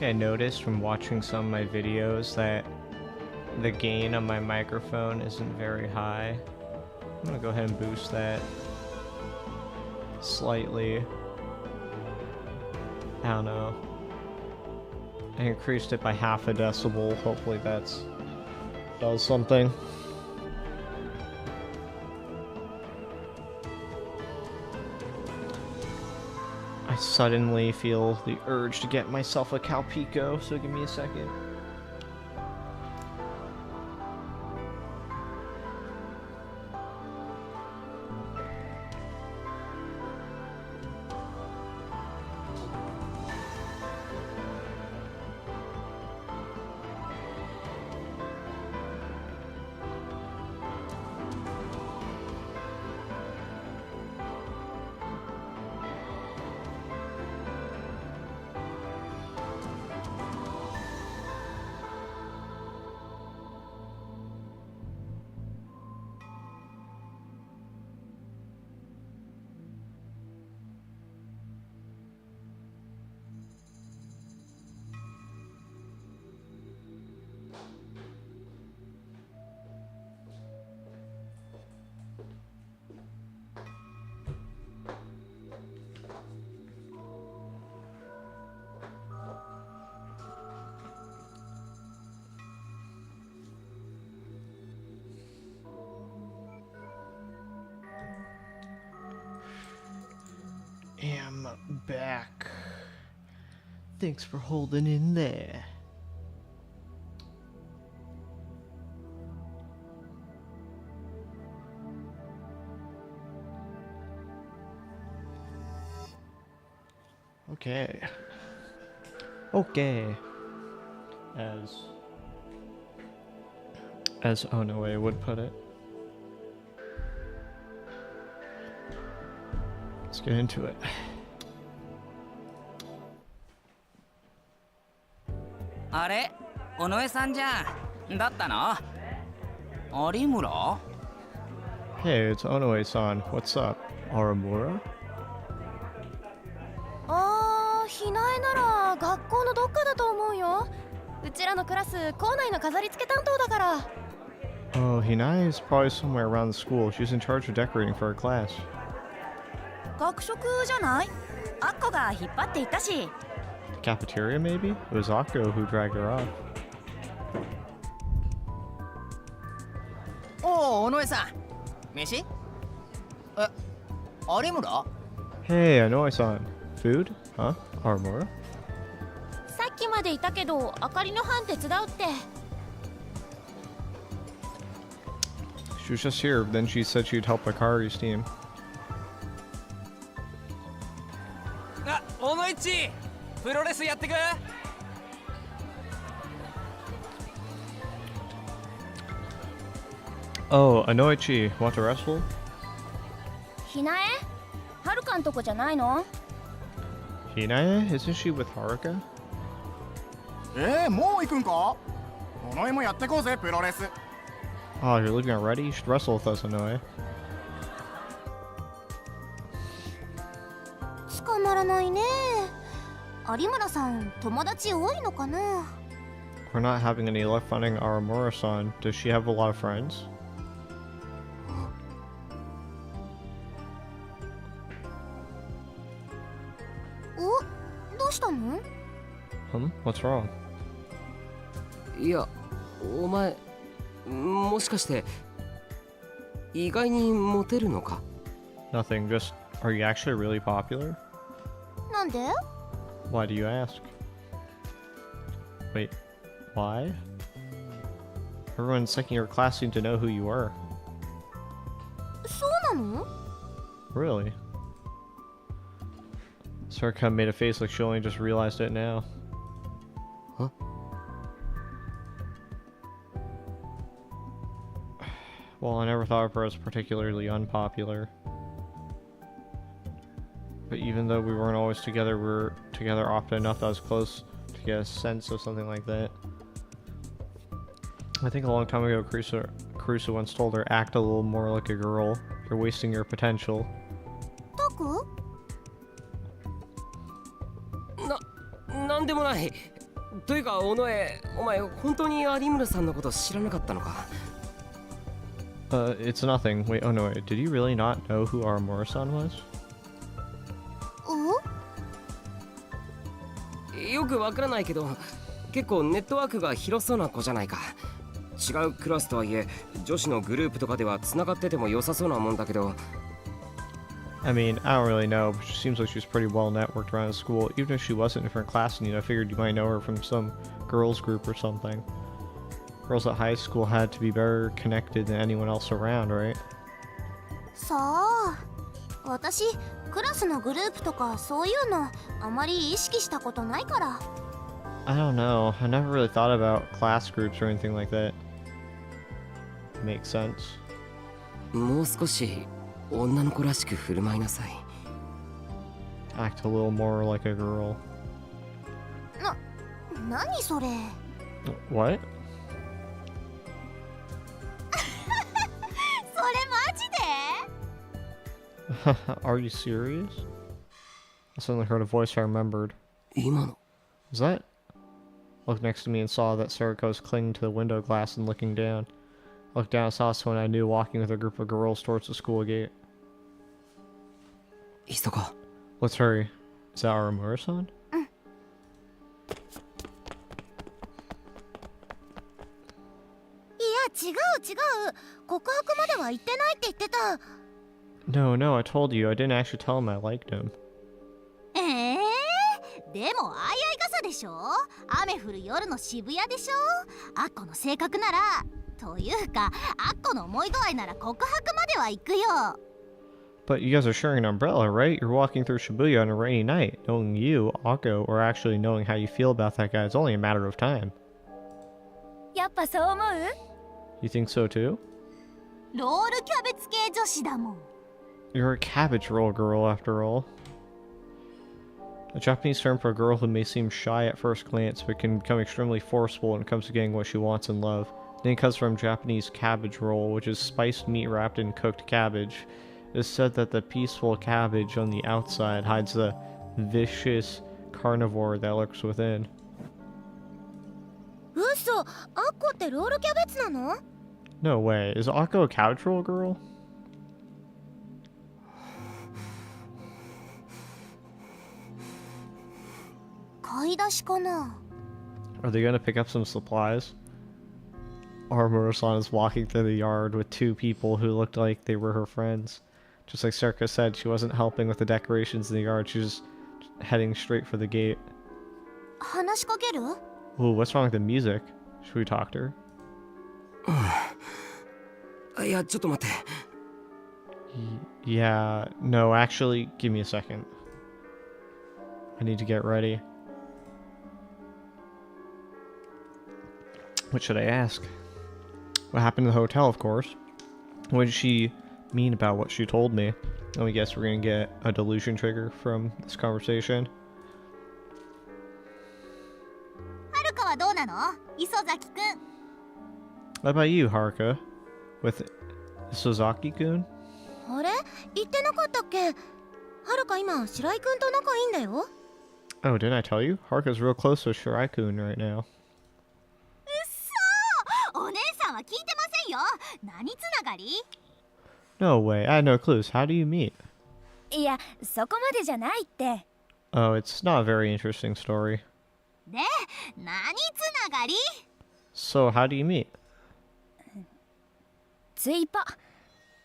I noticed from watching some of my videos that the gain on my microphone isn't very high. I'm gonna go ahead and boost that slightly. I don't know. I increased it by half a decibel. Hopefully does something. I suddenly feel the urge to get myself a Calpico, so give me a second. Am back. Thanks for holding in there. Okay. Okay. As Onoe would put it. Let's get into it. あれ、尾上さんじゃん。だったの？有村？ Hey, it's Onoe-san. What's up? Aramura? ひなえなら学校のどっかだと思うよ。うちらのクラス校内の飾り付け担当だから。Oh, Hinai is probably somewhere around the school. She's in charge of decorating for her class. 学食じゃない？アッコが引っ張っていったし。 Cafeteria, maybe? It was Akko who dragged her off. おお、尾上さん。飯？有村？ Hey, Onoe-san. Food? Huh? Aramura? さっきまでいたけど、あかりの班手伝うって。 She was just here, then she said she'd help Akari's team. あ、尾上っち、プロレスやってくOh, Anoichi, want to wrestle? ひなえ？はるかんとこじゃないの？ Hinaya? Isn't she with Haruka? もう行くんか？尾上もやってこうぜプロレス。 Oh, you're leaving already? You should wrestle with us, Anoe. 捕まらないね。有村さん、友達多いのかな？ We're not having any luck finding Aramura-san. Does she have a lot of friends? お、どうしたの？ What's wrong? いや、お前、もしかして意外にモテるのか？ Nothing, just, are you actually really popular? なんで？ Why do you ask? Wait, why? Everyone second year class seemed to know who you were. そうなの？ Really? Sarka made a face like she only just realized it now. Huh? Well, I never thought of her as particularly unpopular. But even though we weren't always together, we were together often enough that I was close to get a sense of something like that. I think a long time ago, Caruso once told her, act a little more like a girl. You're wasting your potential. タク？なんでもない。というか尾上、お前本当に有村さんのこと知らなかったのか？ It's nothing. Wait, oh no, wait. Did you really not know who Aramura-san was? よくわからないけど、結構ネットワークが広そうな子じゃないか。違うクラスとはいえ、女子のグループとかでは繋がってても良さそうなもんだけど。I mean, I don't really know, but she seems like she's pretty well networked around the school. Even if she wasn't in a different class than you, I figured you might know her from some girls group or something. Girls at high school had to be better connected than anyone else around, right? さあ、私クラスのグループとかそういうのあまり意識したことないから。I don't know. I never really thought about class groups or anything like that. Makes sense. もう少し女の子らしく振る舞いなさい。Act a little more like a girl. 何それ？ What? それマジで？ Are you serious? I suddenly heard a voice I remembered. 今の Was that? I looked next to me and saw that Sariko was clinging to the window glass and looking down. I looked down and saw someone I knew walking with a group of girls towards the school gate. 急ごう。 Let's hurry. Is that Aramura-san? 違う。告白までは言ってないって言ってた。No, I told you. I didn't actually tell him I liked him. でもあいあい傘でしょ。雨降る夜の渋谷でしょ。アッコの性格なら、というかアッコの思い度合いなら告白までは行くよ。But you guys are sharing an umbrella, right? You're walking through Shibuya on a rainy night. Knowing you, Akko, or actually knowing how you feel about that guy is only a matter of time. やっぱそう思う？ You think so too? ロールキャベツ系女子だもん。You're a cabbage roll girl, after all. A Japanese term for a girl who may seem shy at first glance, but can become extremely forceful when it comes to getting what she wants in love. The name comes from Japanese cabbage roll, which is spiced meat wrapped in cooked cabbage. It is said that the peaceful cabbage on the outside hides the vicious carnivore that lurks within. 嘘、アッコってロールキャベツなの？ No way. Is Akko a cabbage roll girl? 買い出しかな？ Are they gonna pick up some supplies? Armor-san is walking through the yard with two people who looked like they were her friends. Just like Sarka said, she wasn't helping with the decorations in the yard, she was heading straight for the gate. 話しかける？ Ooh, what's wrong with the music? Should we talk to her? いや、ちょっと待って。Yeah, no, actually, give me a second. I need to get ready. What should I ask? What happened in the hotel, of course. What did she mean about what she told me? And we guess we're gonna get a delusion trigger from this conversation. はるかはどうなの？磯崎くん。 What about you, Haruka? With Suzaki-kun? あれ？言ってなかったっけ？はるか今白井くんと仲いいんだよ。 Oh, didn't I tell you? Haruka's real close with Shirai-kun right now. お姉さんは聞いてませんよ。何つながり？ No way, I had no clues. How do you meet? いや、そこまでじゃないって。 Oh, it's not a very interesting story. で、何つながり？ So, how do you meet? ツイポ。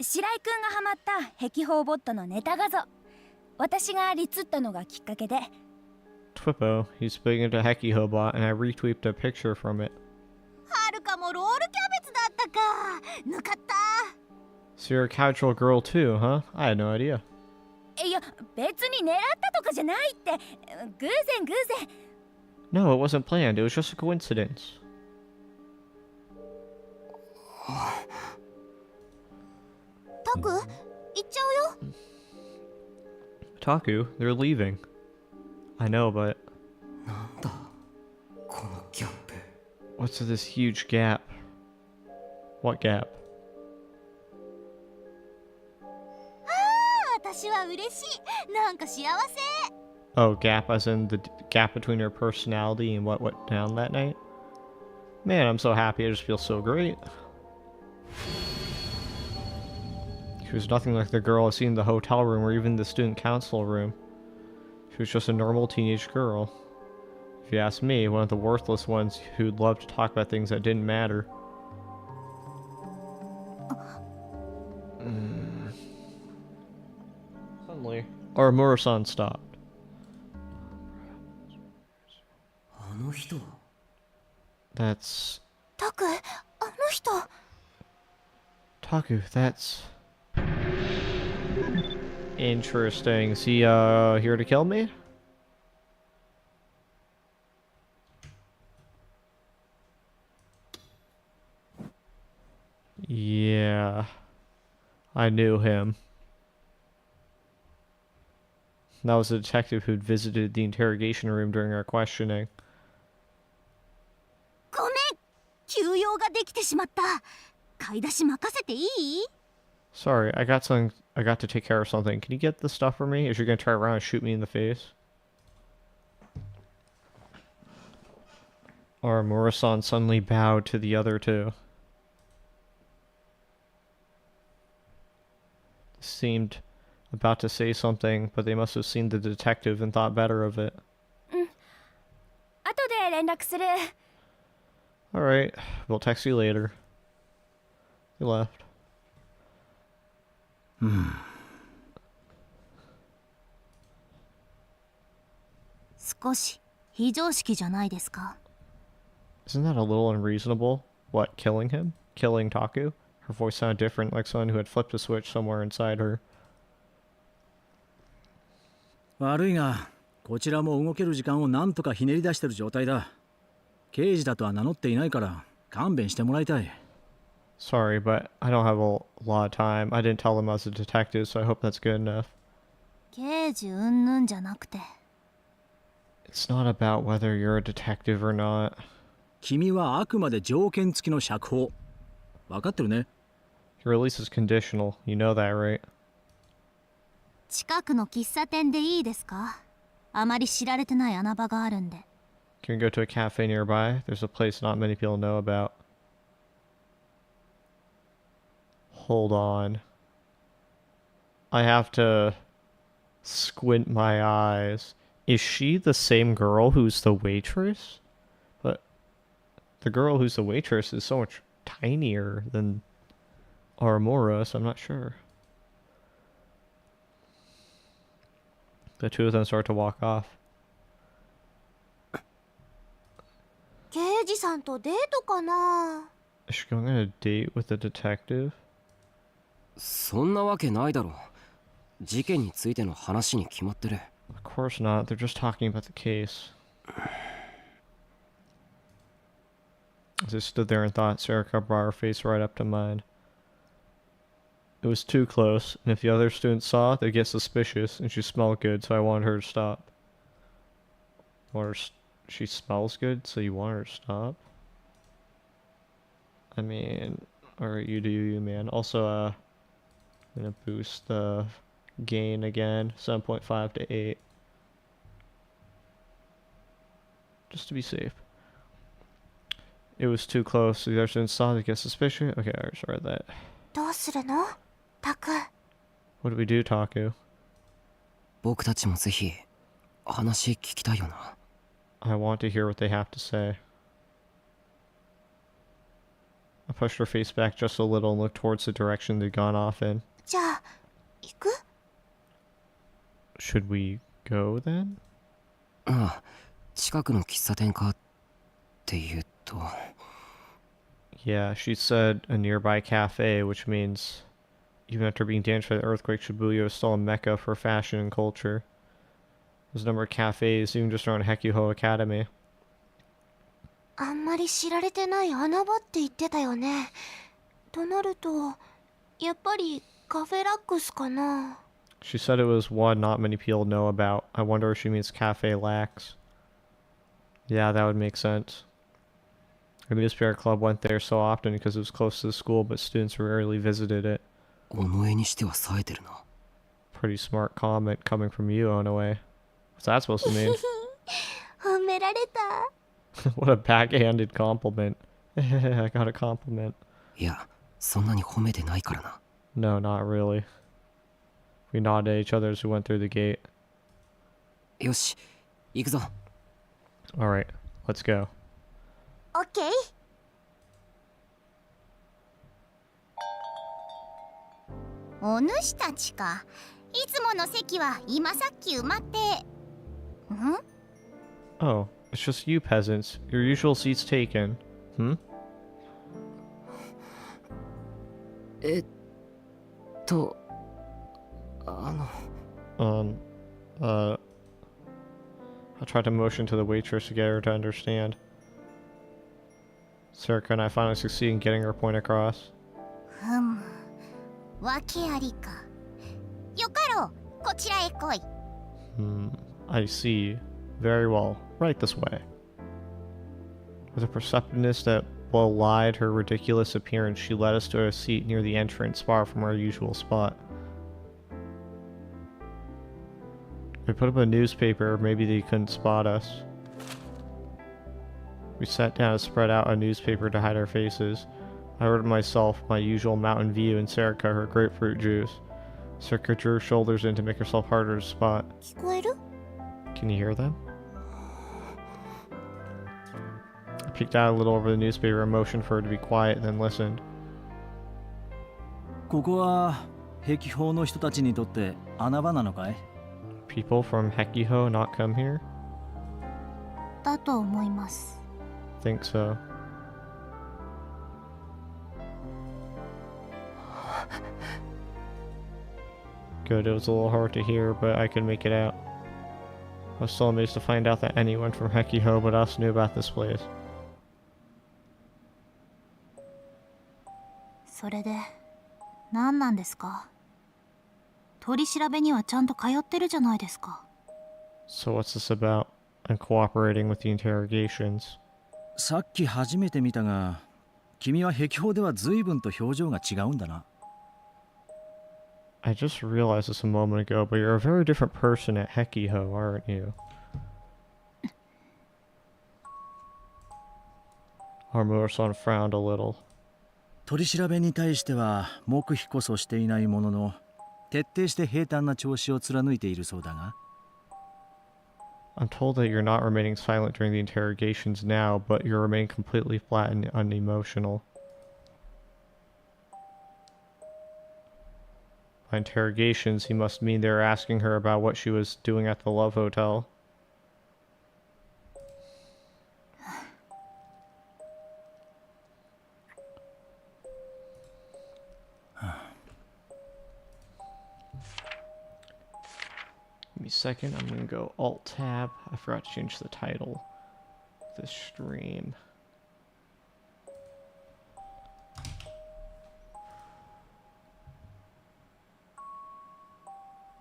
白井くんがハマった壁宝ボットのネタ画像。私がリツったのがきっかけで。 Twippo, he's big into Hekihobot, and I retweeted a picture from it. はるかもロールキャベツだったか。抜かった。 So you're a casual girl too, huh? I had no idea. いや、別に狙ったとかじゃないって。偶然。 No, it wasn't planned. It was just a coincidence. タク、行っちゃうよ。 Taku, they're leaving. I know, but なんだこのギャップ。 what's this huge gap? What gap? 私は嬉しい。なんか幸せ。Oh, gap as in the gap between her personality and what went down that night? Man, I'm so happy. I just feel so great. She was nothing like the girl I've seen in the hotel room or even the student council room. She was just a normal teenage girl. If you ask me, one of the worthless ones who'd love to talk about things that didn't matter. Suddenly, Aramura-san stopped. あの人。 That's... タク、あの人。 Taku, that's... Interesting. Is he, here to kill me? Yeah. I knew him. That was the detective who'd visited the interrogation room during our questioning. ごめん、休養ができてしまった。買い出し任せていい？ Sorry, I got to take care of something. Can you get the stuff for me? Is she gonna turn around and shoot me in the face? Or Murasan suddenly bowed to the other two. Seemed about to say something, but they must have seen the detective and thought better of it. 後で連絡する。 Alright, we'll text you later. He left. 少し非常識じゃないですか。 Isn't that a little unreasonable? What, killing him? Killing Taku? Her voice sounded different, like someone who had flipped a switch somewhere inside her. 悪いが、こちらも動ける時間をなんとかひねり出してる状態だ。刑事だとは名乗っていないから勘弁してもらいたい。 Sorry, but I don't have a lot of time. I didn't tell them I was a detective, so I hope that's good enough. 刑事うんぬんじゃなくて。 It's not about whether you're a detective or not. 君はあくまで条件付きの釈放。分かってるね。 Your release is conditional. You know that, right? 近くの喫茶店でいいですか？あまり知られてない穴場があるんで。 Can we go to a cafe nearby? There's a place not many people know about. Hold on. I have to squint my eyes. Is she the same girl who's the waitress? But the girl who's the waitress is so much tinier than Aramura, so I'm not sure. The two of them start to walk off. 刑事さんとデートかな？ Is she going on a date with the detective? そんなわけないだろ。事件についての話に決まってる。 Of course not. They're just talking about the case. As I stood there and thought, Sarika brought her face right up to mine. It was too close, and if the other students saw, they'd get suspicious, and she smelled good, so I wanted her to stop. She smells good, so you want her to stop? I mean, alright, you do you, man. Also, I'm gonna boost the gain again, 7.5 to 8. Just to be safe. It was too close, so the other students saw, they get suspicious. Okay, I already started that. どうするの？タク。 What do we do, Taku? 僕たちもぜひ話聞きたいよな。 I want to hear what they have to say. I pushed her face back just a little and looked towards the direction they'd gone off in. じゃあ、行く？ Should we go then? ああ、近くの喫茶店かっていうと。 Yeah, she said a nearby cafe, which means even after being damaged by the earthquake, Shibuya is still a mecca for fashion and culture. There's a number of cafes, even just around Hekuho Academy. あんまり知られてない穴場って言ってたよね。となると、やっぱりカフェラックスかな。 She said it was one not many people know about. I wonder if she means Cafe Lax. Yeah, that would make sense. The newspaper club went there so often because it was close to the school, but students rarely visited it. 尾上にしては冴えてるな。 Pretty smart comment coming from you, Onoe. What's that supposed to mean? 褒められた。 What a backhanded compliment. I got a compliment. いや、そんなに褒めてないからな。No, not really. We nodded at each other as we went through the gate. よし、行くぞ。Alright, let's go. オッケー。お主たちか。いつもの席は今さっき埋まって。ん？ Oh, it's just you peasants. Your usual seats taken. Hmm? あの I tried to motion to the waitress to get her to understand. Circa and I finally succeed in getting her point across. ふむ。訳ありか。よかろう。こちらへ来い。I see. Very well. Right this way. With a perceptiveness that belied her ridiculous appearance, she led us to a seat near the entrance, far from our usual spot. We put up a newspaper, maybe they couldn't spot us. We sat down and spread out a newspaper to hide our faces. I ordered myself my usual Mountain View and Serica her grapefruit juice. Serica drew her shoulders in to make herself harder to spot. 聞こえる？ Can you hear them? I peeked out a little over the newspaper and motioned for her to be quiet, then listened. ここは壁法の人たちにとって穴場なのかい？ People from Hekiho not come here? だと思います。 Think so. Good, it was a little hard to hear, but I could make it out. I was still amazed to find out that anyone from Hekiho but us knew about this place. それで何なんですか？取り調べにはちゃんと通ってるじゃないですか。 So what's this about? I'm cooperating with the interrogations. さっき初めて見たが、君は壁法では随分と表情が違うんだな。I just realized this a moment ago, but you're a very different person at Hekiho, aren't you? Armor-san frowned a little. 取り調べに対しては黙秘こそしていないものの、徹底して平坦な調子を貫いているそうだが。I'm told that you're not remaining silent during the interrogations now, but you're remaining completely flat and unemotional. By interrogations, he must mean they were asking her about what she was doing at the Love Hotel. Give me a second, I'm gonna go Alt-Tab. I forgot to change the title of this stream.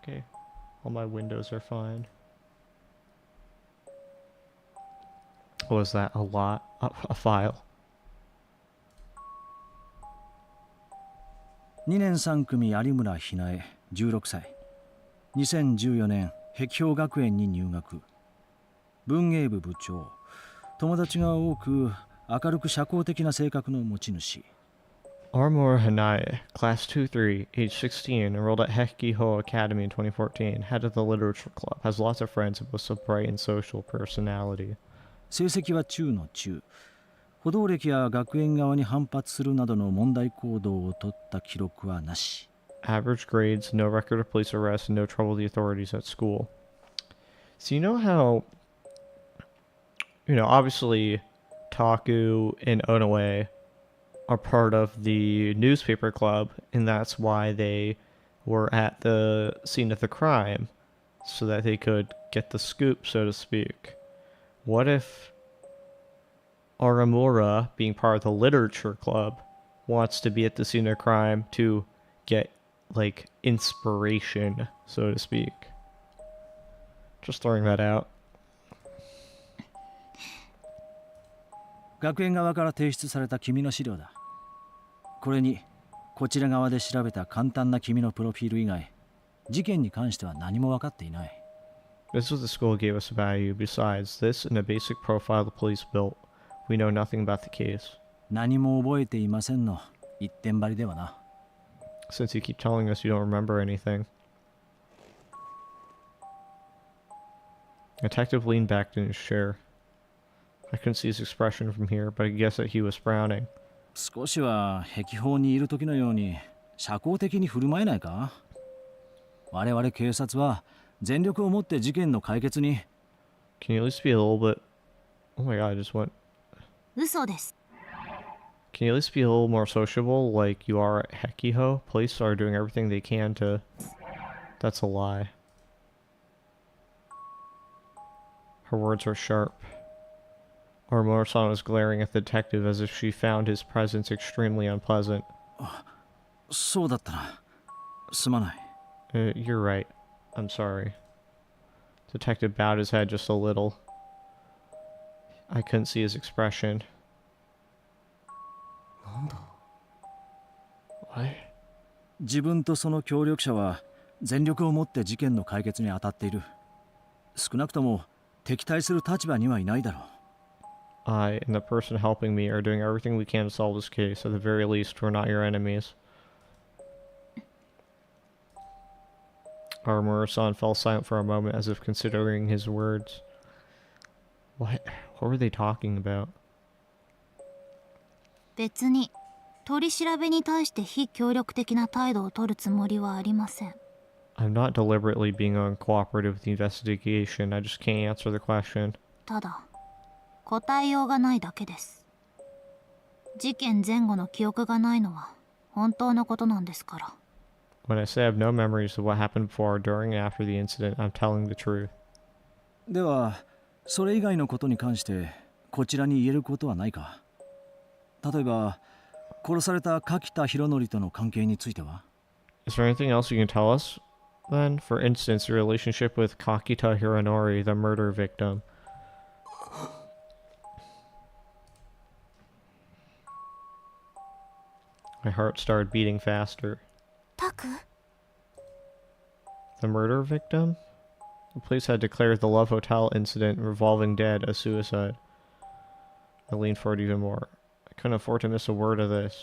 Okay, all my windows are fine. What was that? A lot? A file. 2年3組有村ひなえ16歳。2014年壁標学園に入学。文芸部部長。友達が多く明るく社交的な性格の持ち主。Armor Hanae, Class 2-3, age 16, enrolled at Hekiho Academy in 2014, head of the literature club, has lots of friends and boasts a bright and social personality. 成績は中の中。補導歴や学園側に反発するなどの問題行動を取った記録はなし。Average grades, no record of police arrests, and no trouble with the authorities at school. So you know how, obviously Taku and Onoe are part of the newspaper club, and that's why they were at the scene of the crime, so that they could get the scoop, so to speak. What if Aramura, being part of the literature club, wants to be at the scene of crime to get, inspiration, so to speak? Just throwing that out. 学園側から提出された君の資料だ。これにこちら側で調べた簡単な君のプロフィール以外、事件に関しては何も分かっていない。This is what the school gave us about you. Besides this and a basic profile the police built, we know nothing about the case. 何も覚えていませんの一点張りではな。 Since you keep telling us you don't remember anything. Detective leaned back in his chair. I couldn't see his expression from here, but I guess that he was frowning. 少しは壁法にいる時のように社交的に振る舞えないか？我々警察は全力を持って事件の解決に。 Can you at least be a little bit... Oh my god, I just went... 嘘です。 Can you at least be a little more sociable like you are at Hekiho? Police are doing everything they can to... That's a lie. Her words were sharp. Ormoro-san was glaring at the detective as if she found his presence extremely unpleasant. そうだったな。すまない。You're right. I'm sorry. Detective bowed his head just a little. I couldn't see his expression. What? 自分とその協力者は全力を持って事件の解決に当たっている。少なくとも敵対する立場にはいないだろう。 I and the person helping me are doing everything we can to solve this case. At the very least, we're not your enemies. Armura-san fell silent for a moment as if considering his words. What were they talking about? 別に取り調べに対して非協力的な態度を取るつもりはありません。 I'm not deliberately being uncooperative with the investigation. I just can't answer the question. ただ答えようがないだけです。事件前後の記憶がないのは本当のことなんですから。 When I say I have no memories of what happened before, during, and after the incident, I'm telling the truth. ではそれ以外のことに関してこちらに言えることはないか？例えば殺された柿田博則との関係については？ Is there anything else you can tell us, then? For instance, your relationship with Kakita Hironori, the murder victim. My heart started beating faster. タク？ The murder victim? The police had declared the Love Hotel incident involving Dead a suicide. I leaned forward even more. I couldn't afford to miss a word of this.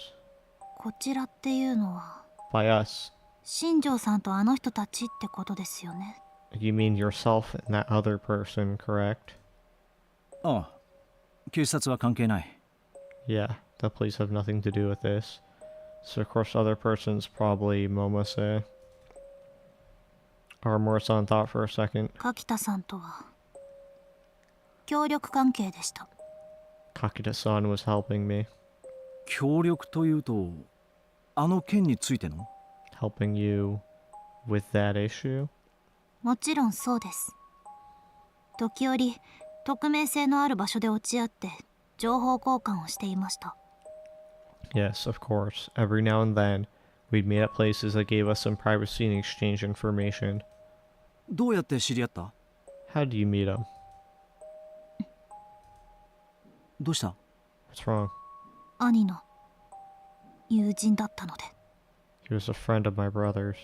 こちらっていうのは By us, 新庄さんとあの人たちってことですよね。 you mean yourself and that other person, correct? ああ、警察は関係ない。 Yeah, the police have nothing to do with this. So of course other person's probably Momose. Armor-san thought for a second. 柿田さんとは協力関係でした。 Kakita-san was helping me. 協力というとあの件についての？ Helping you with that issue? もちろんそうです。時折匿名性のある場所で落ち合って情報交換をしていました。 Yes, of course. Every now and then, we'd meet at places that gave us some privacy and exchange information. どうやって知り合った？ How do you meet him? どうした？ What's wrong? 兄の友人だったので。 He was a friend of my brother's.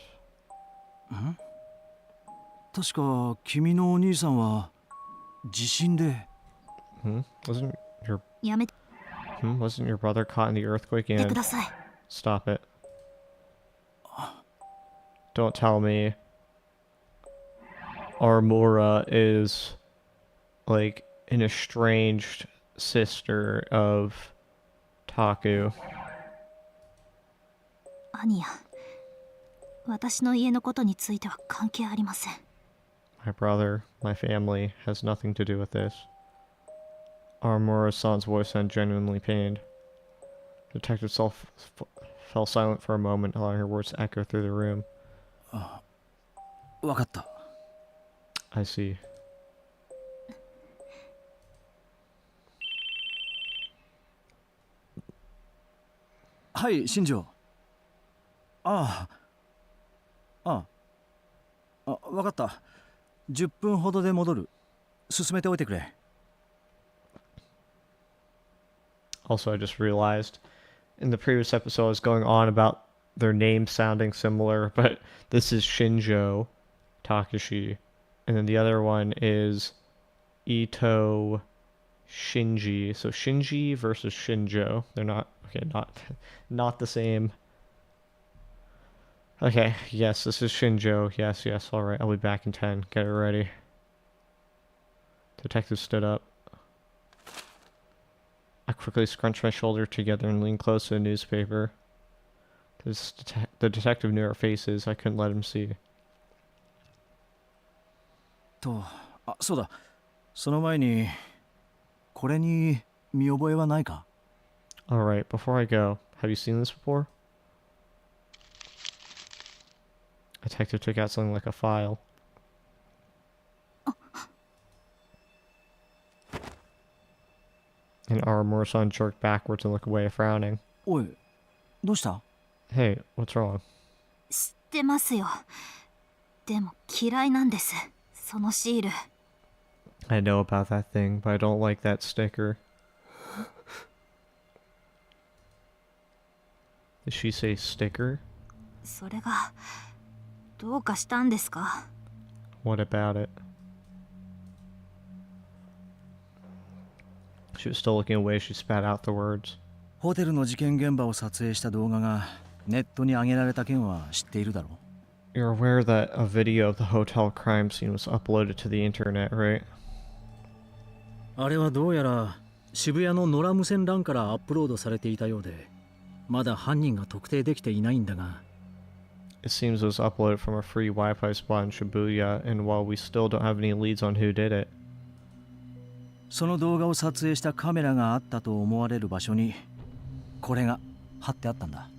確か君のお兄さんは地震で。 Wasn't your やめて wasn't your brother caught in the earthquake く and ださい。 stop it. Don't tell me Armura is like an estranged sister of Taku. 兄や私の家のことについては関係ありません。 My brother, my family, has nothing to do with this. Armura-san's voice sounded genuinely pained. The detective fell silent for a moment, allowing her words to echo through the room. わかった。 I see. Hi, 新庄。ああ。わかった。10分ほどで戻る。進めておいてくれ。 Also, I just realized in the previous episode I was going on about their names sounding similar, but this is Shinjo Takashi, And then the other one is Ito Shinji. So Shinji versus Shinjo. They're not okay, not the same. Okay, yes, this is Shinjo. Yes, yes, alright, I'll be back in 10. Get it ready. Detective stood up. I quickly scrunched my shoulder together and leaned close to the newspaper. The detective knew our faces. I couldn't let him see. と、あ、そうだ。その前に、これに見覚えはないか？ Alright, before I go, have you seen this before? Detective took out something like a file. And Aramura-san jerked backwards and looked away, frowning. おい、どうした？ Hey, what's wrong? 知ってますよ。でも嫌いなんです、そのシール。 I know about that thing, but I don't like that sticker. Did she say sticker? それがどうかしたんですか？ What about it? She was still looking away. She spat out the words. ホテルの事件現場を撮影した動画がネットに上げられた件は知っているだろう？ You're aware that a video of the hotel crime scene was uploaded to the internet, right? あれはどうやら渋谷の野良無線 LAN からアップロードされていたようで、まだ犯人が特定できていないんだが。 It seems it was uploaded from a free Wi-Fi spot in Shibuya, and while we still don't have any leads on who did it, その動画を撮影したカメラがあったと思われる場所にこれが貼ってあったんだ。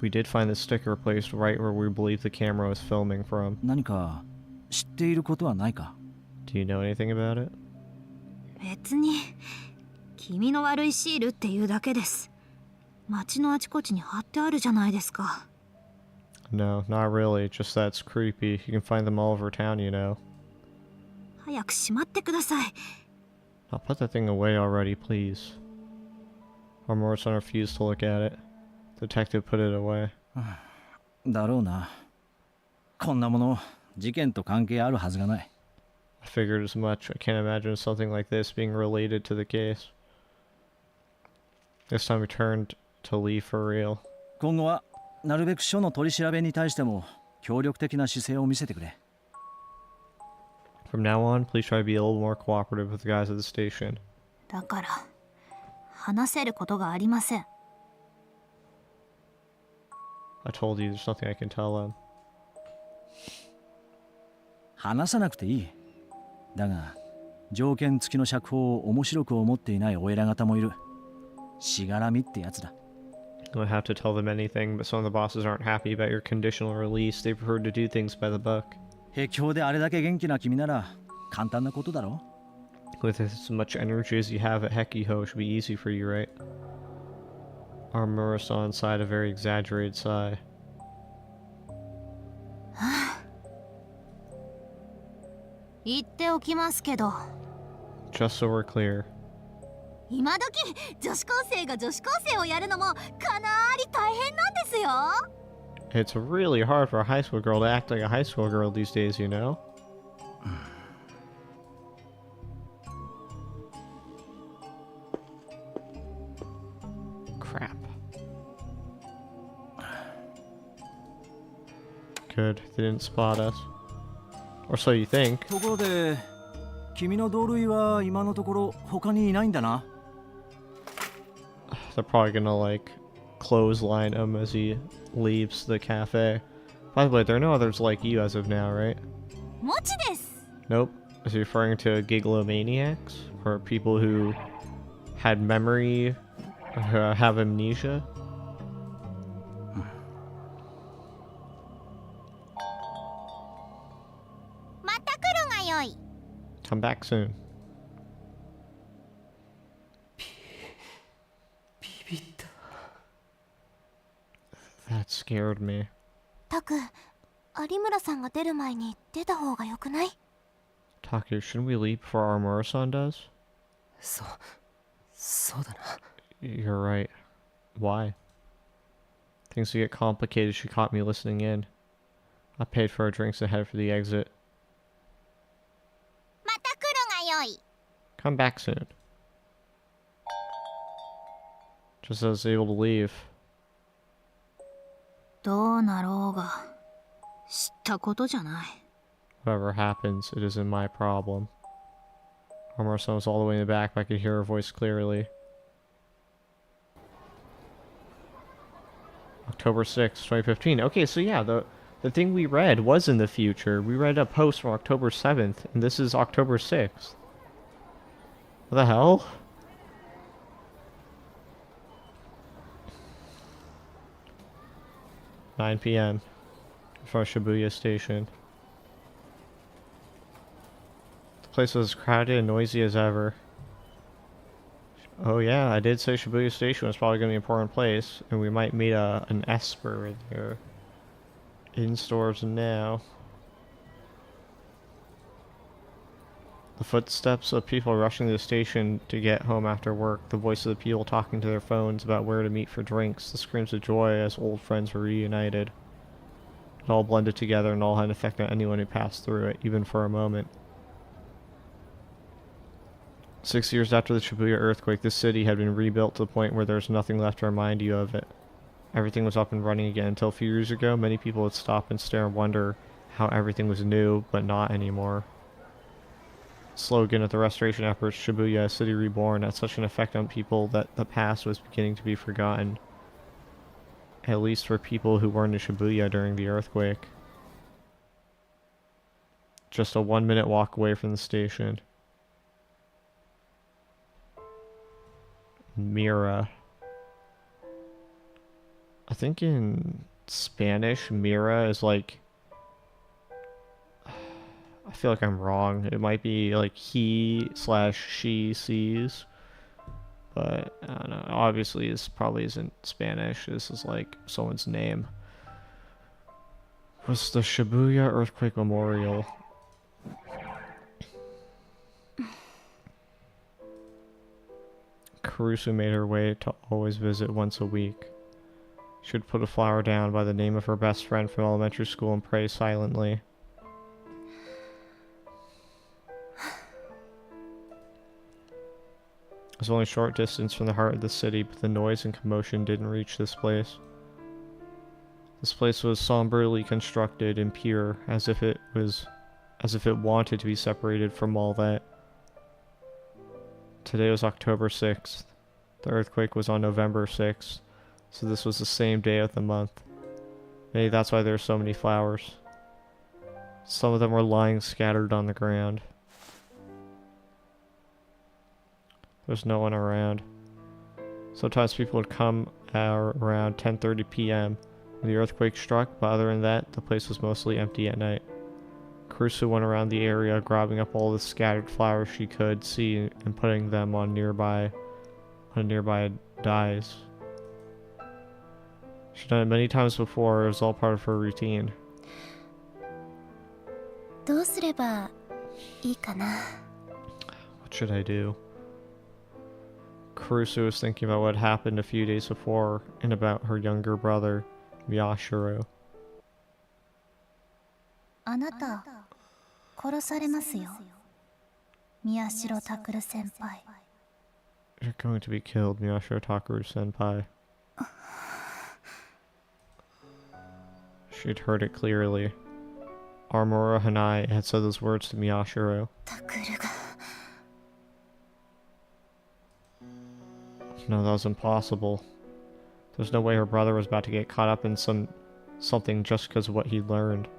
we did find the sticker placed right where we believe the camera was filming from. 何か知っていることはないか？ Do you know anything about it? 別に気味の悪いシールっていうだけです。街のあちこちに貼ってあるじゃないですか。 No, not really. Just that's creepy. You can find them all over town, you know. 早くしまってください。 I'll put that thing away already, please. Aramura-san refused to look at it. Detective put it away. だろうな。こんなもの事件と関係あるはずがない。 I figured as much. I can't imagine something like this being related to the case. This time he turned to leave for real. 今後はなるべく署の取り調べに対しても協力的な姿勢を見せてくれ。 From now on, please try to be a little more cooperative with the guys at the station. だから話せることがありません。 I told you there's nothing I can tell them. 話さなくていい。だが条件付きの釈放を面白く思っていないお偉方もいる。しがらみってやつだ。 I don't have to tell them anything, but some of the bosses aren't happy about your conditional release. They prefer to do things by the book. 壁境であれだけ元気な君なら簡単なことだろ。 With as much energy as you have at Hekiho, it should be easy for you, right? Aramura-san sighed a very exaggerated sigh. 言っておきますけど、 Just so we're clear, 今時女子高生が女子高生をやるのもかなり大変なんですよ。 it's really hard for a high school girl to act like a high school girl these days, you know? Crap. Good, they didn't spot us. Or so you think. ところで君の同類は今のところ他にいないんだな。 They're probably gonna like clothesline him as he leaves the cafe. By the way, there are no others like you as of now, right? もちです。 Nope. Is he referring to gigalomaniacs? Or people who had memory, have amnesia? Come back soon. That scared me. タク、有村さんが出る前に出た方がよくない？ Taku, shouldn't we leave before Aramura-san does? そうだな。 You're right. Why? Things get complicated. She caught me listening in. I paid for our drinks and headed for the exit. Come back soon. Just as I was able to leave. どうなろうが知ったことじゃない。 Whatever happens, it isn't my problem. Armor-san was all the way in the back, but I could hear her voice clearly. October 6th, 2015. Okay, so yeah, the thing we read was in the future. We read a post from October 7th, and this is October 6th. What the hell? "9 p.m. in front of Shibuya Station. The place was crowded and noisy as ever. Oh yeah, I did say Shibuya Station was probably going to be an important place, and we might meet an Esper in there. In stores now. The footsteps of people rushing to the station to get home after work, the voices of people talking to their phones about where to meet for drinks, the screams of joy as old friends were reunited. It all blended together and all had an effect on anyone who passed through it, even for a moment. 6 years after the Shibuya earthquake, this city had been rebuilt to the point where there was nothing left to remind you of it. Everything was up and running again. Until a few years ago, many people would stop and stare and wonder how everything was new, but not anymore. Slogan of the restoration efforts, Shibuya, a city reborn, had such an effect on people that the past was beginning to be forgotten. At least for people who weren't in Shibuya during the earthquake. Just a 1-minute walk away from the station. Mira. I think in Spanish, Mira is like... I feel like I'm wrong. It might be like he/she sees. But, I don't know. Obviously, this probably isn't Spanish. This is like someone's name. Was the Shibuya Earthquake Memorial. Kurusu made her way to always visit once a week. She would put a flower down by the name of her best friend from elementary school and pray silently. It was only a short distance from the heart of the city, but the noise and commotion didn't reach this place. This place was somberly constructed and pure, as if it wanted to be separated from all that. Today was October 6th. The earthquake was on November 6th, so this was the same day of the month. Maybe that's why there are so many flowers. Some of them were lying scattered on the ground. There's no one around. Sometimes people would come around 10:30 p.m. when the earthquake struck, but other than that, the place was mostly empty at night. Kurusu went around the area, grabbing up all the scattered flowers she could see and putting them on nearby dies. She'd done it many times before. It was all part of her routine. どうすればいいかな。 What should I do? Kurusu was thinking about what happened a few days before and about her younger brother, Miyashiro. あなた殺されますよ。宮代拓先輩。 You're going to be killed, Miyashiro Takuru-senpai. She'd heard it clearly. Armora Hanai had said those words to Miyashiro. 拓が No, that was impossible. There's no way her brother was about to get caught up in something just because of what he learned.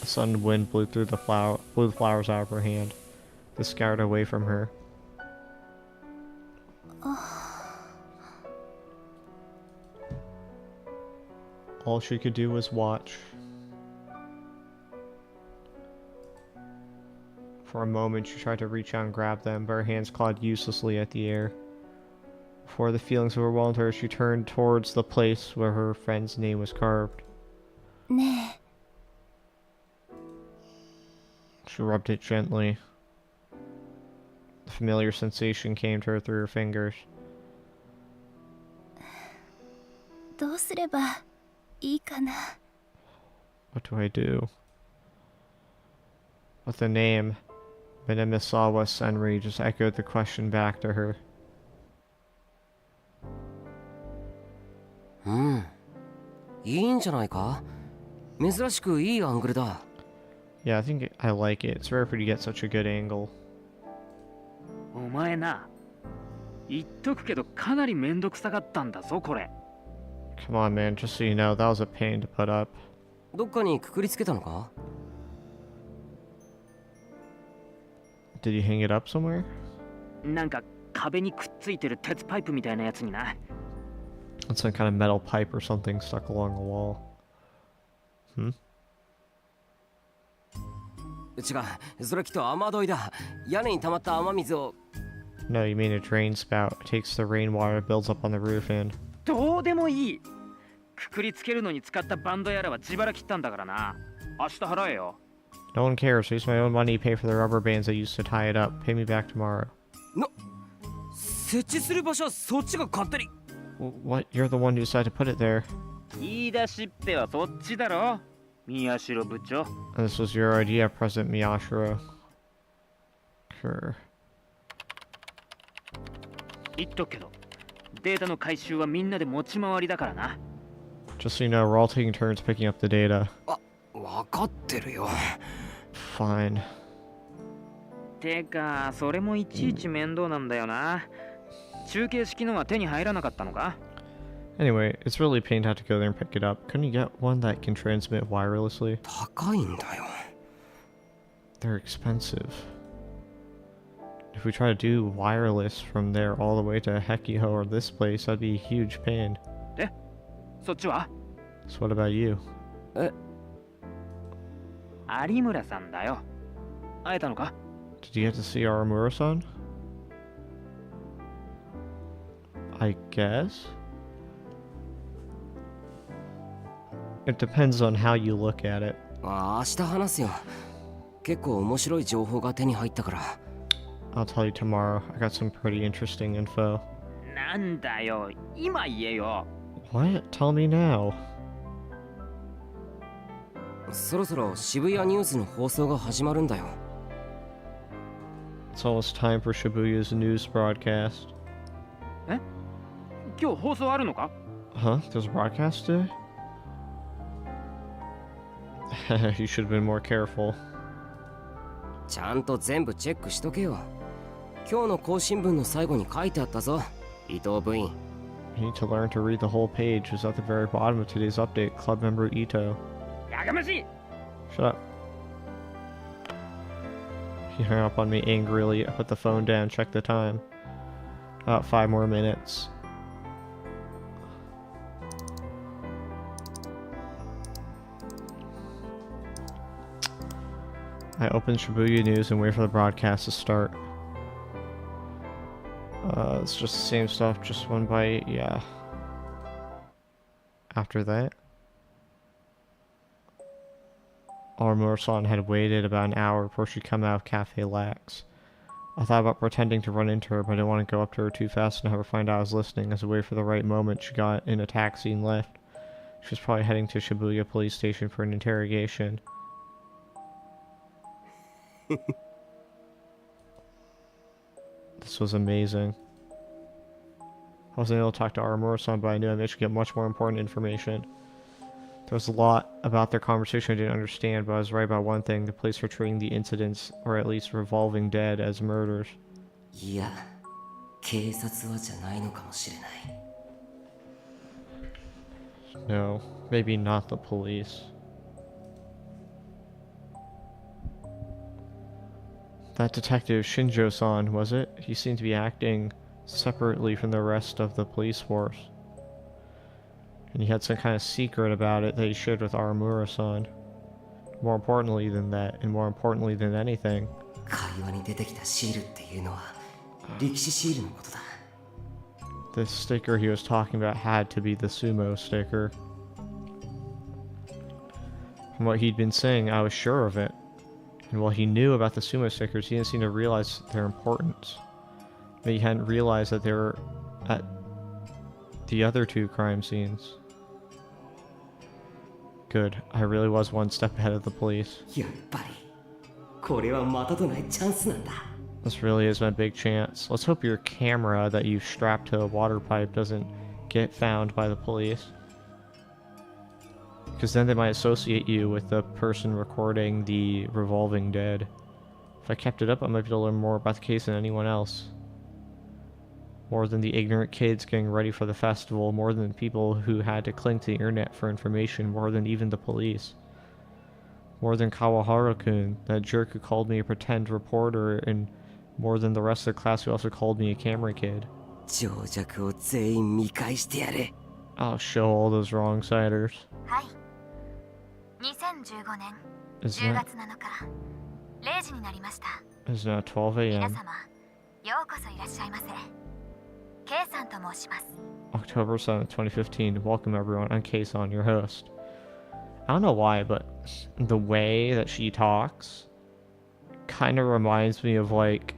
A sudden wind blew the flowers out of her hand. They scattered away from her. All she could do was watch. For a moment, she tried to reach out and grab them, but her hands clawed uselessly at the air. Before the feelings overwhelmed her, she turned towards the place where her friend's name was carved. ね She rubbed it gently. The familiar sensation came to her through her fingers. えどうすればいいかな。 What do I do? with the name Minamisawa Senri just echoed the question back to her. うん。いいんじゃないか。珍しくいいアングルだ。Yeah, I think I like it. It's rare for you to get such a good angle. お前な、言っとくけどかなりめんどくさかったんだぞこれ。 Come on, man, just so you know, that was a pain to put up. どっかにくくりつけたのか？ Did you hang it up somewhere? なんか壁にくっついてる鉄パイプみたいなやつにな。 It's some kind of metal pipe or something stuck along the wall. Hmm? 違う、それきっと雨どいだ。屋根に溜まった雨水を。 No, you mean a drain spout. It takes the rainwater, builds up on the roof, and... どうでもいい。くくりつけるのに使ったバンドやらは自腹切ったんだからな。明日払えよ。 No one cares. I use my own money to pay for the rubber bands I used to tie it up. Pay me back tomorrow. 設置する場所はそっちが勝手に。What? You're the one who decided to put it there. 言い出しっぺはそっちだろ。宮代部長。 And this was your idea, President Miyashiro. Sure. 言っとくけど、データの回収はみんなで持ち回りだからな。 Just so you know, we're all taking turns picking up the data. わかってるよ。Fine. てか、それもいちいち面倒なんだよな。中継式のは手に入らなかったのか？ Anyway, it's really a pain to have to go there and pick it up. Couldn't you get one that can transmit wirelessly? 高いんだよ。 They're expensive. If we try to do wireless from there all the way to Hekiho or this place, that'd be a huge pain. で、そっちは？ So what about you? 有村さんだよ。会えたのか？ Did you get to see Aramura-san? I guess? It depends on how you look at it. 明日話すよ。結構面白い情報が手に入ったから。 I'll tell you tomorrow. I got some pretty interesting info. なんだよ、今言えよ。 What? Tell me now. そろそろ渋谷ニュースの放送が始まるんだよ。 It's almost time for Shibuya's news broadcast. 今日放送あるのか？ Huh? There's a broadcast today? You should have been more careful. ちゃんと全部チェックしとけよ。今日の更新文の最後に書いてあったぞ。伊藤部員。 You need to learn to read the whole page. It's at the very bottom of today's update. Club member Ito. やかましい。 Shut up. He hung up on me angrily. I put the phone down, checked the time. About 5 more minutes. I opened Shibuya News and wait for the broadcast to start. It's just the same stuff, just one bite, yeah. After that, Aramura-san had waited about an hour before she'd come out of Cafe Lax. I thought about pretending to run into her, but I didn't want to go up to her too fast and have her find out I was listening. As I waited for the right moment, she got in a taxi and left. She was probably heading to Shibuya police station for an interrogation. This was amazing. I wasn't able to talk to Aramura-san, but I knew I managed to get much more important information. There was a lot about their conversation I didn't understand, but I was right about one thing: the police were treating the incidents, or at least revolving dead, as murders. いや、警察はじゃないのかもしれない。 No, maybe not the police. That detective Shinjo-san, was it? He seemed to be acting separately from the rest of the police force. And he had some kind of secret about it that he shared with Aramura-san. More importantly than that, and more importantly than anything, 会話に出てきたシールっていうのは歴史シールのことだ。 the sticker he was talking about had to be the sumo sticker. From what he'd been saying, I was sure of it. And while he knew about the sumo stickers, he didn't seem to realize their importance. Maybe he hadn't realized that they were at the other 2 crime scenes. Good. I really was one step ahead of the police. やっぱりこれはまたとないチャンスなんだ。 This really is my big chance. Let's hope your camera that you've strapped to a water pipe doesn't get found by the police. Because then they might associate you with the person recording the revolving dead. If I kept it up, I might be able to learn more about the case than anyone else. More than the ignorant kids getting ready for the festival, more than people who had to cling to the internet for information, more than even the police. More than Kawahara-kun, that jerk who called me a pretend reporter, and more than the rest of the class who also called me a camera kid. 情弱を全員見返してやれ。 I'll show all those wrong-siders. はい2015年 Is 10 that, 月7日0時になりました。 is now 12 皆 a.m. 様ようこそいらっしゃいませ。 K さんと申します。 October 7th, 2015. Welcome everyone. I'm CoZ, your host. I don't know why, but the way that she talks kind of reminds me of like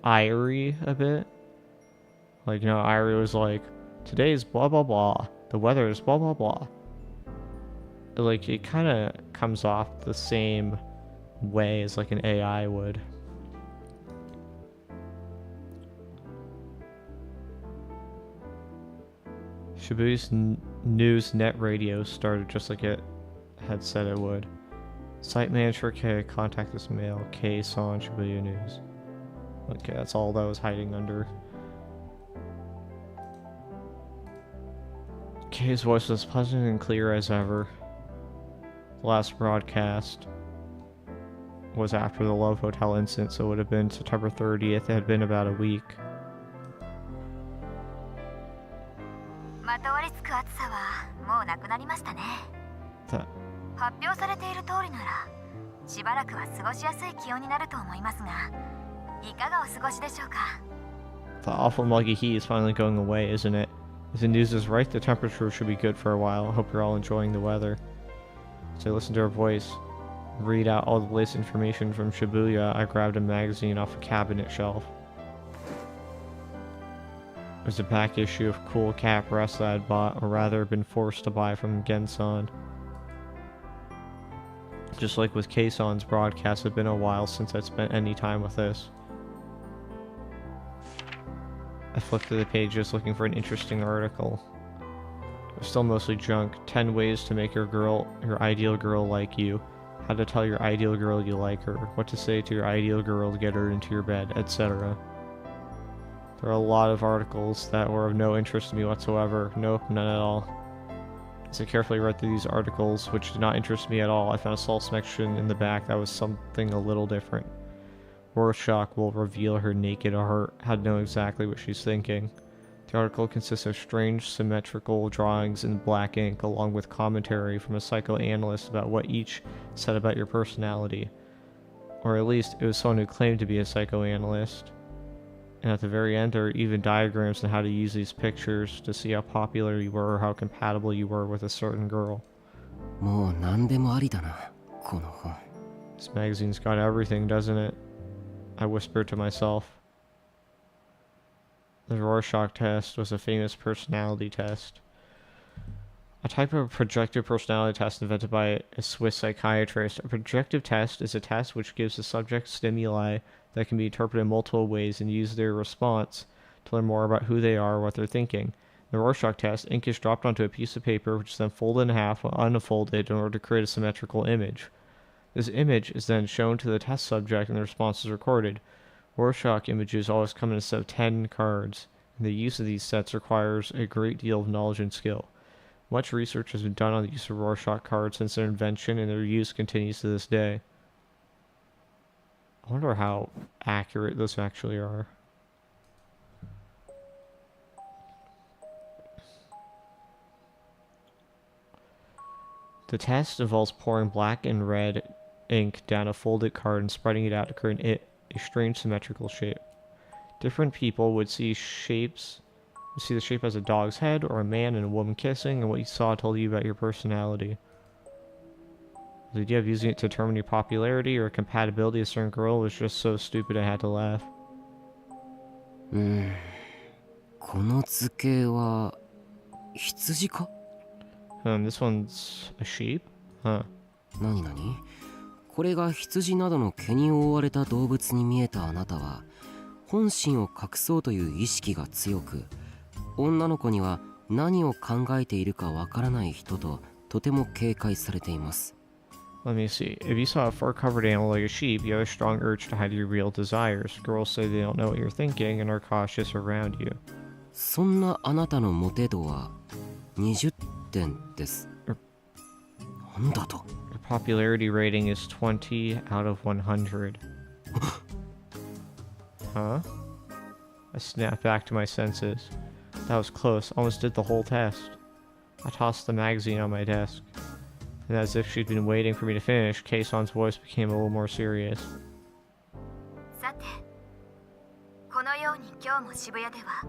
Irie a bit. Like, you know, Irie was like, today's blah blah blah, the weather is blah blah blah. Like, it kind of comes off the same way as like an AI would. Shibuya's news net radio started just like it had said it would. Site manager K, contact this mail. CoZ on Shibuya News. Okay, that's all that was hiding under. K's voice was pleasant and clear as ever. The last broadcast was after the Love Hotel incident, so it would have been September 30th. It had been about a week. まとわりつく暑さはもうなくなりましたね。 That 発表されている通りならしばらくは過ごしやすい気温になると思いますが、いかがお過ごしでしょうか。 the awful muggy heat is finally going away, isn't it? If the news is right, the temperature should be good for a while. I hope you're all enjoying the weather. So I listened to her voice, read out all the latest information from Shibuya. I grabbed a magazine off a cabinet shelf. It was a back issue of Cool Cat Press that I'd bought, or rather been forced to buy from Gensan. Just like with Kaison's broadcast, it had been a while since I'd spent any time with this. I flipped through the pages looking for an interesting article. It was still mostly junk. 10 ways to make your ideal girl like you. How to tell your ideal girl you like her. What to say to your ideal girl to get her into your bed, etc. There are a lot of articles that were of no interest to me whatsoever. Nope, none at all. As I carefully read through these articles, which did not interest me at all, I found a small section in the back that was something a little different. Rorschach will reveal her naked heart. How to know exactly what she's thinking. The article consists of strange symmetrical drawings in black ink, along with commentary from a psychoanalyst about what each said about your personality. Or at least, it was someone who claimed to be a psychoanalyst. And at the very end, there are even diagrams on how to use these pictures to see how popular you were or how compatible you were with a certain girl. もう何でもありだな、この本。 This magazine's got everything, doesn't it? I whispered to myself. The Rorschach test was a famous personality test. A type of projective personality test invented by a Swiss psychiatrist. A projective test is a test which gives the subject stimuli that can be interpreted in multiple ways and use their response to learn more about who they are or what they're thinking. In the Rorschach test, ink is dropped onto a piece of paper which is then folded in half or unfolded in order to create a symmetrical image. This image is then shown to the test subject and the response is recorded. Rorschach images always come in a set of 10 cards, and the use of these sets requires a great deal of knowledge and skill. Much research has been done on the use of Rorschach cards since their invention, and their use continues to this day. I wonder how accurate those actually are. The test involves pouring black and red ink down a folded card and spreading it out to create a strange symmetrical shape. Different people would see the shape as a dog's head or a man and a woman kissing, and what you saw told you about your personality. The idea of using it to determine your popularity or compatibility with a certain girl was just so stupid I had to laugh. この図形は羊か？ This one's a sheep? Huh. 何々？これが羊などの毛に覆われた動物に見えたあなたは、本心を隠そうという意識が強く、女の子には何を考えているかわからない人ととても警戒されています。 Let me see. If you saw a fur-covered animal like a sheep, you have a strong urge to hide your real desires. Girls say they don't know what you're thinking and are cautious around you. そんなあなたのモテ度は20点です。なんだと。 Your popularity rating is 20 out of 100. Huh? I snapped back to my senses. That was close. Almost did the whole test. I tossed the magazine on my desk. And as if she'd been waiting for me to finish, Kayson's voice became a little more serious. さて、このように今日も渋谷では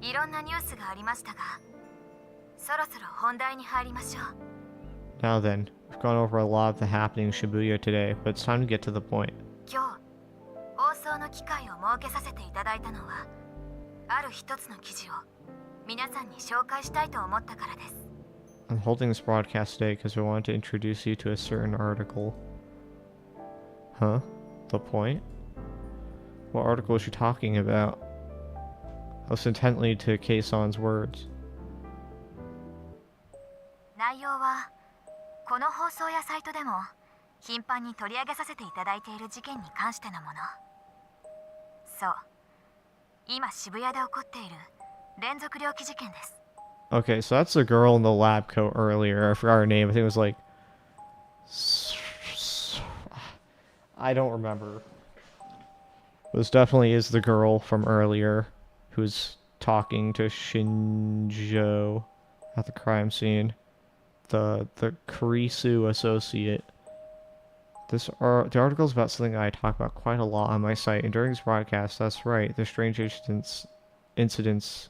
いろんなニュースがありましたが、そろそろ本題に入りましょう。 Now then, we've gone over a lot of the happening in Shibuya today, but it's time to get to the point. 今日、放送の機会を設けさせていただいたのは、ある一つの記事を皆さんに紹介したいと思ったからです。 I'm holding this broadcast today because I wanted to introduce you to a certain article. Huh? The point? What article is she talking about? I listened intently to Kayson's words. 内容は、この放送やサイトでも頻繁に取り上げさせていただいている事件に関してのもの。そう、今渋谷で起こっている連続猟奇事件です。 Okay, so that's the girl in the lab coat earlier. I forgot her name. I think it was like... I don't remember. This definitely is the girl from earlier who's talking to Shinjo at the crime scene. The Kurisu associate. The article is about something I talk about quite a lot on my site, and during this broadcast, that's right, the strange incidents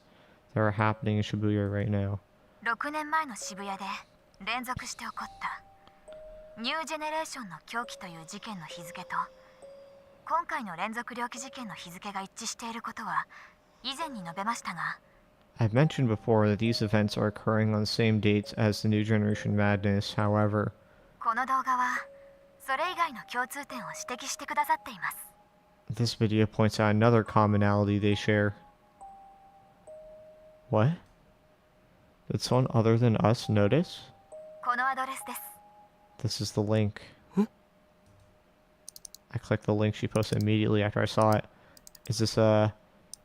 that are happening in Shibuya right now. 6年前の渋谷で連続して起こったニュージェネレーションの狂気という事件の日付と今回の連続猟奇事件の日付が一致していることは以前に述べましたが、 I've mentioned before that these events are occurring on the same dates as the New Generation Madness. However, この動画はそれ以外の共通点を指摘してくださっています。 this video points out another commonality they share. What? Did someone other than us notice? このアドレスです。 This is the link. I clicked the link she posted immediately after I saw it. Is this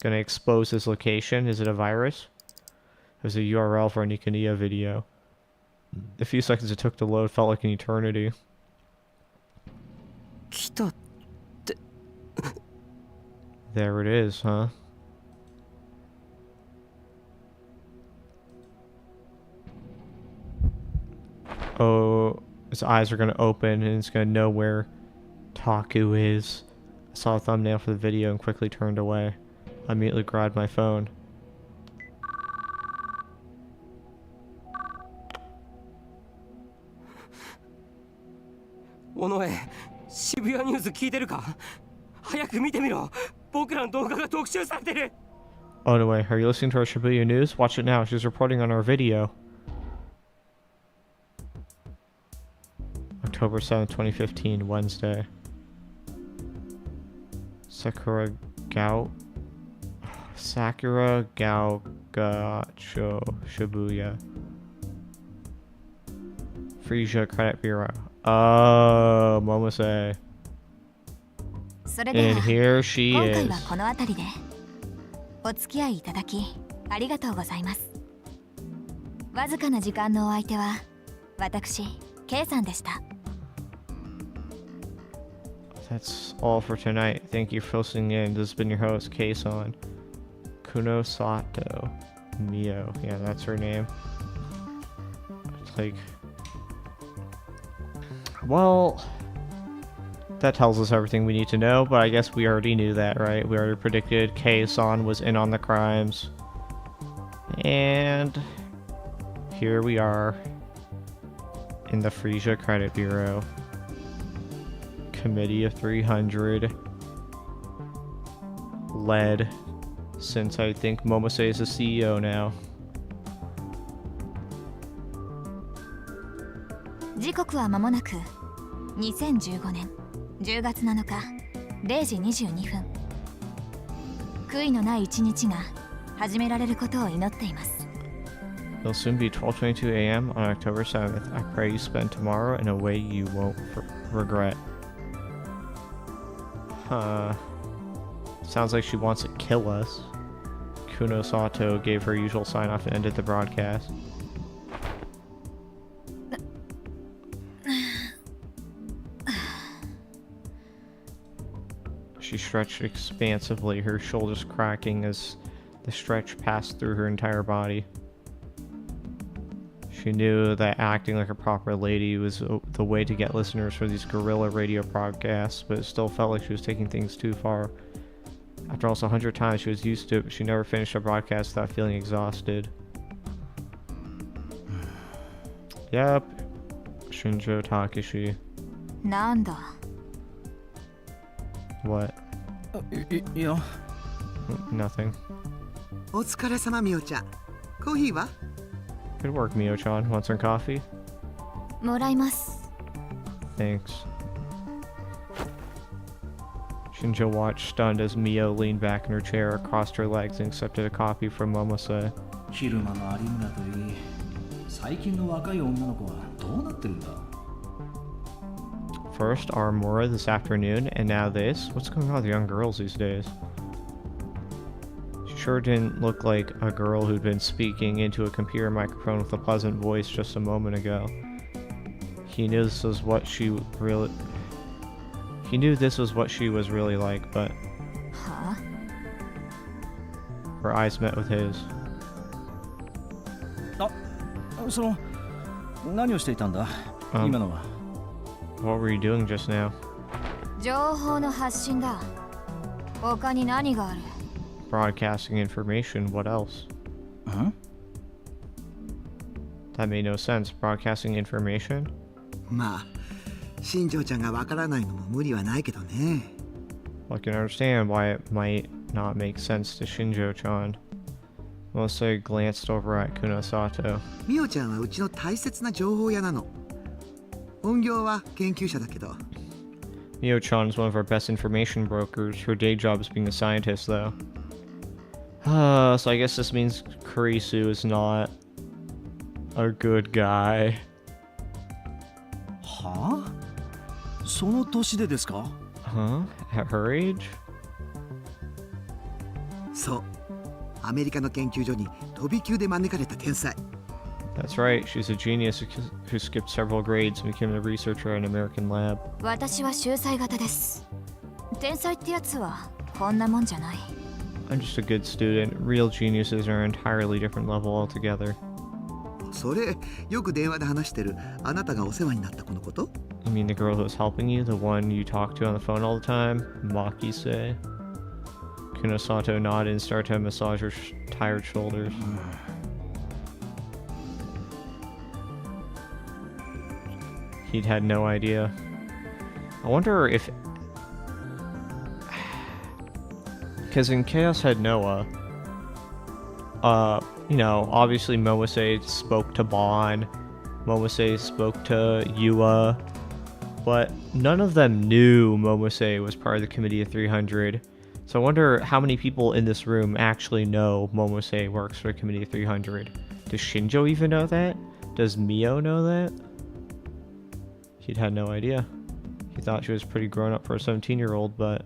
gonna expose his location? Is it a virus? There's a URL for a Nikoniya video. The few seconds it took to load felt like an eternity. 来た。 There it is, huh? Oh, his eyes are gonna open and it's gonna know where Taku is. I saw a thumbnail for the video and quickly turned away. I immediately grabbed my phone. 尾上、渋谷ニュース聞いてるか？早く見てみろ。僕らの動画が特集されてる。 Oh no way, are you listening to our Shibuya news? Watch it now, she's reporting on our video. October 7th, 2015, Wednesday. Sakura Gaogacho Shibuya. Frisia Credit Bureau. Oh, Momose. それで And は here she 今回 is. はこの辺りでお付き合いいただきありがとうございます。わずかな時間のお相手は私 K さんでした。 That's all for tonight. Thank you for listening in. This has been your host, Kason. Kuno Sato. Mio. Yeah, that's her name. It's like... Well... That tells us everything we need to know, but I guess we already knew that, right? We already predicted Kason was in on the crimes. And... here we are. In the Frisia Credit Bureau. Committee of 300 led since I think Momose is the CEO now. 時刻は間もなく2015年10月7日0時22分悔いのない一日が始められることを祈っています。 It'll soon be 12:22 a.m. on October 7th. I pray you spend tomorrow in a way you won't regret. Sounds like she wants to kill us. Kuno Sato gave her usual sign-off and ended the broadcast. She stretched expansively, her shoulders cracking as the stretch passed through her entire body. She knew that acting like a proper lady was the way to get listeners for these guerrilla radio broadcasts, but it still felt like she was taking things too far. After almost 100 times she was used to it, but she never finished a broadcast without feeling exhausted. Yep. Shinjo Takeshi. なんだ What? いや Nothing. お疲れ様みおちゃん。コーヒーは？ Good work, Mio-chan. Want some coffee? もらいます。 Thanks. Shinjo watched stunned as Mio leaned back in her chair, crossed her legs, and accepted a coffee from Momose. 昼間の有村といい最近の若い女の子はどうなってるんだ First, Aramura this afternoon, and now this? What's going on with young girls these days? She sure didn't look like a girl who'd been speaking into a computer microphone with a pleasant voice just a moment ago. He knew this was what she was really like, but は her eyes met with his. その何をしていたんだ、今のは What were you doing just now? 情報の発信だ。他に何がある Broadcasting information, what else? That made no sense. Broadcasting information? まあ、新庄ちゃんがわからないのも無理はないけどね。I can understand why it might not make sense to Shinjo-chan. Mostly glanced over at Kunosato. みおちゃんはうちの大切な情報屋なの。本業は研究者だけど。Mio-chan is one of our best information brokers. Her day job is being a scientist, though. So I guess this means Kurisu is not a good guy. はあその年でですか Huh? At her age? そう。アメリカの研究所に飛び級で招かれた天才。That's right, she's a genius who skipped several grades and became a researcher at an American lab. 私は秀才型です。天才ってやつはこんなもんじゃない。I'm just a good student. Real geniuses are an entirely different level altogether. それ、よく電話で話してるあなたがお世話になった子のこと？ You mean the girl who was helping you? The one you talk to on the phone all the time? Maki-se? Kunosato nodded and started to massage her tired shoulders. He'd had no idea. I wonder if... Because in Chaos Head Noah, you know, obviously Momose spoke to Bon, Momose spoke to Yua, but none of them knew Momose was part of the Committee of 300. So I wonder how many people in this room actually know Momose works for the Committee of 300. Does Shinjo even know that? Does Mio know that? He'd had no idea. He thought she was pretty grown up for a 17-year-old, but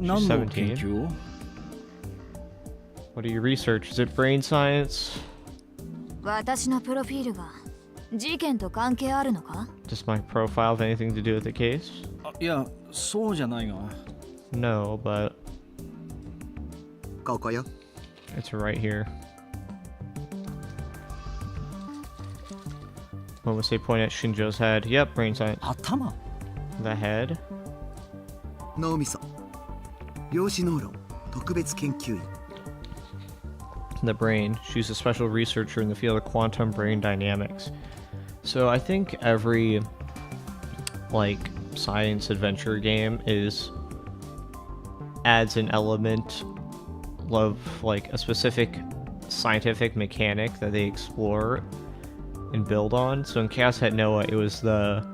she's 17. What do you research? Is it brain science? 私のプロフィールが事件と関係あるのか Does my profile have anything to do with the case? いやそうじゃないが No, but ここよ。 it's right here. Momose pointed at Shinjo's head. Yep, brain science. 頭 The head? 脳みそ。量子脳論特別研究員。The brain. She's a special researcher in the field of quantum brain dynamics. So I think every like science adventure game adds an element of like a specific scientific mechanic that they explore and build on. So in Chaos Head Noah, it was the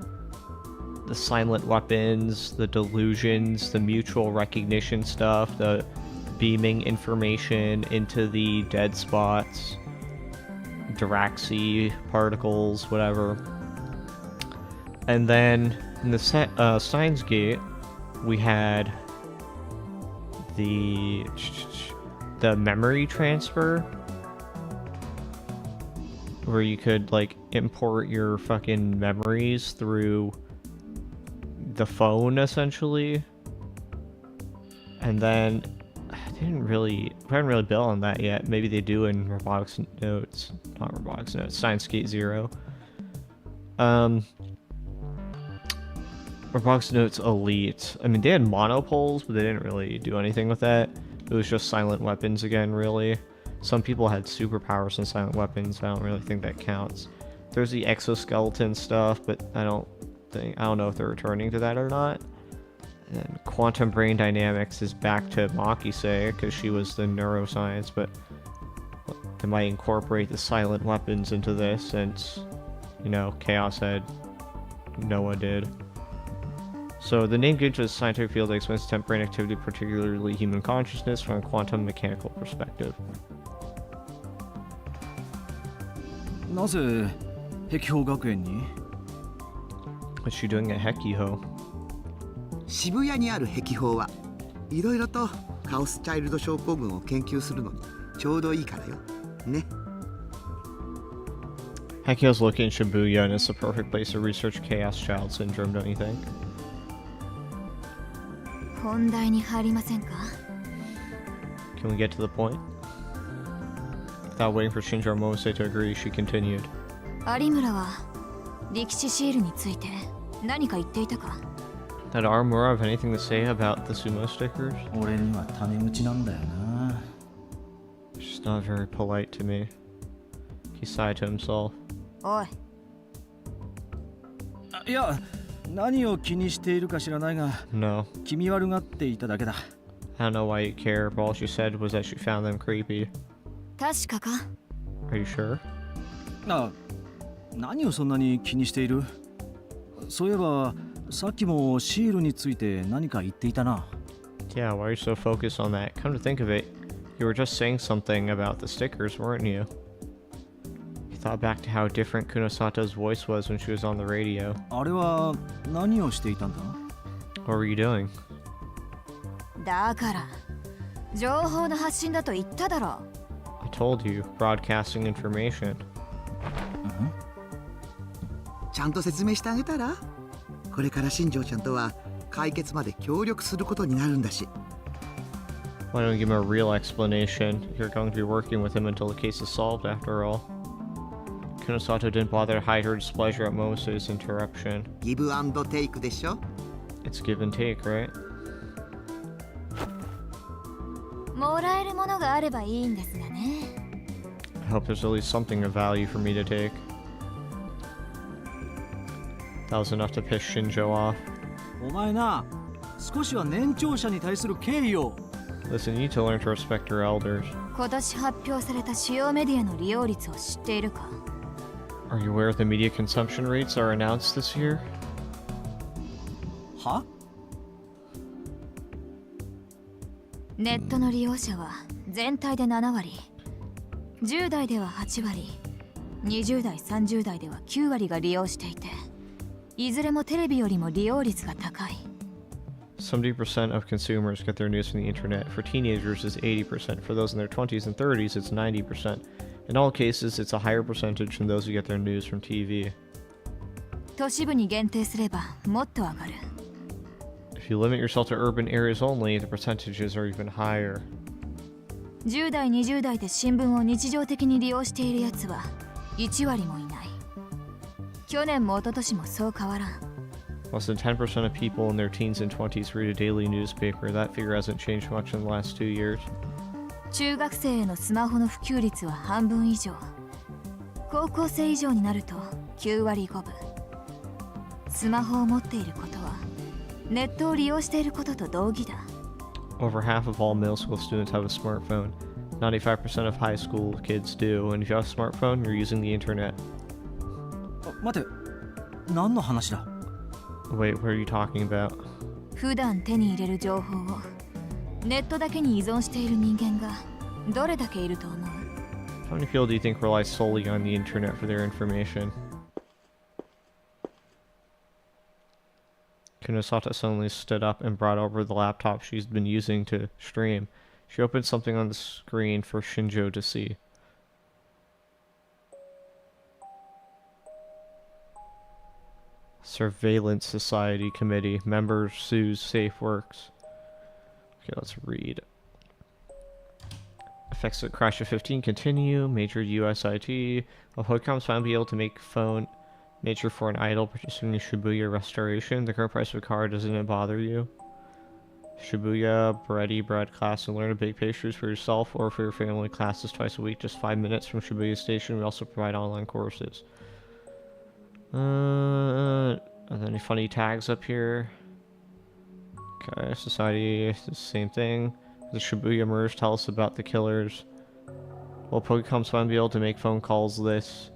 the silent weapons, the delusions, the mutual recognition stuff, the beaming information into the dead spots, Diraxi particles, whatever. And then in the Steins Gate, we had the memory transfer, where you could like import your fucking memories through the phone essentially. And then I haven't really built on that yet. Maybe they do in Robotics Notes, not Robotics Notes, Science Gate 0. Robotics Notes Elite. I mean, they had monopoles, but they didn't really do anything with that. It was just silent weapons again, really. Some people had superpowers and silent weapons. I don't really think that counts. There's the exoskeleton stuff, but I don't know if they're returning to that or not. And quantum brain dynamics is back to Makise because she was the neuroscience, but they might incorporate the silent weapons into this since, you know, Chaos had Noah did. So the name gives a scientific field that explains temp brain activity, particularly human consciousness, from a quantum mechanical perspective. なぜ碧峰学園に？ What's she doing at Hekiho? 渋谷にある壁宝はいろいろとカオスチャイルド症候群を研究するのにちょうどいいからよ。ね。Hekiho's located in Shibuya and it's the perfect place to research Chaos Child Syndrome, don't you think? 本題に入りませんか？ Can we get to the point? Without waiting for Shinjo Momose to agree, she continued. 有村は力士シールについて何か言っていたか？ Did Armura have anything to say about the sumo stickers? 俺にはタメ口なんだよな。 She's not very polite to me. He sighed to himself. おい。いや、何を気にしているか知らないが、 No. 気味悪がっていただけだ。 I don't know why you care, but all she said was that she found them creepy. 確かか？ Are you sure? 何をそんなに気にしている？そういえば、さっきもシールについて何か言っていたな。 Yeah, why are you so focused on that? Come to think of it, you were just saying something about the stickers, weren't you? You thought back to how different Kunosato's voice was when she was on the radio. あれは何をしていたんだ？ What were you doing? だから情報の発信だと言っただろ。 I told you, broadcasting information. ちゃんと説明してあげたら？これから新庄ちゃんとは解決まで協力することになるんだし。 Why don't you give him a real explanation? You're going to be working with him until the case is solved, after all. Kunosato didn't bother to hide her displeasure at Momose's interruption. ギブアンドテイクでしょ？ It's give and take, right? もらえるものがあればいいんですがね。 I hope there's at least something of value for me to take. That was enough to piss Shinjo off. お前な、少しは年長者に対する敬意を。 Listen, you need to learn to respect your elders. 今年発表された主要メディアの利用率を知っているか？ Are you aware of the media consumption rates are announced this year? は？ネットの利用者は全体で7割、10代では8割、20代、30代では9割が利用していて、いずれもテレビよりも利用率が高い。 70% of consumers get their news from the internet. For teenagers, it's 80%. For those in their 20s and 30s, it's 90%. In all cases, it's a higher percentage than those who get their news from TV. 都市部に限定すればもっと上がる。 If you limit yourself to urban areas only, the percentages are even higher. 10代、20代で新聞を日常的に利用しているやつは1割もいない。去年も一昨年もそう変わらん。 Less than 10% of people in their teens and 20s read a daily newspaper. That figure hasn't changed much in the last 2 years. 中学生へのスマホの普及率は半分以上。高校生以上になると9割5分。スマホを持っていることはネットを利用していることと同義だ。 Over half of all middle school students have a smartphone. 95% of high school kids do, and if you have a smartphone, you're using the internet. 待て、何の話だ？ Wait, what are you talking about? 普段手に入れる情報をネットだけに依存している人間がどれだけいると思う？ How many people do you think rely solely on the internet for their information? Kunosata suddenly stood up and brought over the laptop she's been using to stream. She opened something on the screen for Shinjo to see. Surveillance Society Committee. Member sues SafeWorks. Okay, let's read. Effects of Crash of 15 continue. Major USIT. While Hoycom's found to be able to make phone major for an idol participating in Shibuya restoration, the current price of a car doesn't it bother you? Shibuya bread class and learn to bake pastries for yourself or for your family. Classes twice a week, just 5 minutes from Shibuya Station. We also provide online courses. Are there any funny tags up here? Okay, society, the same thing. The Shibuya merge, tell us about the killers. Well, Pokecom's fun to be able to make phone calls this.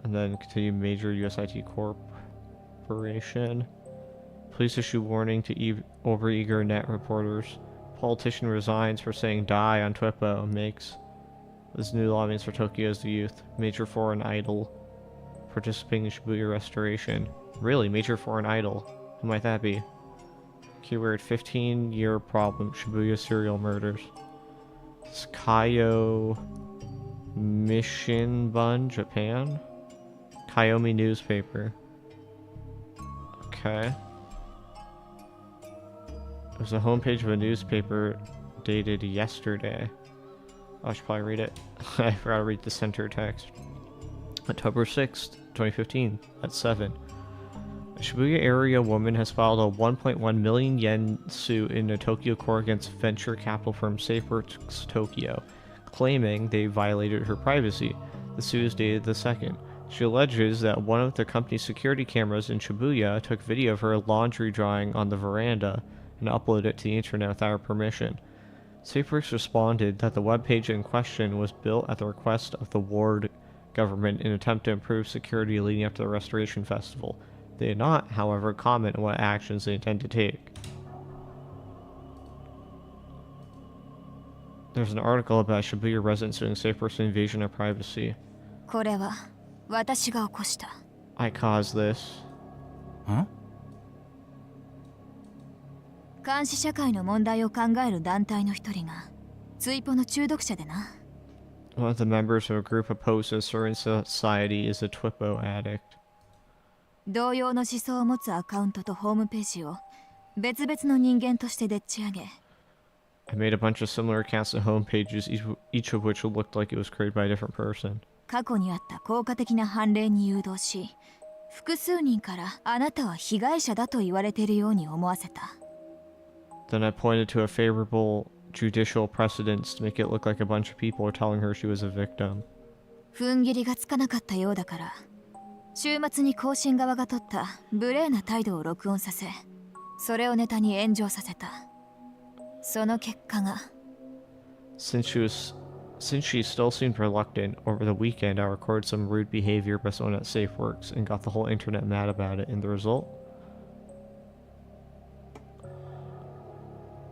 And then continue major USIT corporation. Police issue warning to overeager net reporters. Politician resigns for saying die on Twippo. Makes this new law means for Tokyo's the youth. Major foreign idol. Participating in Shibuya restoration. Really? Major foreign idol? Who might that be? Keyword 15-year problem. Shibuya serial murders. This Kaio Mishinbun, Japan? Kayomi newspaper. Okay. There's a homepage of a newspaper dated yesterday. I should probably read it. I forgot to read the center text. October 6th, 2015, at 7. A Shibuya area woman has filed a 1.1 million yen suit in a Tokyo court against venture capital firm SafeWorks Tokyo, claiming they violated her privacy. The suit is dated the 2nd. She alleges that one of the company's security cameras in Shibuya took video of her laundry drying on the veranda and uploaded it to the internet without her permission. SafeWorks responded that the webpage in question was built at the request of the ward government in an attempt to improve security leading up to the Restoration Festival. They did not, however, comment on what actions they intend to take. There's an article about Shibuya residents suing SafeWorks invasion of privacy. これは私が起こした。 I caused this. Huh? 監視社会の問題を考える団体の一人がツイポの中毒者でな。 One of the members of a group opposed to a certain society is a Twippo addict. 同様の思想を持つアカウントとホームページを別々の人間としてでっち上げ。 I made a bunch of similar accounts and homepages, each of which looked like it was created by a different person. 過去にあった効果的な判例に誘導し、複数人からあなたは被害者だと言われているように思わせた。 Then I pointed to a favorable judicial precedence to make it look like a bunch of people were telling her she was a victim. 踏ん切りがつかなかったようだから、週末に更新側が取った無礼な態度を録音させ、それをネタに炎上させた。その結果が。 Since she still seemed reluctant, over the weekend I recorded some rude behavior by someone at SafeWorks and got the whole internet mad about it, and the result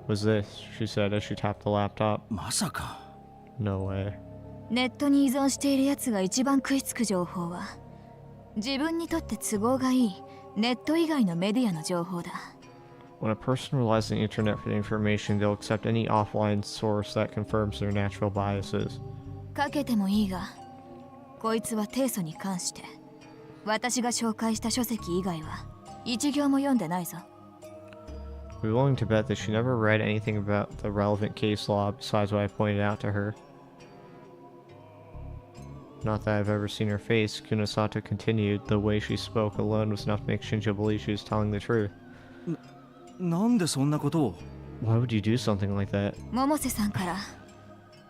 was this, she said as she tapped the laptop. まさか。 No way. ネットに依存しているやつが一番食いつく情報は、自分にとって都合がいいネット以外のメディアの情報だ。 When a person relies on the internet for the information, they'll accept any offline source that confirms their natural biases. かけてもいいが、こいつは提訴に関して、私が紹介した書籍以外は一行も読んでないぞ。 We're willing to bet that she never read anything about the relevant case law besides what I pointed out to her. Not that I've ever seen her face, Kunosato continued. The way she spoke alone was enough to make Shinjo believe she was telling the truth. なんでそんなことを？ Why would you do something like that? 百瀬さんから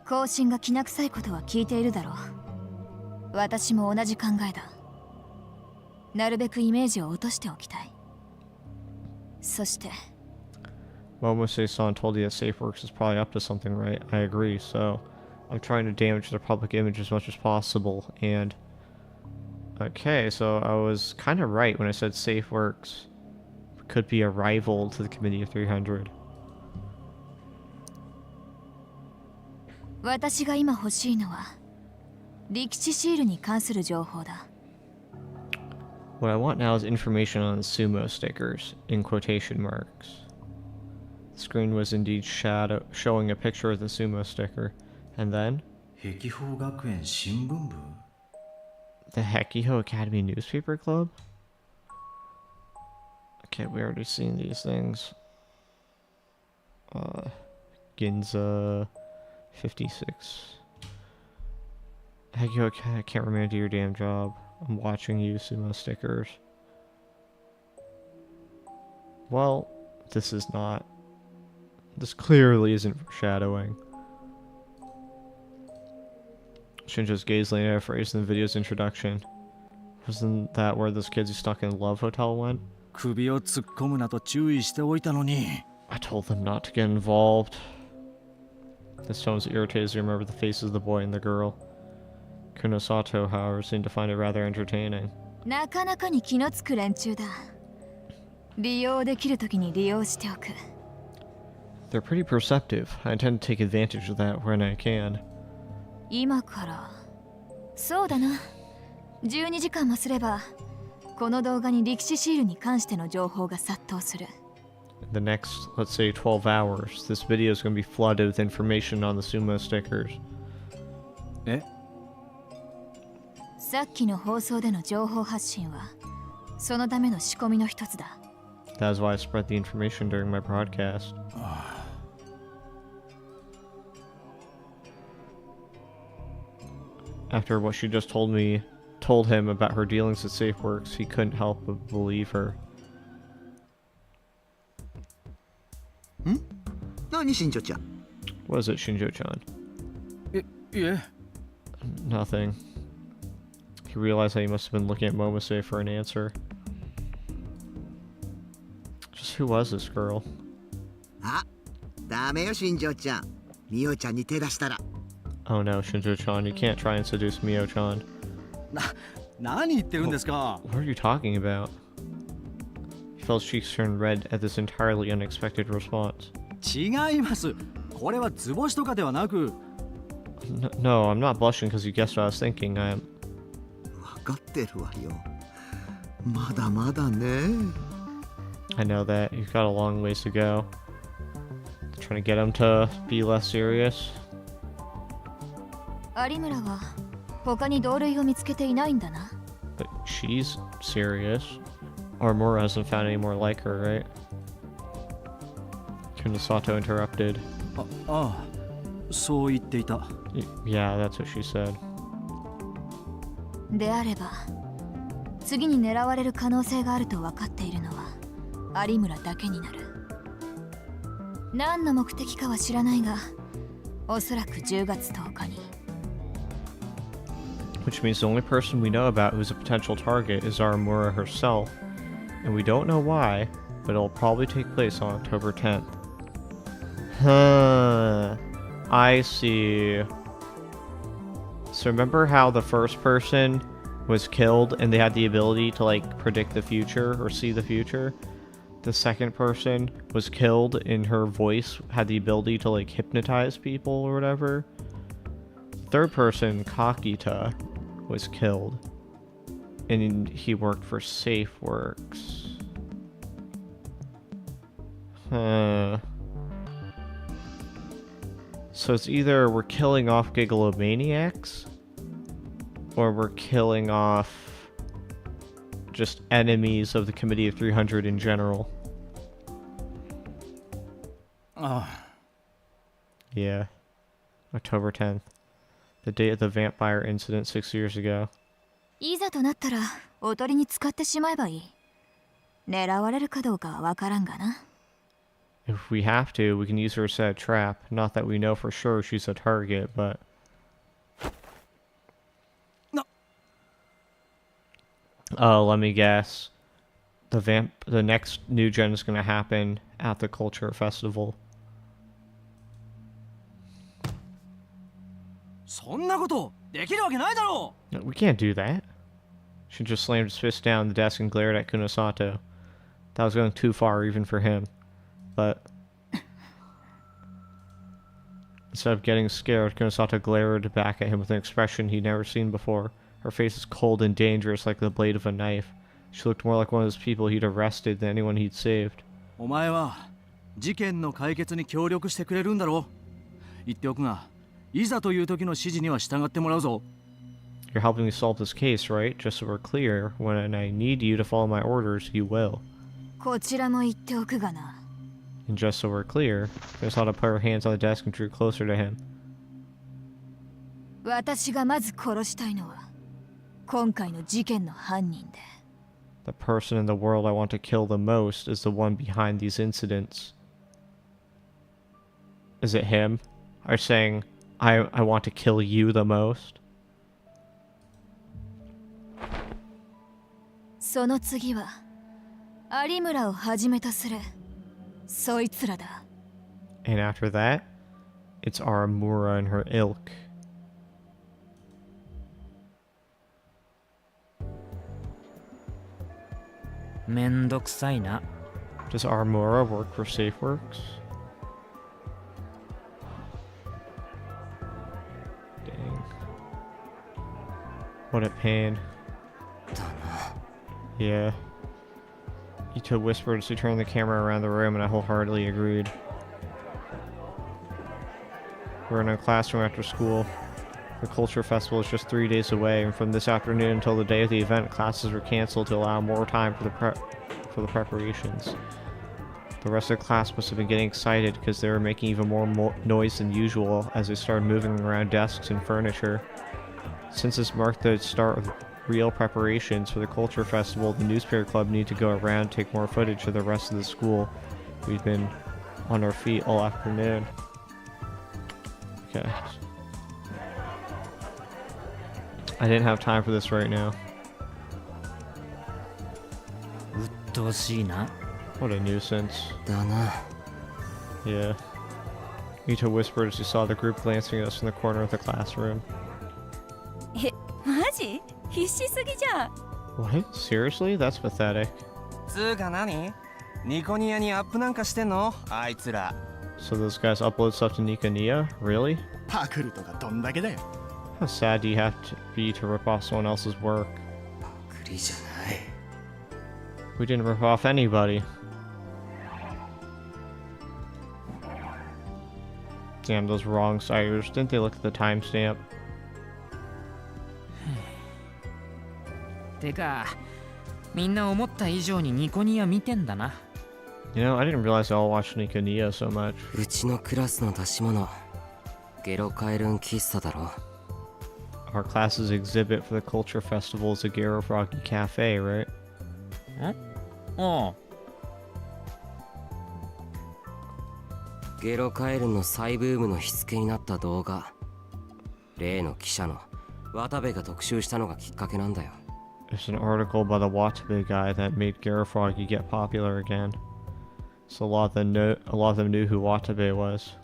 更新がきな臭いことは聞いているだろう。私も同じ考えだ。なるべくイメージを落としておきたい。そして Momose-san told you that SafeWorks is probably up to something, right? I agree, so I'm trying to damage their public image as much as possible, and... Okay, so I was kind of right when I said SafeWorks could be a rival to the Committee of 300. 私が今欲しいのは力士シールに関する情報だ。 What I want now is information on the sumo stickers, in quotation marks. The screen was indeed showing a picture of the sumo sticker. And then? 碧峰学園新聞部 The Hekiho Academy Newspaper Club? Okay, we already seen these things. Ginza 56. Hekiho, I can't remember to do your damn job. I'm watching you, sumo stickers. Well, this is not. This clearly isn't foreshadowing. Shinjo's gaze laid out a phrase in the video's introduction. Wasn't that where this kid's stuck in love hotel went? 首を突っ込むなと注意しておいたのに I told them not to get involved. This tone was irritated as he remembered the faces of the boy and the girl. Kunosato, however, seemed to find it rather entertaining. なかなかに気のつく連中だ。利用できるときに利用しておく。 They're pretty perceptive. I intend to take advantage of that when I can. 今から。そうだな。12時間もすれば、この動画に力士シールに関しての情報が殺到する。 In the next, let's say, 12 hours, this video is going to be flooded with information on the sumo stickers. えさっきの放送での情報発信は、そのための仕込みの一つだ。 That is why I spread the information during my broadcast. After what she just told him about her dealings with SafeWorks, he couldn't help but believe her. 何しんちょちゃん What is it, Shinjo-chan? いえ Nothing. He realized that he must have been looking at Momose for an answer. Just who was this girl? あ、ダメよしんちょちゃんみおちゃんに手出したら Oh no, Shinjo-chan, you can't try and seduce Mio-chan. 何言ってるんですか What are you talking about? He felt his cheeks turn red at this entirely unexpected response. 違いますこれは図星とかではなく No, I'm not blushing because you guessed what I was thinking. I'm... 分かってるわよまだまだね I know that. You've got a long ways to go. Trying to get him to be less serious. 有村は他に同類を見つけていないんだな。 But she's serious. Armora hasn't found any more like her, right? Kunosato interrupted. ああそう言っていた Yeah, that's what she said. であれば、次に狙われる可能性があると分かっているのは有村だけになる。何の目的かは知らないが、おそらく10月10日に。 Which means the only person we know about who's a potential target is Armura herself. And we don't know why, but it'll probably take place on October 10th. Huh. I see. So remember how the first person was killed and they had the ability to like predict the future or see the future? The second person was killed and her voice had the ability to like hypnotize people or whatever. Third person, Kakita, was killed and he worked for SafeWorks. Huh. So it's either we're killing off Gigalomaniacs or we're killing off just enemies of the Committee of 300 in general. ああ Yeah. October 10th. The date of the vampire incident 6 years ago. いざとなったらおとりに使ってしまえばいい。狙われるかどうかは分からんがな。 If we have to, we can use her as a trap. Not that we know for sure she's a target, but... No. Oh, let me guess. The next new gen is going to happen at the Culture Festival. そんなことできるわけないだろ No, we can't do that. She just slammed his fist down the desk and glared at Kunosato. That was going too far even for him. But instead of getting scared, Kunosata glared back at him with an expression he'd never seen before. Her face was cold and dangerous like the blade of a knife. She looked more like one of those people he'd arrested than anyone he'd saved. お前は事件の解決に協力してくれるんだろう。言っておくが、いざという時の指示には従ってもらうぞ。You're helping me solve this case, right? Just so we're clear, when I need you to follow my orders, you will. こちらも言っておくがな。And just so we're clear, Kunosata put her hands on the desk and drew closer to him. 私がまず殺したいのは今回の事件の犯人で。The person in the world I want to kill the most is the one behind these incidents. Is it him? Are you saying I want to kill you the most? その次は有村をはじめとするそいつらだ。And after that, it's Aramura and her ilk. めんどくさいな。 Does Aramura work for SafeWorks? Dang. What a pain. Yeah. Ito whispered as he turned the camera around the room, and I wholeheartedly agreed. We're in a classroom after school. The Culture Festival is just 3 days away, and from this afternoon until the day of the event, classes were canceled to allow more time for the preparations. The rest of the class must have been getting excited because they were making even more noise than usual as they started moving around desks and furniture. Since this marked the start of real preparations for the Culture Festival, the newspaper club needed to go around and take more footage of the rest of the school. We've been on our feet all afternoon. Okay. I didn't have time for this right now. うっとうしいな。 What a nuisance. だな。 Yeah. Ito whispered as he saw the group glancing at us from the corner of the classroom. え、マジ？必死すぎじゃん。 What? Seriously? That's pathetic. つうか何？ニコニヤにアップなんかしてんの？あいつら。 So those guys upload stuff to Nikoniya? Really? パクるとかどんだけだよ。 How sad do you have to be to rip off someone else's work? クリじゃない。 We didn't rip off anybody. Damn, those wrong siders. Didn't they look at the timestamp? てか、みんな思った以上にニコニヤ見てんだな。You know, I didn't realize they all watched Nikoniya so much. うちのクラスの出し物、ゲロカエルン喫茶だろ。Our class's exhibit for the Culture Festival is a Garo Froggy Cafe, right? おう。ゲロカエルンの再ブームの火付けになった動画。例の記者の渡部が特集したのがきっかけなんだよ。There's an article by the Watabe guy that made Garo Froggy get popular again. So a lot of them knew who Watabe was.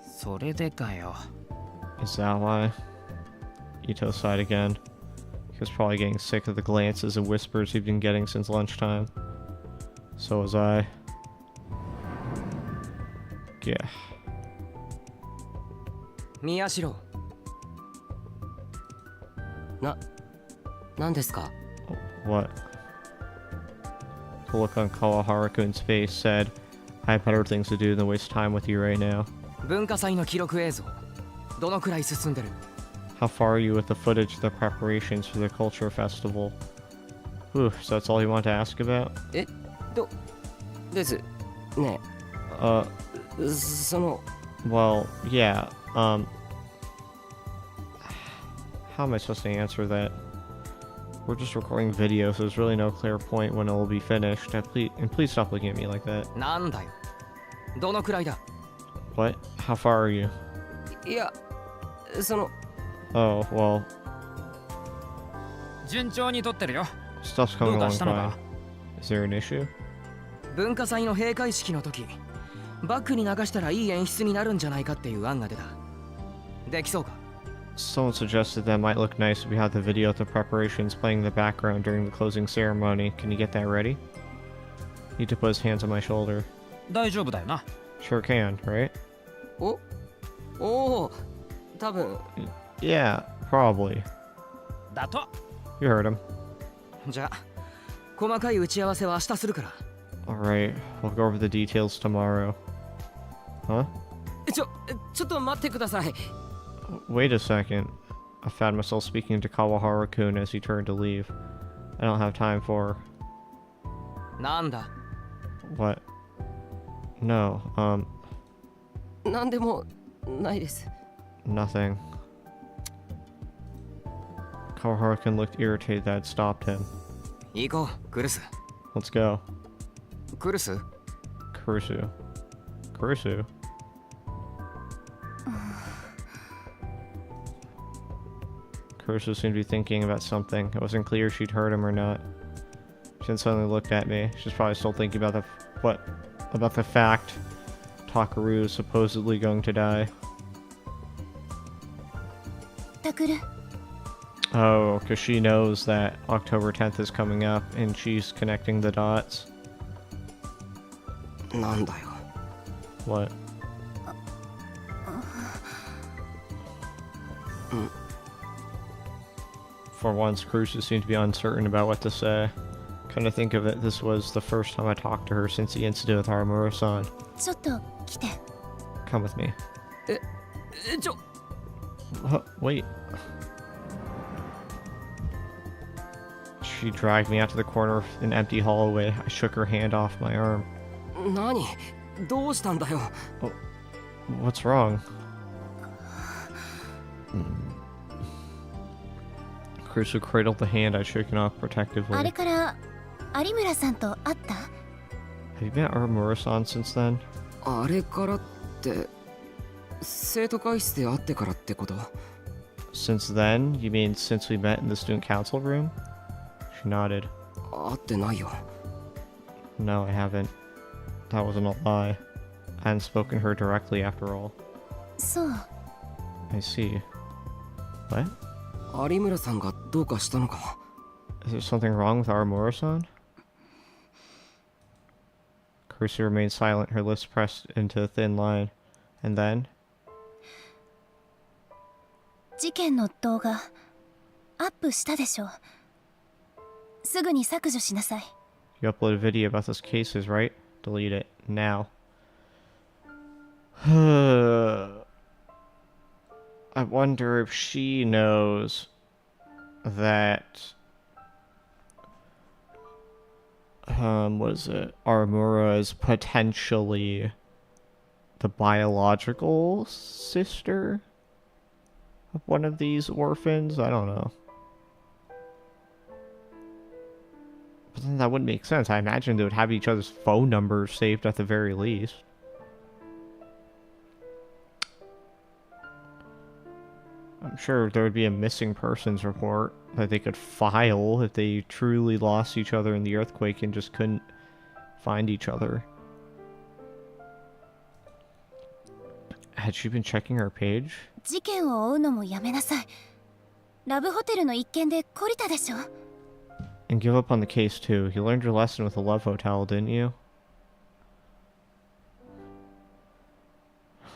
それでかよ。 Is that why? Ito sighed again. He was probably getting sick of the glances and whispers he'd been getting since lunchtime. So was I. Yeah. 宮代。なんですか？ What? The look on Kawahara-kun's face said, I have better things to do than waste time with you right now. 文化祭の記録映像。どのくらい進んでる？ How far are you with the footage of the preparations for the Culture Festival? Whew, so that's all you want to ask about? ですね。その Well, yeah, how am I supposed to answer that? We're just recording video, so there's really no clear point when it will be finished. Please stop looking at me like that. なんだよ。どのくらいだ？ What? How far are you? いや、その Oh, well, 順調に撮ってるよ。 stuff's ど coming うか along したの fine. か？ Is there an issue? 文化祭の閉会式の時、バックに流したらいい演出になるんじゃないかっていう案が出た。できそうか？ Someone suggested that might look nice if we had the video of the preparations playing in the background during the closing ceremony. Can you get that ready? Need to put his hands on my shoulder. 大丈夫だよな。 Sure can, right? おお、多分 Yeah, probably. だと。 You heard him. じゃあ細かい打ち合わせは明日するから。 Alright, we'll go over the details tomorrow. Huh? ちょっと待ってください。 Wait a second. I found myself speaking to Kawahara-kun as he turned to leave. I don't have time for... なんだ。 What? No, なんでもないです。 nothing. Kawahara-kun looked irritated that I'd stopped him. 行こう、クルス。 Let's go. クルス？ Kurusu. Kurusu? Kurusu seemed to be thinking about something. It wasn't clear if she'd heard him or not. She then suddenly looked at me. She's probably still thinking about about the fact Takaru is supposedly going to die. タクル、 Oh, because she knows that October 10th is coming up and she's connecting the dots. なんだよ。 What? For once, Kurusu seemed to be uncertain about what to say. Kind of think of it, this was the first time I talked to her since the incident with Haramura-san. ちょっと来て。 Come with me. ちょ、 Wait. She dragged me out to the corner of an empty hallway. I shook her hand off my arm. 何？どうしたんだよ。 What's wrong? Kurusu cradled the hand I'd shaken off あれ protectively. から有村さんと会った？ Have you met Aramura-san since then? あれからって生徒会室で会ってからってこと？ Since then? You mean since we met in the student council room? She nodded. 会ってないよ。 No, I haven't. That wasn't a lie. I hadn't spoken to her directly after all. そう。 I see. What? 有村さんがどうかしたのか？ Is there something wrong with Aramura-san? Kurusu remained silent, her lips pressed into a thin line. And then? 事件の動画アップしたでしょ。すぐに削除しなさい。 You uploaded a video about those cases, right? Delete it. Now. I wonder if she knows that... what is it? Aramura is potentially the biological sister of one of these orphans? I don't know. But then that wouldn't make sense. I imagine they would have each other's phone numbers saved at the very least. I'm sure there would be a missing persons report that they could file if they truly lost each other in the earthquake and just couldn't find each other. Had she been checking her page? 事件を追うのもやめなさい。ラブホテルの一件で懲りたでしょ。 And give up on the case too. You learned your lesson with the Love Hotel, didn't you?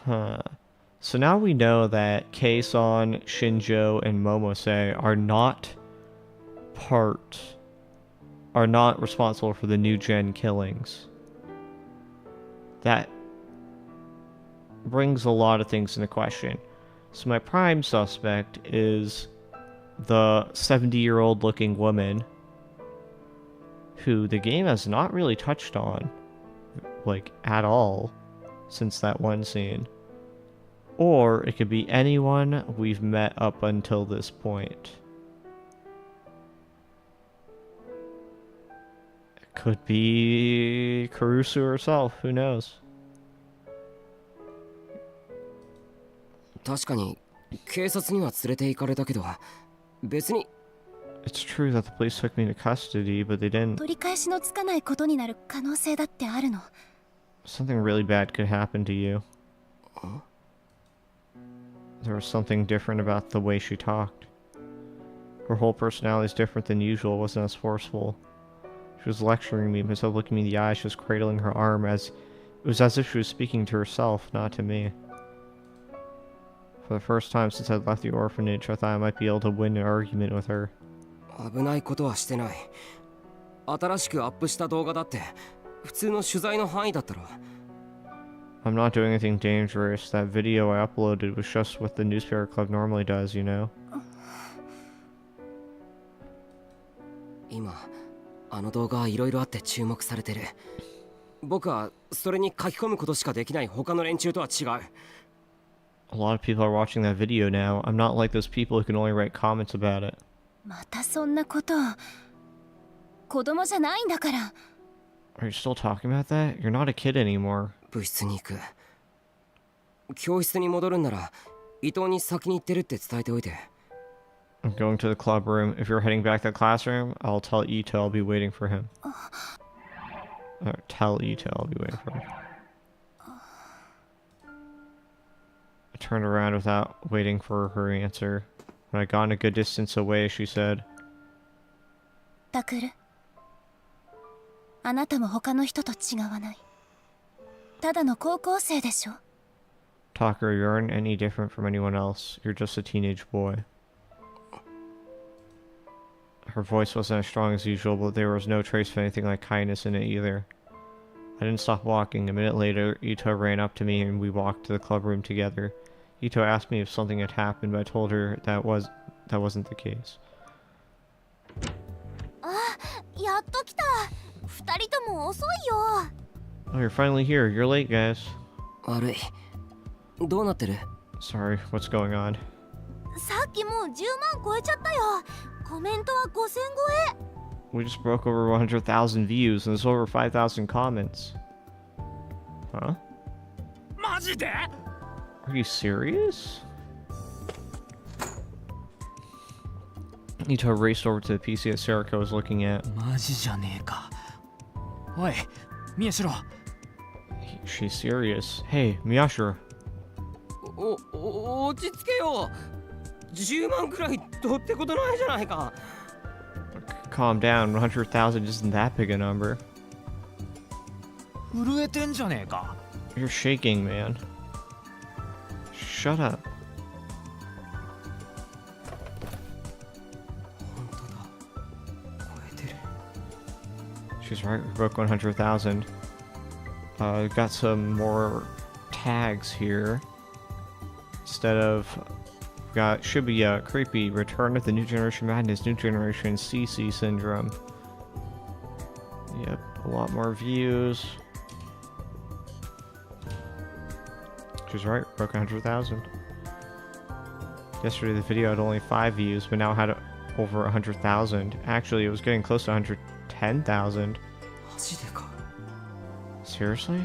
Huh. So now we know that Kei-san, Shinjo, and Momose are not responsible for the new gen killings. That brings a lot of things into question. So my prime suspect is the 70-year-old looking woman who the game has not really touched on, like, at all since that one scene. Or it could be anyone we've met up until this point. It could be Kurusu herself, who knows? 確かに警察には連れて行かれたけど、別に It's true that the police took me to custody, but they didn't. 取り返しのつかないことになる可能性だってあるの。 Something really bad could happen to you. There was something different about the way she talked. Her whole personality is different than usual, wasn't as forceful. She was lecturing me, but instead of looking me in the eye, she was cradling her arm as it was as if she was speaking to herself, not to me. For the first time since I'd left the orphanage, I thought I might be able to win an argument with her. 危ないことはしてない。新しくアップした動画だって普通の取材の範囲だったろ。I'm not doing anything dangerous. That video I uploaded was just what the newspaper club normally does, you know? 今あの動画はいろいろあって注目されてる。僕はそれに書き込むことしかできない他の連中とは違う。A lot of people are watching that video now. I'm not like those people who can only write comments about it. またそんなことを。子供じゃないんだから。Are you still talking about that? You're not a kid anymore. 部室に行く。教室に戻るんなら伊藤に先に行ってるって伝えておいて。I'm going to the club room. If you're heading back to the classroom, I'll tell Ito I'll be waiting for him. Or tell Ito I'll be waiting for him. I turned around without waiting for her answer. When I got a good distance away, she said, タクル、あなたも他の人と違わない。ただの高校生でしょ。 Tucker, you aren't any different from anyone else. You're just a teenage boy. Her voice wasn't as strong as usual, but there was no trace of anything like kindness in it either. I didn't stop walking. A minute later, Ito ran up to me and we walked to the club room together. Ito asked me if something had happened, but I told her that wasn't the case. あ、やっと来た。二人とも遅いよ。 Oh, you're finally here. You're late, guys. 悪い。どうなってる？ Sorry, what's going on? さっきもう10万超えちゃったよ。コメントは5000超え。 We just broke over 100,000 views and there's over 5,000 comments. Huh? マジで？ Are you serious? Ito raced over to the PC that Sariko was looking at. マジじゃねえか。おい、宮代。She's serious. Hey, Miyashiro. 落ち着けよ。10万くらいどうってことないじゃないか。Calm down. 100,000 isn't that big a number. 震えてんじゃねえか。You're shaking, man. Shut up. 本当だ。超えてる。 She's right. We broke 100,000. We've got some more tags here. Instead of should be a creepy return of the new generation madness, new generation CC syndrome. Yep, a lot more views. She's right, broke 100,000. Yesterday the video had only 5 views, but now had over 100,000. Actually, it was getting close to 110,000. マジでか。 Seriously?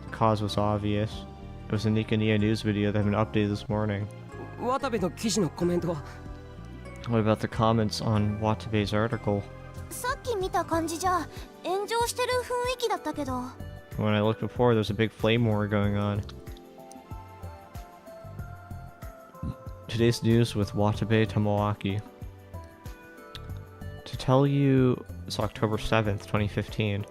The cause was obvious. It was a Nikoniya news video that had been updated this morning. 渡部の記事のコメントは？ What about the comments on Watabe's article? さっき見た感じじゃ炎上してる雰囲気だったけど。 When I looked before, there's a big flame war going on. Today's news with Watabe Tomoaki. To tell you, it's October 7th, 2015.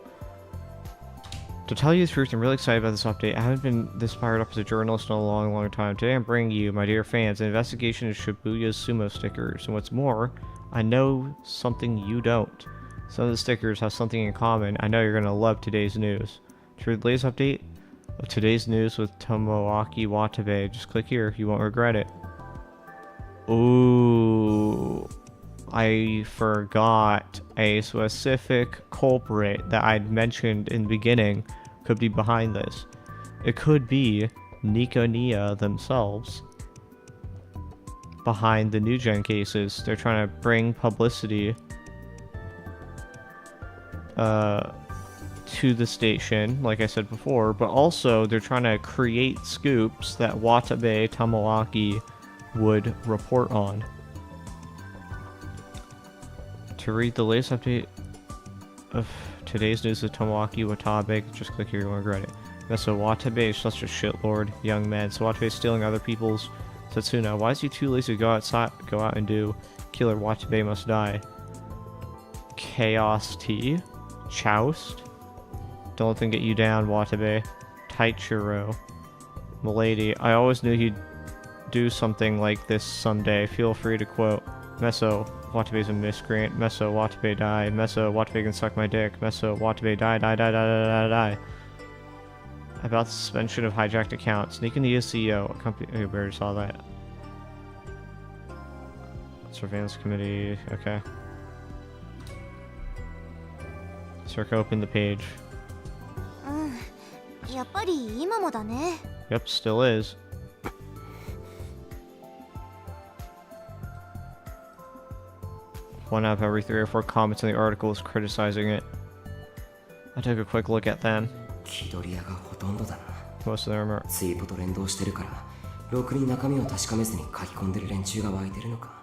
To tell you the truth, I'm really excited about this update. I haven't been this fired up as a journalist in a long, long time. Today I'm bringing you, my dear fans, an investigation of Shibuya's sumo stickers. And what's more, I know something you don't. Some of the stickers have something in common. I know you're going to love today's news. To read the latest update of today's news with Tomoaki Watabe, just click here. You won't regret it. Ooh, I forgot a specific culprit that I'd mentioned in the beginning could be behind this. It could be Nikoniya themselves behind the new gen cases. They're trying to bring publicity to the station, like I said before, but also they're trying to create scoops that Watabe Tomoaki would report on. To read the latest update of today's news with Tomoaki Watabe, just click here, you won't regret it. So Watabe is such a shitlord young man. So Watabe is stealing other people's Satsuna. Why is he too lazy to go out and do? Killer Watabe must die. Chaos Tea. Choust. Don't let them get you down, Watabe. Taichiro. Milady, I always knew he'd do something like this someday. Feel free to quote. Meso, Watabe's a miscreant. Meso, Watabe die. Meso, Watabe can suck my dick. Meso, Watabe die, die, die, die, die, die, die. About the suspension of hijacked accounts. Nikoniya CEO. A company. Oh, we already saw that. Surveillance committee. Okay. Circa open the page. やっぱり今もだね。 Yep, still is. One out of every 3 or 4 comments in the article is criticizing it. I took a quick look at them. 気取り屋がほとんどだな。 Most of them are. ツイートと連動してるから、ろくに中身を確かめずに書き込んでる連中が湧いてるのか。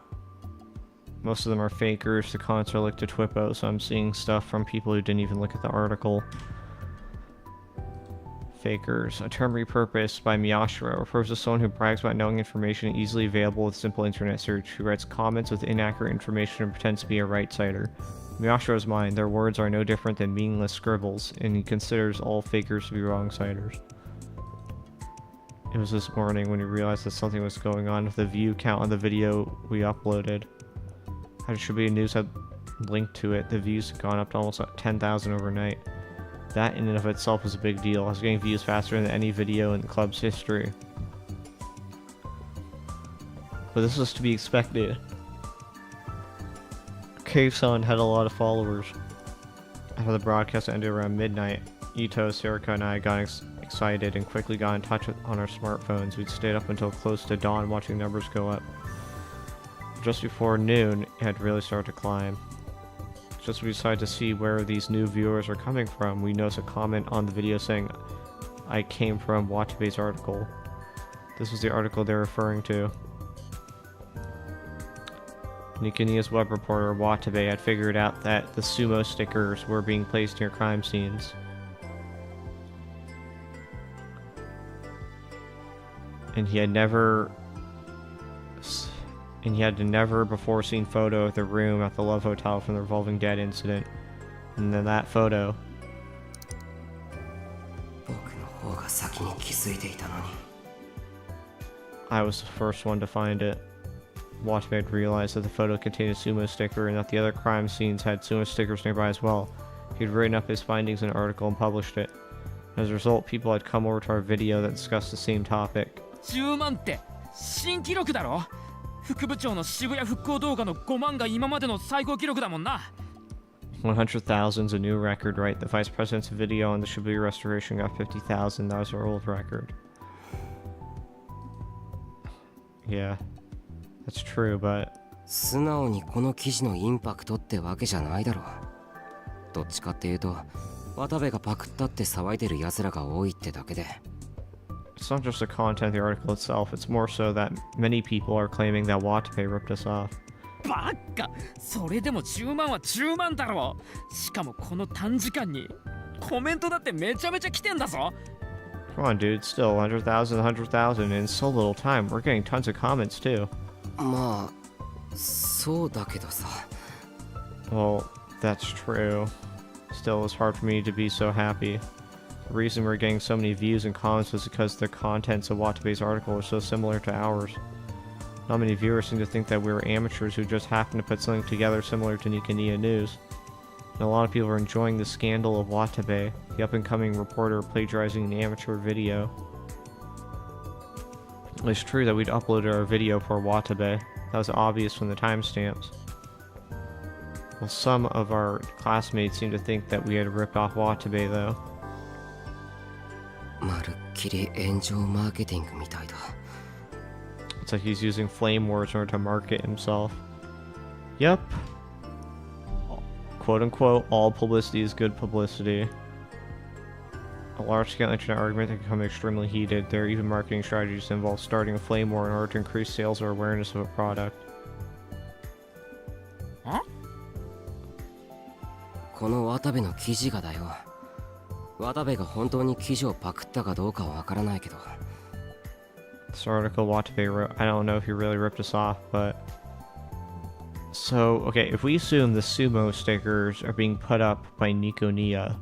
Most of them are fakers. The comments are linked to Twippo, so I'm seeing stuff from people who didn't even look at the article. Fakers. A term repurposed by Miyashiro refers to someone who brags about knowing information easily available with simple internet search, who writes comments with inaccurate information and pretends to be a right-sider. In Miyashiro's mind, their words are no different than meaningless scribbles, and he considers all fakers to be wrong-siders. It was this morning when he realized that something was going on with the view count on the video we uploaded. There should be a news hub linked to it. The views have gone up to almost 10,000 overnight. That in and of itself was a big deal. I was getting views faster than any video in the club's history. But this was to be expected. Cave-san had a lot of followers. After the broadcast ended around midnight, Ito, Sarika, and I got excited and quickly got in touch on our smartphones. We'd stayed up until close to dawn watching numbers go up. Just before noon, it had really started to climb. Just as we decided to see where these new viewers are coming from, we noticed a comment on the video saying, I came from Watabe's article. This was the article they're referring to. Nikoniya's web reporter, Watabe, had figured out that the sumo stickers were being placed near crime scenes. And he had never before seen photo of the room at the Love Hotel from the Revolving Dead incident. And then that photo. I was the first one to find it. Watabe had realized that the photo contained a sumo sticker and that the other crime scenes had sumo stickers nearby as well. He had written up his findings in an article and published it. As a result, people had come over to our video that discussed the same topic. 10万って新記録だろ。副部長の渋谷復興動画の5万が今までの最高記録だもんな。 100,000 is a new record, right? The vice president's video on the Shibuya restoration got 50,000. That was our old record. Yeah, that's true, but 素直にこの記事のインパクトってわけじゃないだろう。どっちかっていうと、渡部がパクったって騒いでる奴らが多いってだけで。 it's not just the content of the article itself, it's more so that many people are claiming that Watabe ripped us off. バカ、それでも10万は10万だろ。しかもこの短時間にコメントだってめちゃめちゃ来てんだぞ。 Come on, dude, still 100,000, 100,000 in so little time. We're getting tons of comments too. まあ、そうだけどさ。 Well, that's true. Still, it's hard for me to be so happy. The reason we're getting so many views and comments was because the contents of Watabe's article are so similar to ours. Not many viewers seem to think that we were amateurs who just happened to put something together similar to Nikoniya News. And a lot of people are enjoying the scandal of Watabe, the up-and-coming reporter plagiarizing an amateur video. It's true that we'd uploaded our video for Watabe. That was obvious from the timestamps. Well, some of our classmates seem to think that we had ripped off Watabe, though. まるっきり炎上マーケティングみたいだ。 It's like he's using flame words in order to market himself. Yep. Quote unquote, all publicity is good publicity. A large-scale internet argument can become extremely heated. There are even marketing strategies that involve starting a flame war in order to increase sales or awareness of a product. Huh? この渡部の記事がだよ。渡部が本当に記事をパクったかどうかはわからないけど。 This article Watabe wrote, I don't know if he really ripped us off, but So, okay, if we assume the sumo stickers are being put up by Nikonia,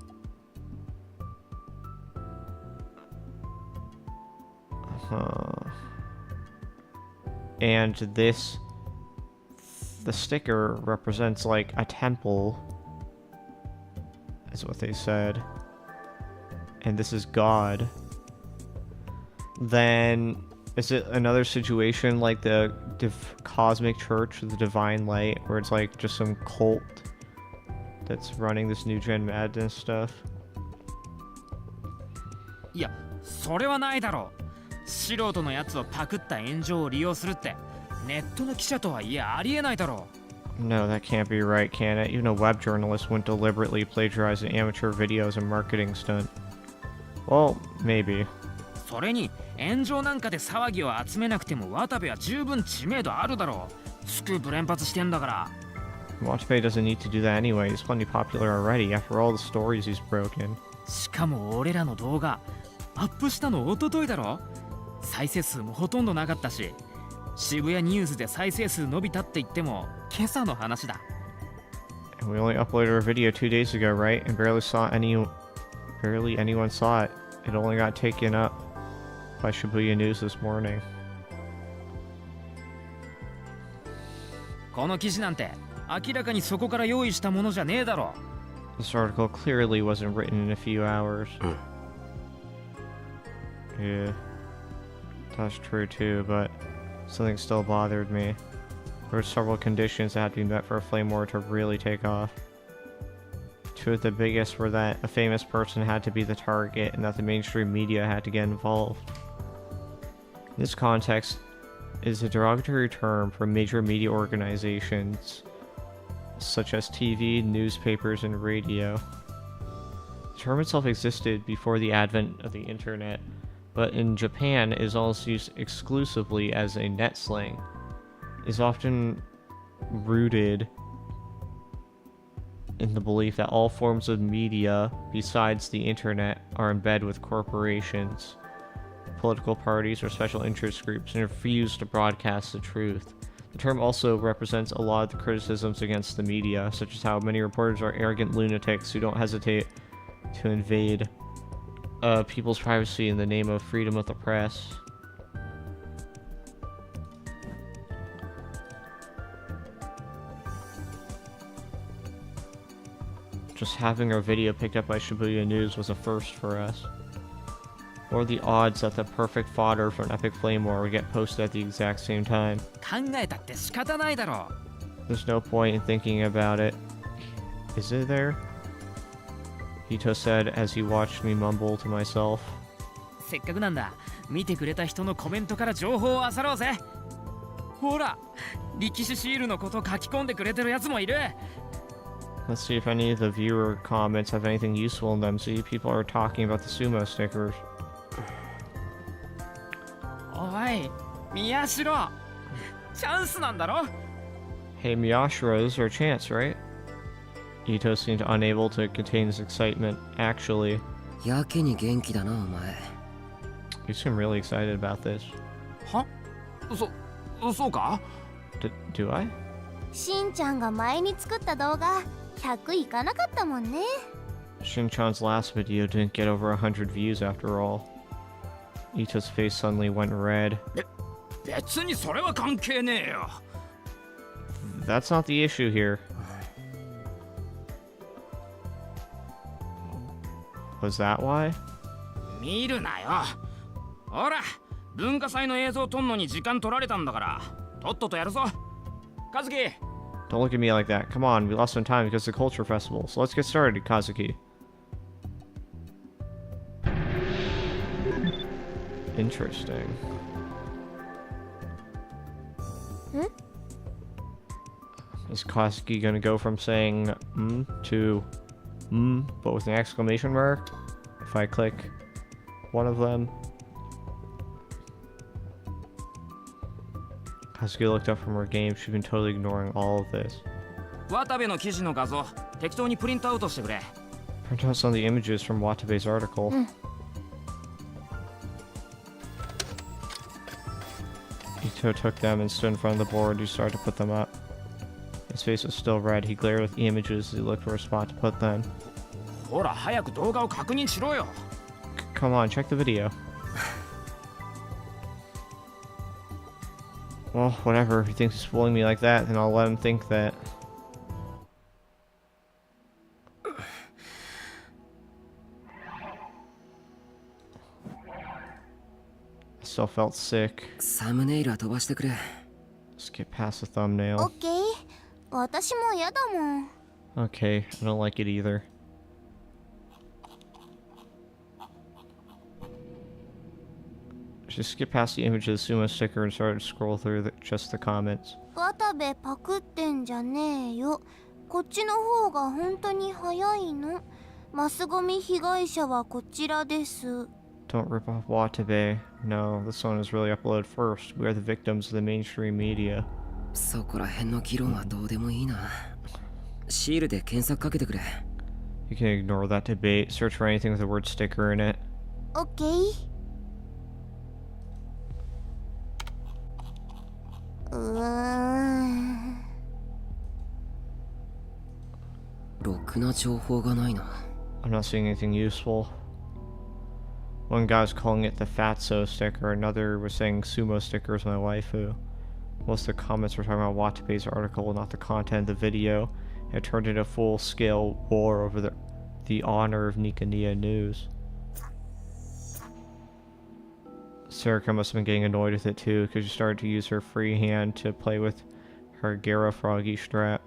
and the sticker represents like a temple, is what they said, and this is God, then is it another situation like the Cosmic Church, the Divine Light, where it's like just some cult that's running this new gen madness stuff? いや、それはないだろう。素人のやつをパクった炎上を利用するってネットの記者とはいえありえないだろう。 No, that can't be right, can it? Even a web journalist wouldn't deliberately plagiarize an amateur video as a marketing stunt. Well, maybe. それに炎上なんかで騒ぎを集めなくても渡部は十分知名度あるだろう。スクープ連発してんだから。 Watabe doesn't need to do that anyway. He's plenty popular already after all the stories he's broken. しかも俺らの動画アップしたの一昨日だろ。再生数もほとんどなかったし、渋谷ニュースで再生数伸びたって言っても今朝の話だ。 And we only uploaded our video 2 days ago, right? And barely anyone saw it. It only got taken up by Shibuya News this morning. この記事なんて明らかにそこから用意したものじゃねえだろ。 This article clearly wasn't written in a few hours. Yeah, that's true too, but something still bothered me. There were several conditions that had to be met for a flame war to really take off. Two of the biggest were that a famous person had to be the target and that the mainstream media had to get involved. This context is a derogatory term for major media organizations such as TV, newspapers, and radio. The term itself existed before the advent of the internet, but in Japan it is almost used exclusively as a net slang. It is often rooted in the belief that all forms of media besides the internet are in bed with corporations, political parties, or special interest groups and refuse to broadcast the truth. The term also represents a lot of the criticisms against the media, such as how many reporters are arrogant lunatics who don't hesitate to invade people's privacy in the name of freedom of the press. Just having our video picked up by Shibuya News was a first for us. What are the odds that the perfect fodder for an epic flame war would get posted at the exact same time? 考えたって仕方ないだろ。 There's no point in thinking about it. Is it there? Hito said as he watched me mumble to myself. せっかくなんだ。見てくれた人のコメントから情報を漁ろうぜ。ほら、力士シールのこと書き込んでくれてるやつもいる。 Let's see if any of the viewer comments have anything useful in them. See, people are talking about the sumo stickers. おい、宮代。チャンスなんだろ。 Hey Miyashiro, this is our chance, right? Ito seemed unable to contain his excitement. Actually, やけに元気だなお前。 you seem really excited about this. は？そうか？ Do I? しんちゃんが前に作った動画100いかなかったもんね。 Shin-chan's last video didn't get over 100 views after all. Ito's face suddenly went red. 別にそれは関係ねえよ。 That's not the issue here. Was that why? 見るなよ。ほら、文化祭の映像撮んのに時間取られたんだから、とっととやるぞ。和樹。 Don't look at me like that. Come on, we lost some time because of the culture festival. So let's get started, Kazuki. Interesting. Is Kazuki gonna go from saying to but with an exclamation mark? If I click one of them. Kazuki looked up from her game. She'd been totally ignoring all of this. 渡部の記事の画像、適当にプリントアウトしてくれ。 Print out some of the images from Watabe's article. Ito took them and stood in front of the board. He started to put them up. His face was still red. He glared at the images as he looked for a spot to put them. ほら早く動画を確認しろよ。 Come on, check the video. Well, whatever. If he thinks he's fooling me like that, then I'll let him think that. I still felt sick. サムネイルは飛ばしてくれ。 Just get past the thumbnail. オッケー。私も嫌だもん。 Okay, I don't like it either. Just skip past the image of the sumo sticker and started to scroll through just the comments. 渡部パクってんじゃねえよ。こっちの方が本当に早いの。マスゴミ被害者はこちらです。 Don't rip off Watabe. No, this one was really uploaded first. We are the victims of the mainstream media. そこら辺の議論はどうでもいいな。シールで検索かけてくれ。You can ignore that debate. Search for anything with the word sticker in it. オッケー。ろくな情報がないな。 I'm not seeing anything useful. One guy was calling it the Fatso sticker, another was saying sumo sticker is my waifu. Most of the comments were talking about Watabe's article, not the content of the video. It turned into a full-scale war over the honor of Nikaniya News. Sarika must have been getting annoyed with it too, because she started to use her free hand to play with her Gara Froggy strap.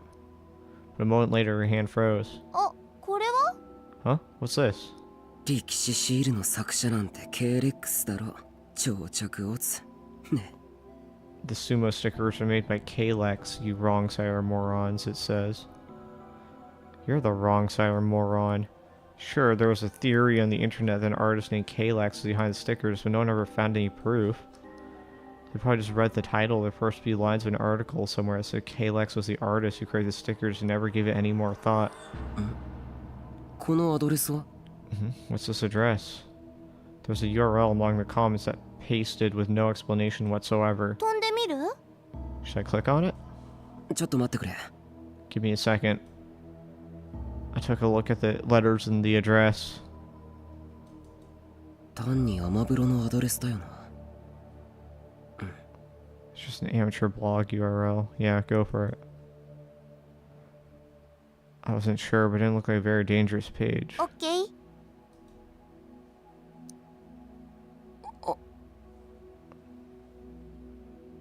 But a moment later, her hand froze. あ、これは？ Huh? What's this? 力士シールの作者なんて KLX だろ。長着オツ。ね。The sumo stickers are made by Kalex, you wrong Siler morons, it says. You're the wrong Siler moron. Sure, there was a theory on the internet that an artist named Kalex was behind the stickers, but no one ever found any proof. They probably just read the title, the first few lines of an article somewhere that said Kalex was the artist who created the stickers and never gave it any more thought. このアドレスは？ What's this address? There's a URL among the comments that pasted with no explanation whatsoever. 飛んでみる？ Should I click on it? ちょっと待ってくれ。 Give me a second. I took a look at the letters in the address. 単にアマブロのアドレスだよな。It's just an amateur blog URL. Yeah, go for it. I wasn't sure, but it didn't look like a very dangerous page. オッケー。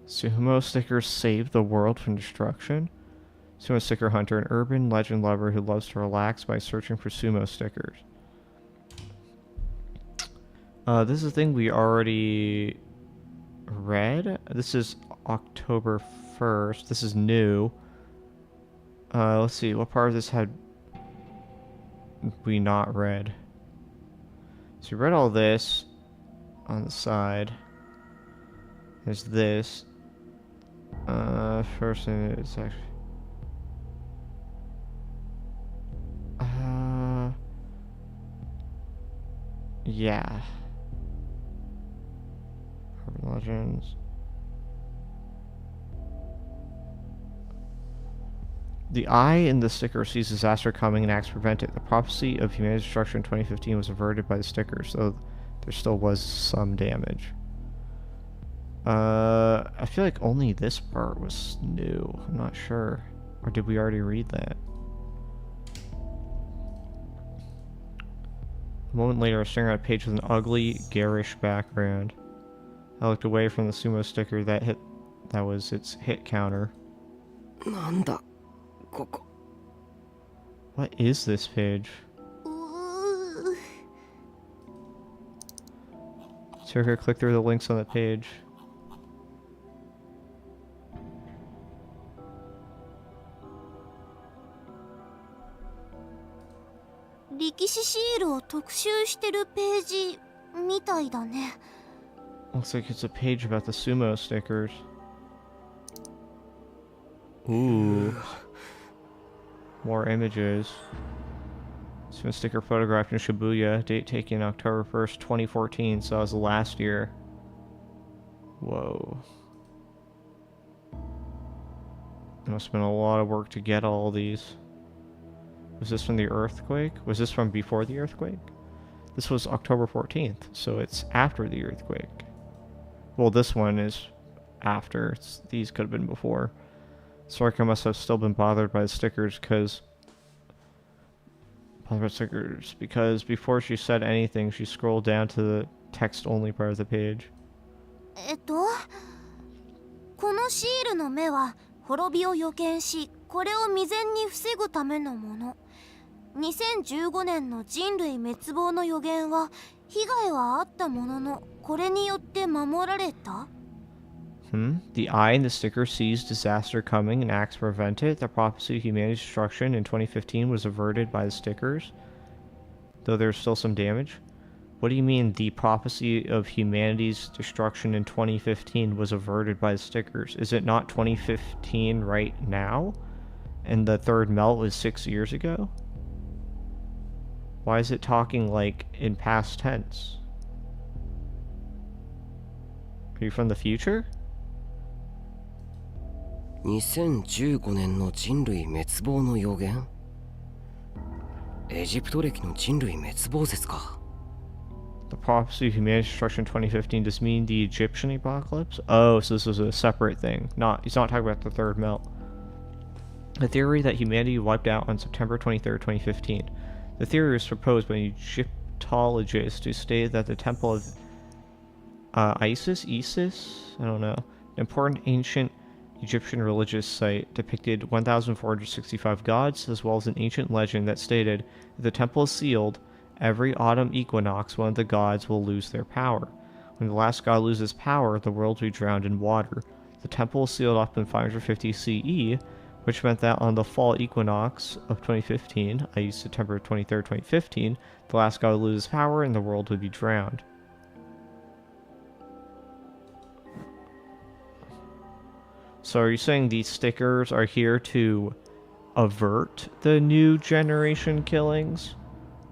Sumo stickers save the world from destruction? Sumo sticker hunter, an urban legend lover who loves to relax by searching for sumo stickers. This is a thing we already read. This is October 1st. This is new. Let's see, what part of this had we not read? So we read all this on the side. There's this. First thing is actually... yeah. Urban Legends. The eye in the sticker sees disaster coming and acts to prevent it. The prophecy of humanity's destruction in 2015 was averted by the sticker, so there still was some damage. I feel like only this part was new. I'm not sure. Or did we already read that? A moment later, I was staring at a page with an ugly, garish background. I looked away from the sumo sticker that was its hit counter. なんだここ。 What is this page? So here, click through the links on the page. "力士シールを特集してるページみたいだね。 Looks like it's a page about the sumo stickers. Ooh. More images. Sumo sticker photographed in Shibuya. Date taken October 1st, 2014. So that was last year. Whoa. It must have been a lot of work to get all these. Was this from the earthquake? Was this from before the earthquake? This was October 14th, so it's after the earthquake. Well, this one is after. These could have been before. Soraka must have still been bothered by the stickers because before she said anything, she scrolled down to the text-only part of the page. このシールの目は滅びを予見し、これを未然に防ぐためのもの。2015年の人類滅亡の予言は被害はあったものの、これによって守られた。The eye in the sticker sees disaster coming and acts to prevent it. The prophecy of humanity's destruction in 2015 was averted by the stickers, though there's still some damage. What do you mean the prophecy of humanity's destruction in 2015 was averted by the stickers? Is it not 2015 right now? And the third melt was 6 years ago? Why is it talking like in past tense? Are you from the future? 2015年の人類滅亡の予言？エジプト歴の人類滅亡説か。The prophecy of humanity's destruction in 2015 does mean the Egyptian apocalypse? Oh, so this was a separate thing. He's not talking about the third melt. The theory that humanity wiped out on September 23rd, 2015. The theory was proposed by Egyptologists who stated that the temple of Isis? I don't know. An important ancient Egyptian religious site depicted 1,465 gods, as well as an ancient legend that stated, if the temple is sealed, every autumn equinox one of the gods will lose their power. When the last god loses power, the world will be drowned in water. The temple was sealed up in 550 CE, which meant that on the fall equinox of 2015, i.e. September 23rd, 2015, the last god would lose his power and the world would be drowned. So are you saying these stickers are here to avert the new generation killings?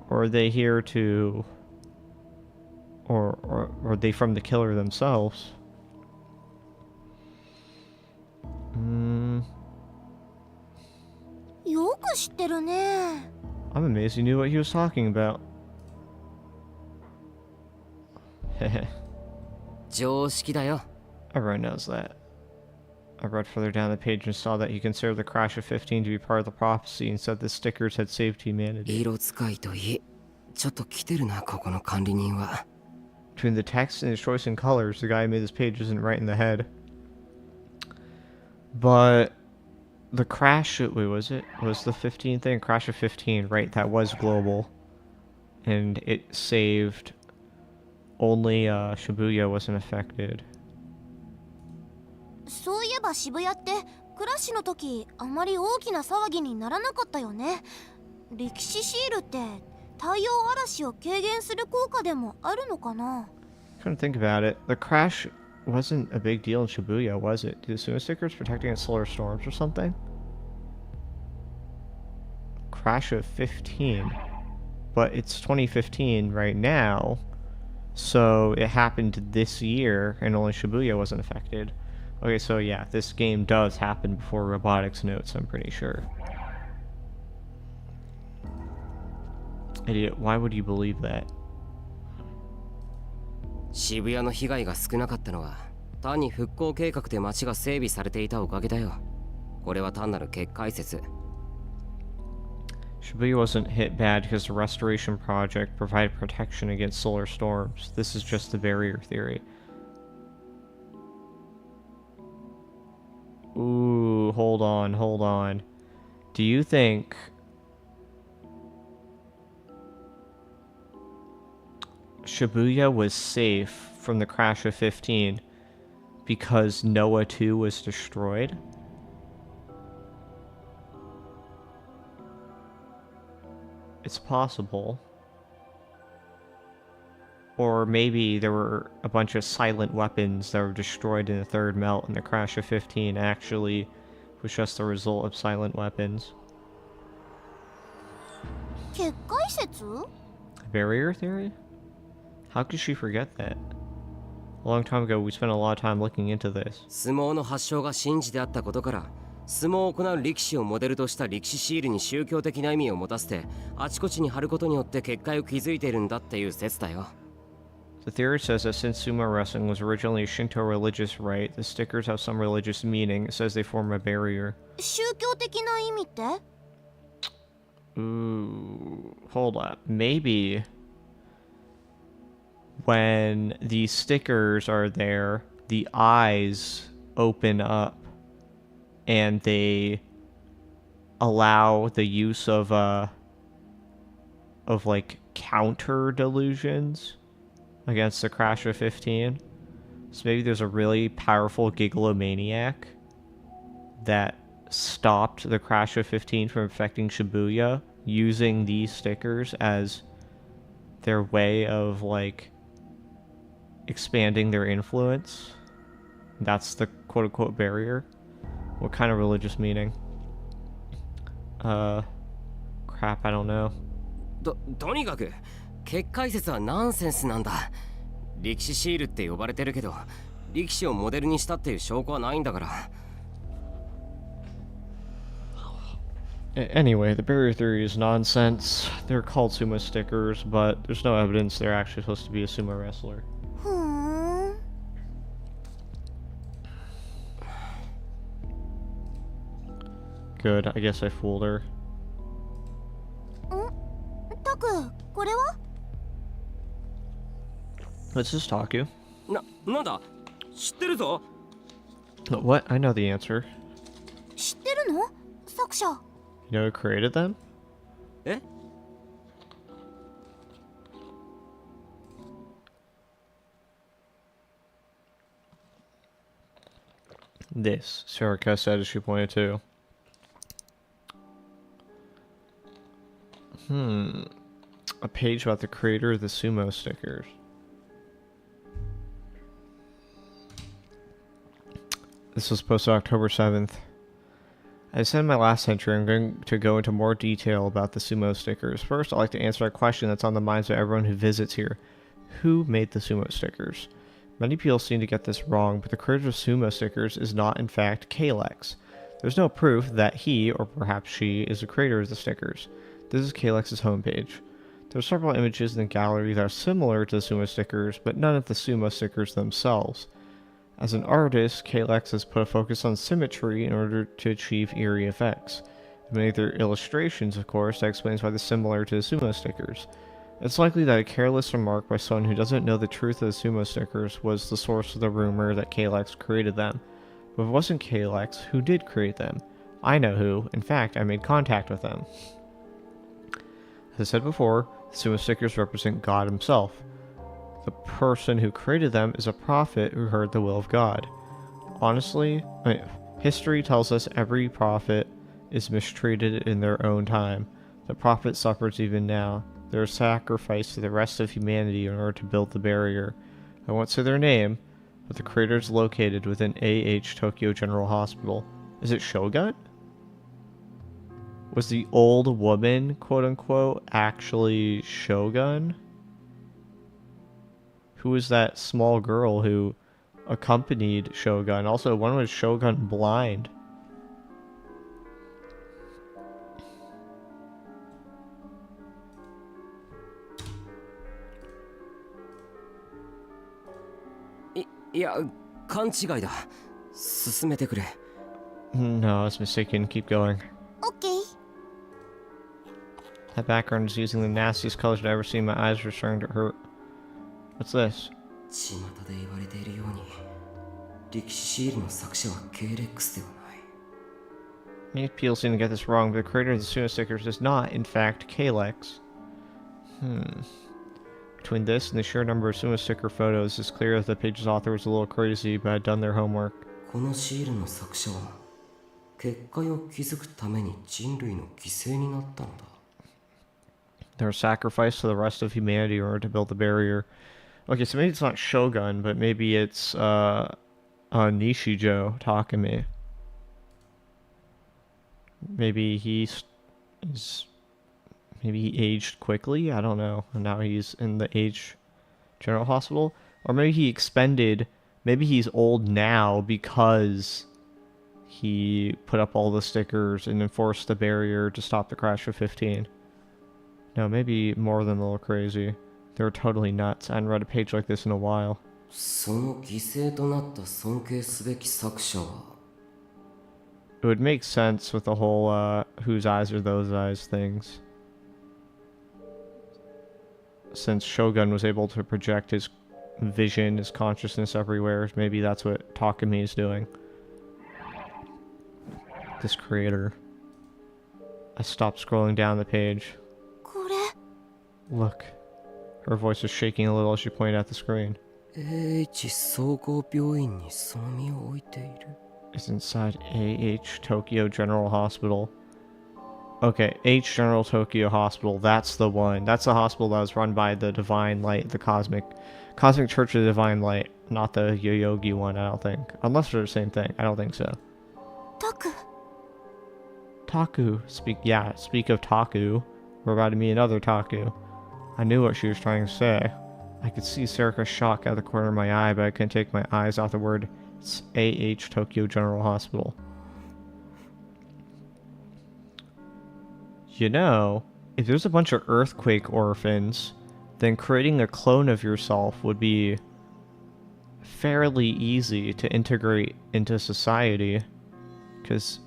Or are they here to... Or are they from the killer themselves? I'm amazed he knew what he was talking about. Everyone knows that. I read further down the page and saw that he considered the crash of 15 to be part of the prophecy and said the stickers had saved humanity. Between the text and his choice in colors, the guy who made this page isn't right in the head. But the crash, wait, was the 15 thing? Crash of 15, right? That was global. And it saved, only Shibuya wasn't affected. そういえば渋谷ってクラッシュの時あまり大きな騒ぎにならなかったよね。歴史シールって太陽嵐を軽減する効果でもあるのかな？ Couldn't think about it. The crash wasn't a big deal in Shibuya, was it? Do the sumo stickers protect against solar storms or something? Crash of 15. But it's 2015 right now, so it happened this year and only Shibuya wasn't affected. Okay, so yeah, this game does happen before robotics notes, I'm pretty sure. Idiot, why would you believe that? 渋谷の被害が少なかったのは単に復興計画で街が整備されていたおかげだよ。これは単なる結界説。Shibuya wasn't hit bad because the restoration project provided protection against solar storms. This is just the barrier theory. Ooh, hold on. Do you think Shibuya was safe from the crash of 15 because Noah 2 was destroyed? It's possible. Or maybe there were a bunch of silent weapons that were destroyed in the third melt, and the crash of 15 actually was just the result of silent weapons. Barrier theory? How could she forget that? A long time ago, we spent a lot of time looking into this. 相撲の発祥が神事であったことから相撲を行う力士をモデルとした力士シールに宗教的な意味を持たせてあちこちに貼ることによって結界を築いているんだっていう説だよ。 The theory says that since sumo wrestling was originally a Shinto religious rite, the stickers have some religious meaning. It says they form a barrier. 宗教的な意味って？ Ooh, hold up. Maybe when these stickers are there, the eyes open up and they allow the use of like counter delusions against the Crash of 15. So maybe there's a really powerful gigalomaniac that stopped the Crash of 15 from affecting Shibuya using these stickers as their way of like expanding their influence. That's the quote-unquote barrier. What kind of religious meaning? Crap, I don't know. とにかく結界説はナンセンスなんだ。力士シールって呼ばれてるけど力士をモデルにしたっていう証拠はないんだから。 Anyway, the barrier theory is nonsense. They're called sumo stickers, but there's no evidence they're actually supposed to be a sumo wrestler. ふーん。 Good, I guess I fooled her. タク、これは？ Let's just talk you. なんだ知ってるぞ。 What? I know the answer. 知ってるの？作者。 You know who created them? え？ This, Sarika said as she pointed to. A page about the creator of the sumo stickers. This was posted October 7th. As I said in my last entry, I'm going to go into more detail about the sumo stickers. First, I'd like to answer a question that's on the minds of everyone who visits here. Who made the sumo stickers? Many people seem to get this wrong, but the creator of sumo stickers is not in fact Kalex. There's no proof that he, or perhaps she, is the creator of the stickers. This is Kalex's homepage. There are several images in the gallery that are similar to the sumo stickers, but none of the sumo stickers themselves. As an artist, Kalex has put a focus on symmetry in order to achieve eerie effects. In many of their illustrations, of course, that explains why they're similar to the sumo stickers. It's likely that a careless remark by someone who doesn't know the truth of the sumo stickers was the source of the rumor that Kalex created them. But if it wasn't Kalex, who did create them? I know who. In fact, I made contact with them. As I said before, the sumo stickers represent God himself. The person who created them is a prophet who heard the will of God. Honestly, history tells us every prophet is mistreated in their own time. The prophet suffers even now. They are sacrificed to the rest of humanity in order to build the barrier. I won't say their name, but the creator is located within AH Tokyo General Hospital. Is it Shogun? Was the old woman, quote-unquote, actually Shogun? Who was that small girl who accompanied Shogun? Also, when was Shogun blind? Yeah, 勘違いだ。進めてくれ。No, I was mistaken. Keep going. OK。 That background is using the nastiest colors I've ever seen. My eyes are starting to hurt. What's this? 巷で言われているように、力士シールの作者は KLX ではない。 Many people seem to get this wrong, but the creator of the sumo stickers is not, in fact, Kalex. Between this and the sheer number of sumo sticker photos, it's clear that the page's author was a little crazy, but had done their homework. このシールの作者は結界を築くために人類の犠牲になったのだ。 They were sacrificed to the rest of humanity in order to build the barrier. Okay, so maybe it's not Shogun, but maybe it's Nishijo Takumi. Maybe he aged quickly. I don't know. And now he's in the Age General Hospital, or maybe he expended. Maybe he's old now because he put up all the stickers and enforced the barrier to stop the crash of 15. No, maybe more than a little crazy. They were totally nuts. I hadn't read a page like this in a while. その犠牲となった尊敬すべき作者は It would make sense with the whole whose eyes are those eyes things. Since Shogun was able to project his vision, his consciousness everywhere, maybe that's what Takumi is doing. This creator. I stopped scrolling down the page. これ Look. Her voice was shaking a little as she pointed at the screen. AH 総合病院にその身を置いている It's inside AH Tokyo General Hospital. Okay, H General Tokyo Hospital, that's the one. That's the hospital that was run by the Divine Light, the Cosmic Church of the Divine Light, not the Yoyogi one, I don't think. Unless they're the same thing, I don't think so. タク Taku, speak of Taku. We're about to meet another Taku. I knew what she was trying to say. I could see Serika's shock out of the corner of my eye, but I couldn't take my eyes off the word AH Tokyo General Hospital. You know, if there's a bunch of earthquake orphans, then creating a clone of yourself would be fairly easy to integrate into society. Because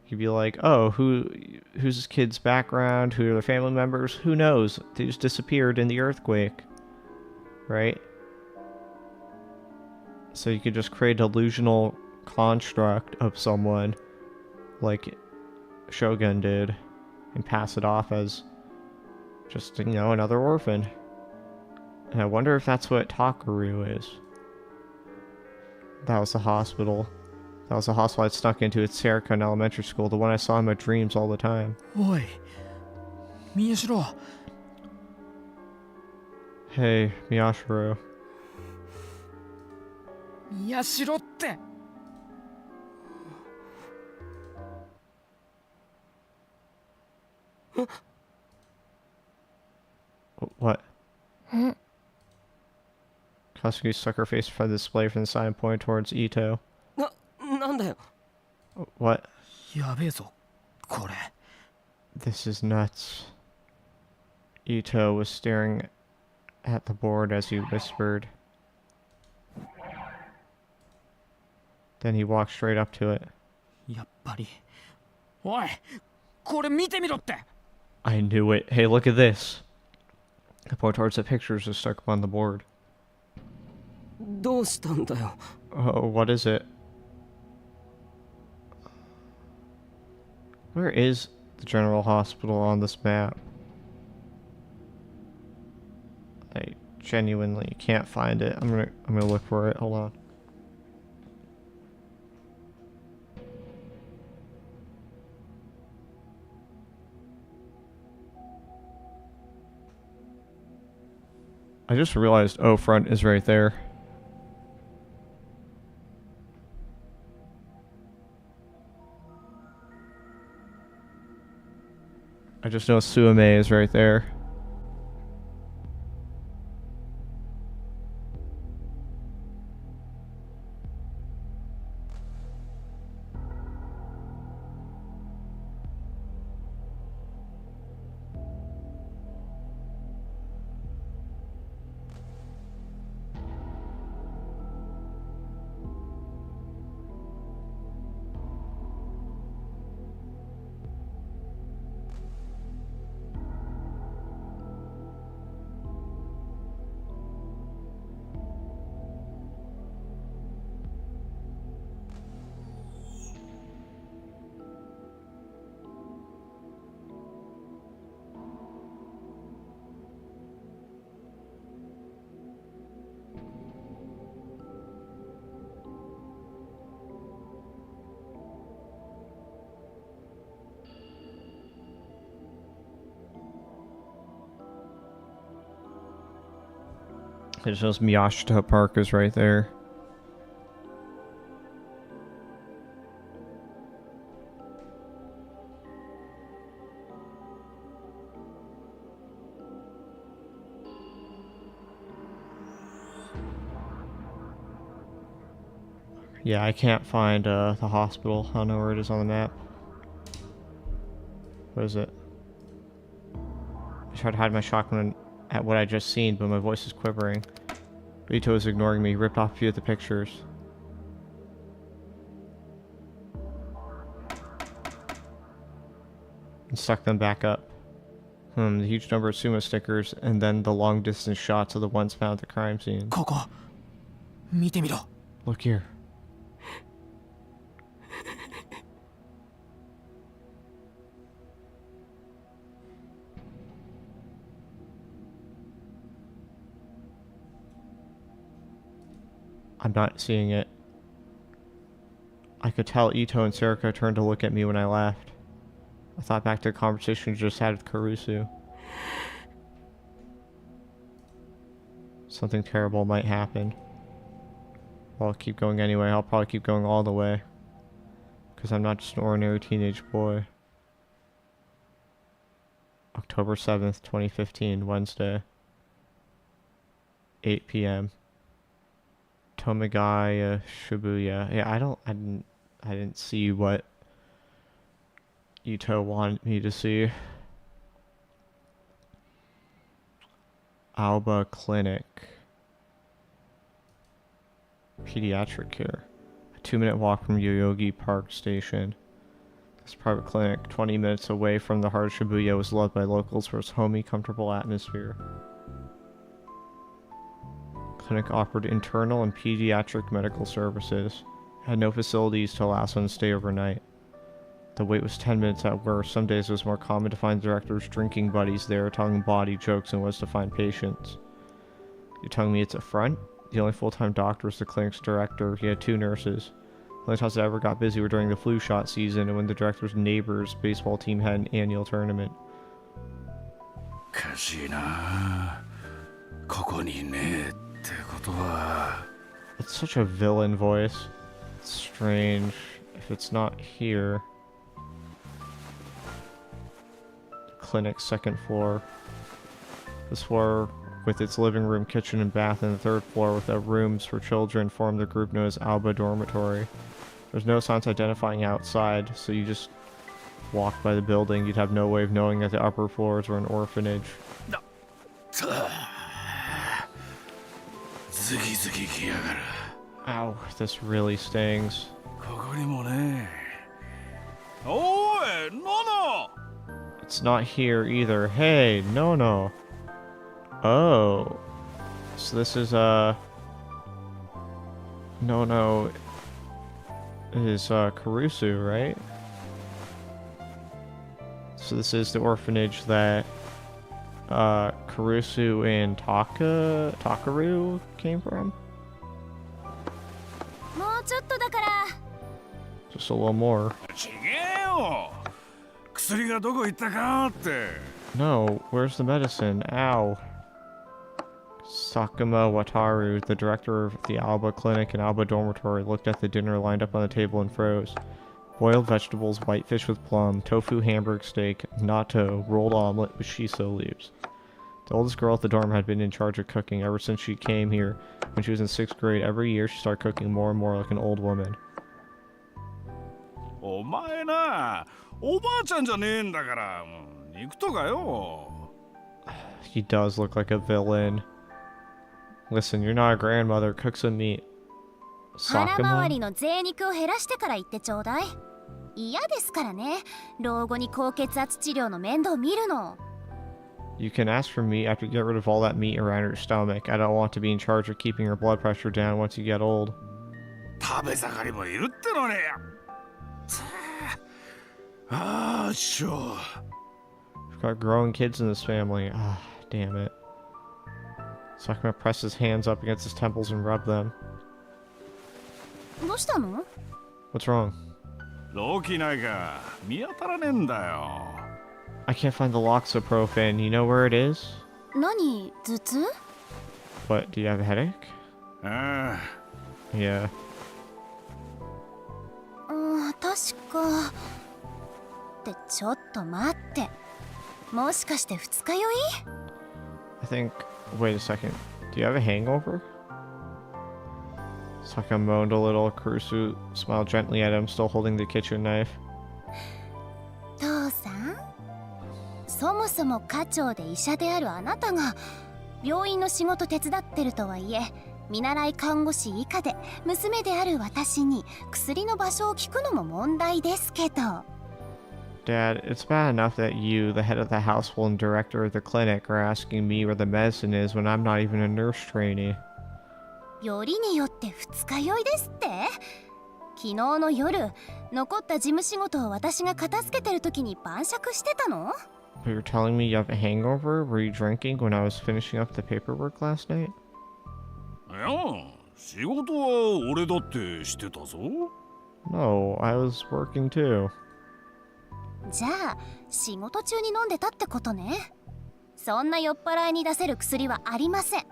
you'd be like, oh, who's this kid's background? Who are their family members? Who knows? They just disappeared in the earthquake. Right? So you could just create a delusional construct of someone like Shogun did and pass it off as just, you know, another orphan. And I wonder if that's what Takaru is. That was the hospital. That was the hospital I'd snuck into at Serika in elementary school, the one I saw in my dreams all the time. おい宮代 Hey, Miyashiro. 宮代って What? Kasugi stuck her face in front of the display from the side and pointed towards Ito. なんだよ What? やべえぞこれ This is nuts. Ito was staring at the board as he whispered. Then he walked straight up to it. やっぱりおいこれ見てみろって I knew it. Hey, look at this. I point towards the pictures that stuck up on the board. どうしたんだよ Oh, what is it? Where is the General Hospital on this map? I genuinely can't find it. I'm gonna look for it. Hold on. I just realized O front is right there. I just know Suame is right there. It shows Miyashita Park is right there. Yeah, I can't find the hospital. I don't know where it is on the map. What is it? I tried to hide my shotgun at what I just seen, but my voice is quivering. Ito is ignoring me, ripped off a few of the pictures. And stuck them back up. The huge number of sumo stickers, and then the long distance shots of the ones found at the crime scene. ここ見てみろ Look here. I'm not seeing it. I could tell Ito and Serika turned to look at me when I laughed. I thought back to the conversation I just had with Karusu. Something terrible might happen. Well, I'll keep going anyway. I'll probably keep going all the way. Because I'm not just an ordinary teenage boy. October 7th, 2015, Wednesday. 8 p.m. Tomigaya, Shibuya. Yeah, I didn't see what Ito wanted me to see. Alba Clinic. Pediatric care. A 2-minute walk from Yoyogi Park Station. This private clinic, 20 minutes away from the heart of Shibuya, was loved by locals for its homey, comfortable atmosphere. Clinic offered internal and pediatric medical services. It had no facilities to allow someone to stay overnight. The wait was 10 minutes at worst. Some days it was more common to find directors' drinking buddies there telling bawdy jokes than it was to find patients. You're telling me it's a front? The only full-time doctor was the clinic's director. He had 2 nurses. The only times I ever got busy were during the flu shot season and when the director's neighbor's baseball team had an annual tournament. かしいな。ここにねえってことは。 It's such a villain voice. It's strange. If it's not here. Clinic, 2nd floor. This floor, with its living room, kitchen, and bath, and the 3rd floor without rooms for children, formed the group known as Alba Dormitory. There's no signs identifying outside, so you just walked by the building. You'd have no way of knowing that the upper floors were an orphanage. Ow, this really stings. ここにもね。おい、ノノ! It's not here either. Hey, no. Oh. So this is, No is, Karusu, right? So this is the orphanage that, Karusu and Takaru came from? もうちょっとだから。 Just a little more. ちげえよ。薬がどこ行ったかって。 No, where's the medicine? Ow. Sakuma Wataru, the director of the Alba Clinic and Alba Dormitory, looked at the dinner lined up on the table and froze. Boiled vegetables, white fish with plum, tofu hamburg steak, natto, rolled omelet with shiso leaves. The oldest girl at the dorm had been in charge of cooking ever since she came here. When she was in 6th grade, every year she started cooking more and more like an old woman. お前な、おばあちゃんじゃねえんだから、肉とかよ。 He does look like a villain. Listen, you're not a grandmother. Cook some meat. 腹回 Sakuma? りの贅肉を減らしてから言ってちょうだい。嫌ですからね。老後に高血圧治療の面倒見るの。 You can ask for meat after you get rid of all that meat around your stomach. I don't want to be in charge of keeping your blood pressure down once you get old. 食べ盛りもいるってのね。ああ、しょ。 We've got growing kids in this family. Ah, damn it. Sakuma pressed his hands up against his temples and rubbed them. どうしたの？ What's wrong? ロキないか、見当たらねえんだよ。 I can't find the Loxapropane. You know where it is? 何？頭痛？ What, do you have a headache? ああ。 Yeah. 確か。ってちょっと待って。もしかして二日酔い？ I think... Wait a second. Do you have a hangover? Saka moaned a little. Kurusu smiled gently at him, still holding the kitchen knife. 父さん、そもそも課長で医者であるあなたが病院の仕事手伝ってるとはいえ、見習い看護師以下で娘である私に薬の場所を聞くのも問題ですけど。 Dad, it's bad enough that you, the head of the household and director of the clinic, are asking me where the medicine is when I'm not even a nurse trainee. よりによって二日酔いですって？昨日の夜、残った事務仕事を私が片付けてる時に晩酌してたの？ But you're telling me you have a hangover? Were you drinking when I was finishing up the paperwork last night? いや、仕事は俺だってしてたぞ。 No, I was working too. じゃあ仕事中に飲んでたってことね。そんな酔っ払いに出せる薬はありません。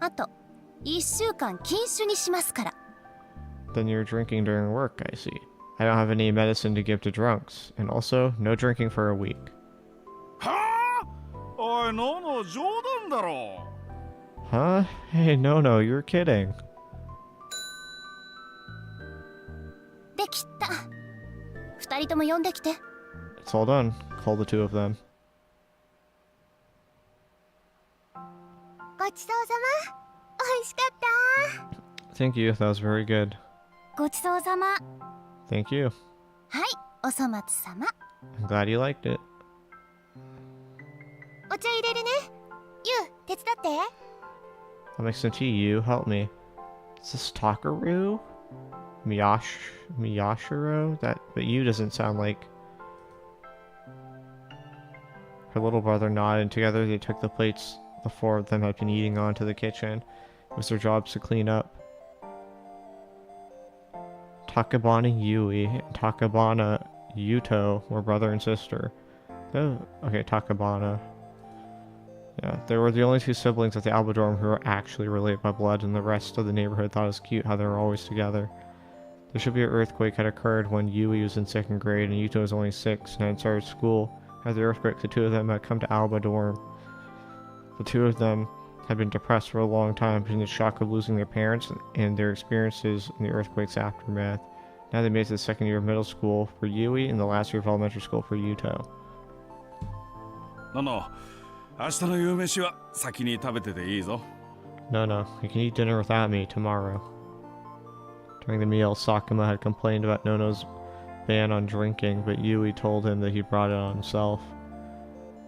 あと1週間禁酒にしますから。 Then you're drinking during work, I see. I don't have any medicine to give to drunks, and also no drinking for a week. はあ？おい、ノノ、冗談だろ。 Huh? Hey, no, you're kidding. できた。2人とも呼んできて。 It's all done. Call the two of them. ごちそうさま。美味しかった。 Thank you, that was very good. ごちそうさま。 Thank you. はい、お粗末さま。 I'm glad you liked it. お茶入れるね。ゆう、手伝って。 I'll make some tea, you. Help me. Is this Takaru? Miyashiro? But you doesn't sound like... Her little brother nodded, and together they took the plates the four of them had been eating on to the kitchen. It was their jobs to clean up. Takabana Yui and Takabana Yuto were brother and sister. Oh, okay, Takabana. Yeah, they were the only two siblings at the Alba dorm who were actually related by blood, and the rest of the neighborhood thought it was cute how they were always together. The Shibuya earthquake had occurred when Yui was in 2nd grade and Yuto was only 6 and had started school. After the earthquake, the two of them had come to Alba dorm. The two of them had been depressed for a long time between the shock of losing their parents and their experiences in the earthquake's aftermath. Now they made it to the 2nd year of middle school for Yui and the last year of elementary school for Yuto. ノノ、明日の夕飯は先に食べてていいぞ。 No, you can eat dinner without me tomorrow. During the meal, Sakuma had complained about Nono's ban on drinking, but Yui told him that he brought it on himself.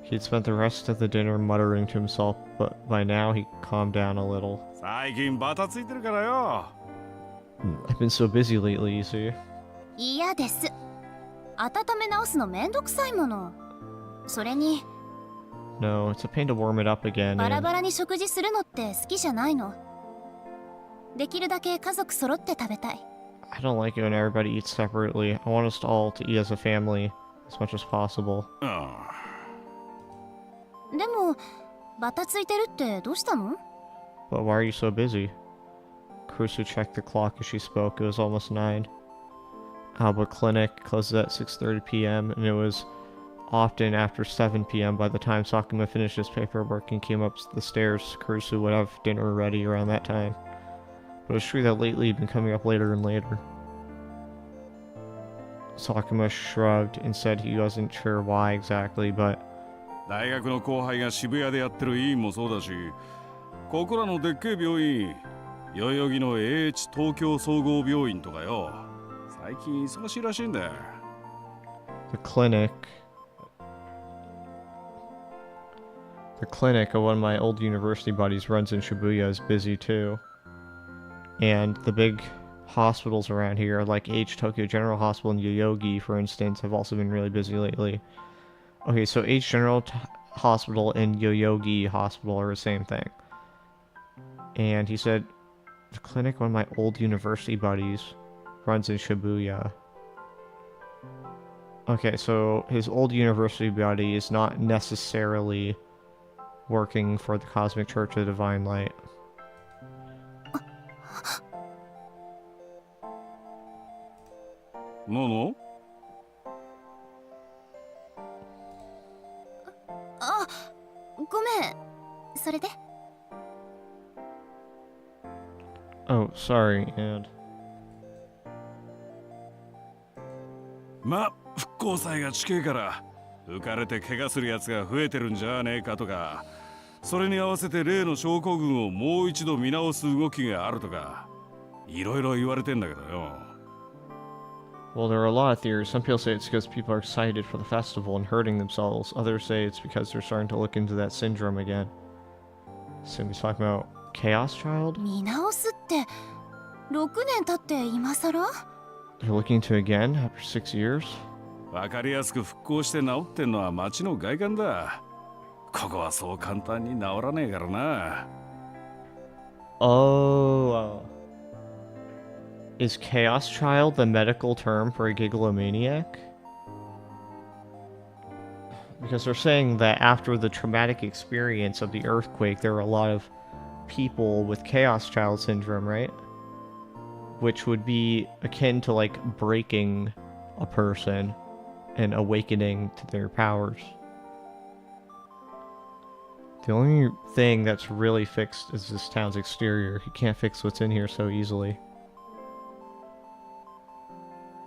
He had spent the rest of the dinner muttering to himself, but by now he calmed down a little. 最近バタついてるからよ。 I've been so busy lately, you see. 嫌です。温め直すのめんどくさいもの。それに No, it's a pain to warm it up again. バラバラに食事するのって好きじゃないの。できるだけ家族揃って食べたい。 I don't like it when everybody eats separately. I want us all to eat as a family as much as possible. でもバタついてるってどうしたの？ But why are you so busy? Kurusu checked the clock as she spoke. It was almost 9. Alba Clinic closes at 6:30 p.m. and it was often after 7 p.m. by the time Sakuma finished his paperwork and came up the stairs. Kurusu would have dinner ready around that time. But it was true that lately he'd been coming up later and later. Sakuma shrugged and said he wasn't sure why exactly, but 大学の後輩が渋谷でやってる医院もそうだし、ここらのでっけえ病院、代々木の AH 東京総合病院とかよ、最近忙しいらしいんだよ。 the clinic of one of my old university buddies runs in Shibuya is busy too. And the big hospitals around here, like H Tokyo General Hospital and Yoyogi, for instance, have also been really busy lately. Okay, so H General Hospital and Yoyogi Hospital are the same thing. And he said, the clinic one of my old university buddies runs in Shibuya. Okay, so his old university buddy is not necessarily working for the Cosmic Church of the Divine Light. No? あ、ごめん。それで？ Oh, Oh, sorry, and... ま、復興祭が近いから浮かれて怪我するやつが増えてるんじゃねえかとか、それに合わせて例の症候群をもう一度見直す動きがあるとか、いろいろ言われてんだけどよ。Well, there are a lot of theories. Some people say it's because people are excited for the festival and hurting themselves. Others say it's because they're starting to look into that syndrome again. So he's talking about Chaos Child? 見直すって6年経って今さら？ They're looking to again after 6 years? わかりやすく復興して治ってんのは町の外観だ。ここはそう簡単に治らねえからな。Oh. Is Chaos Child the medical term for a gigalomaniac? Because they're saying that after the traumatic experience of the earthquake, there were a lot of people with Chaos Child syndrome, right? Which would be akin to like breaking a person and awakening to their powers. The only thing that's really fixed is this town's exterior. You can't fix what's in here so easily.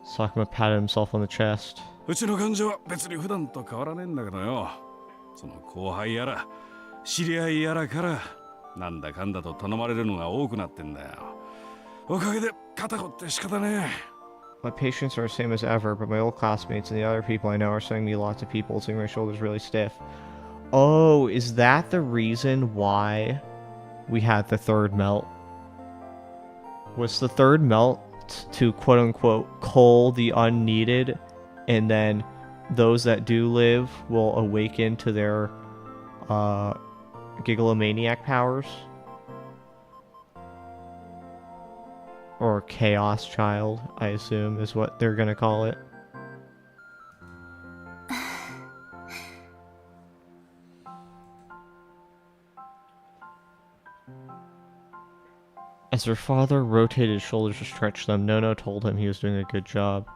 Sakuma patted himself on the chest. うちの患者は別に普段と変わらねえんだけどよ。その後輩やら知り合いやらからなんだかんだと頼まれるのが多くなってんだよ。おかげで肩こって仕方ねえ。 My patients are the same as ever, but my old classmates and the other people I know are sending me lots of people, saying my shoulder's really stiff. Oh, is that the reason why we had the third melt? Was the third melt to quote-unquote cull the unneeded, and then those that do live will awaken to their gigalomaniac powers? Or Chaos Child, I assume, is what they're gonna call it. As her father rotated his shoulders to stretch them, Nono told him he was doing a good job.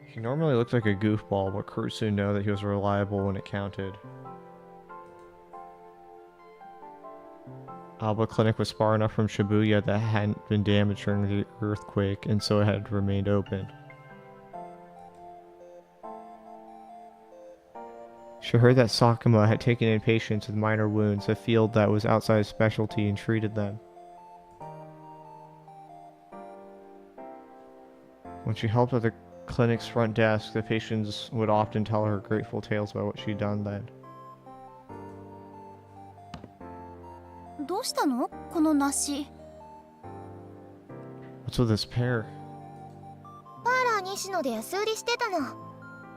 He normally looked like a goofball, but crew soon know that he was reliable when it counted. Alba Clinic was far enough from Shibuya that it hadn't been damaged during the earthquake, and so it had remained open. She heard that Sakuma had taken in patients with minor wounds, a field that was outside his specialty, and treated them. When she helped at the clinic's front desk, the patients would often tell her grateful tales about what she'd done then. どうしたのこの梨？ What's with this pear? パーラー西野で安売りしてたの。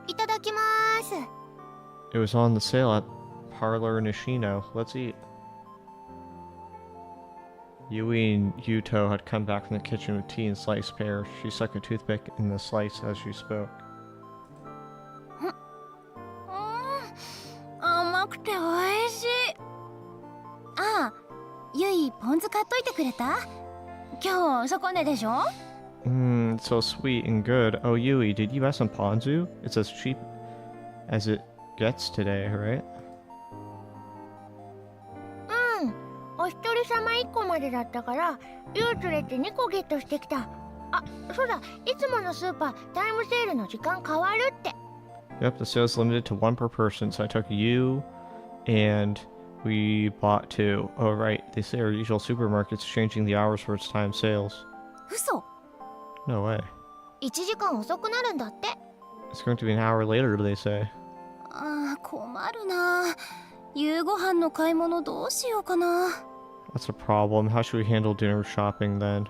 いただきまーす。 It was on the sale at Parlor Nishino. Let's eat. Yui and Yuto had come back from the kitchen with tea and sliced pear. She stuck a toothpick in the slice as she spoke. 甘くて美味しい。ああ、ユイポン酢買っといてくれた？今日そこねでしょ？ Mmm, so sweet and good. Oh, Yui, did you buy some ponzu? It's as cheap as it gets today, right? うん、お一人様1個までだったからユウ連れて2個ゲットしてきた。あ、そうだ、いつものスーパータイムセールの時間変わるって。 Yep, the sale's limited to one per person, so I took you and we bought two. Oh, right, they say our usual supermarket's changing the hours for its time sales. 嘘。 No way. 1時間遅くなるんだって。 It's going to be an hour later, they say. ああ、困るな。夕ご飯の買い物どうしようかな。 That's a problem. How should we handle dinner shopping then?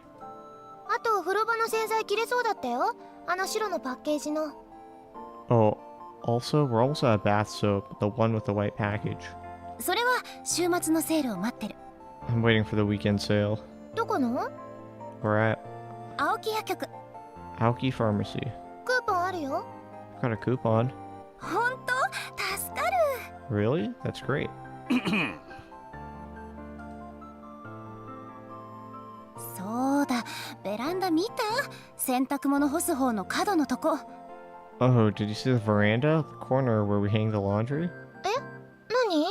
あと風呂場の洗剤切れそうだったよ。あの白のパッケージの。 Oh, also, we're almost out of bath soap, the one with the white package. それは週末のセールを待ってる。 I'm waiting for the weekend sale. どこの？ We're at 青木薬局。 Aoki Pharmacy. クーポンあるよ。 Got a coupon. ほんと？助かる。 Really? That's great. そうだ、ベランダ見た？洗濯物干す方の角のとこ。 Oh, did you see the veranda? The corner where we hang the laundry? え？何？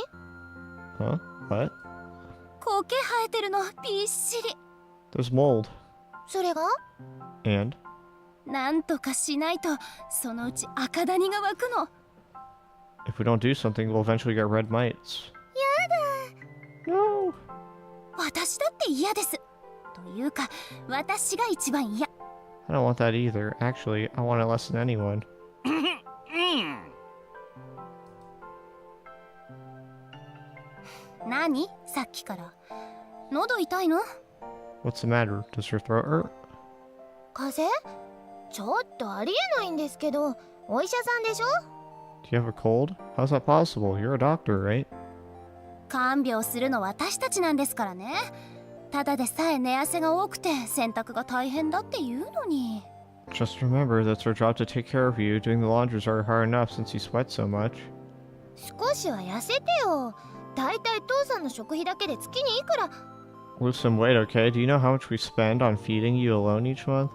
Huh? What? 小苔生えてるのびっしり。 There's mold. それが And? なんとかしないとそのうち赤ダニが湧くの。 If we don't do something, we'll eventually get red mites. やだ。 No! 私だって嫌です。というか私が一番嫌。 I don't want that either. Actually, I want it less than anyone. 何さっきから。喉痛いの？ What's the matter? Does your throat hurt? 風邪？ちょっとありえないんですけど、お医者さんでしょ？ Do you have a cold? How's that possible? You're a doctor, right? 看病するの私たちなんですからね。ただでさえ寝汗が多くて洗濯が大変だって言うのに。 Just remember, that's our job to take care of you. Doing the laundry is already hard enough since you sweat so much. 少しは痩せてよ。だいたい父さんの食費だけで月にいくら。 Lose some weight, okay? Do you know how much we spend on feeding you alone each month?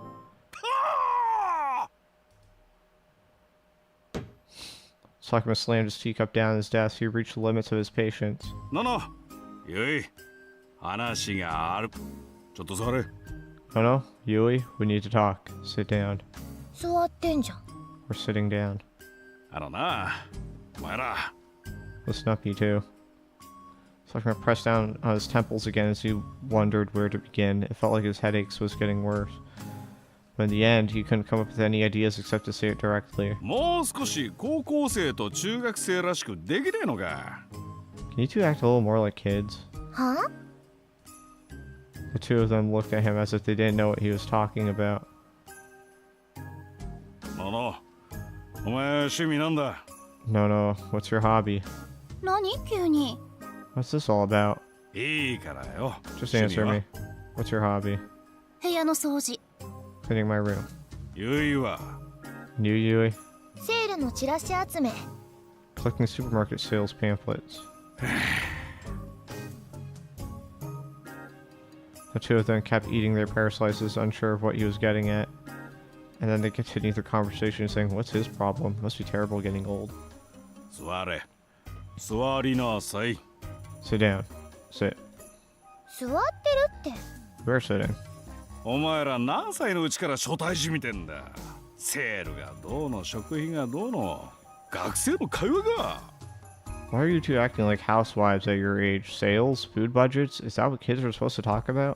Sakuma slammed his teacup down on his desk. He reached the limits of his patience. No. ゆい、話がある。ちょっと座れ。Oh no, Yui, we need to talk. Sit down. 座ってんじゃん。 We're sitting down. な、お前ら。 Listen up, you two. Sakuma pressed down on his temples again as he wondered where to begin. It felt like his headaches was getting worse. But in the end, he couldn't come up with any ideas except to say it directly. もう少し高校生と中学生らしくできねえのか。 Can you two act a little more like kids? は？ The two of them looked at him as if they didn't know what he was talking about. お前趣味なんだ？ No, what's your hobby? 何急に。 What's this all about? いいからよ。 Just answer me. What's your hobby? 部屋の掃除。 Cleaning my room. ゆいは New Yui? セールのチラシ集め。 Collecting supermarket sales pamphlets. The two of them kept eating their pear slices, unsure of what he was getting at. And then they continued their conversation, saying, "What's his problem? Must be terrible getting old." 座れ。座りなさい。 Sit down. Sit. 座ってるって。 We're sitting. お前ら何歳のうちから初対地見てんだ。セールがどうの食費がどうの学生の会話が。 Why are you two acting like housewives at your age? Sales? Food budgets? Is that what kids are supposed to talk about?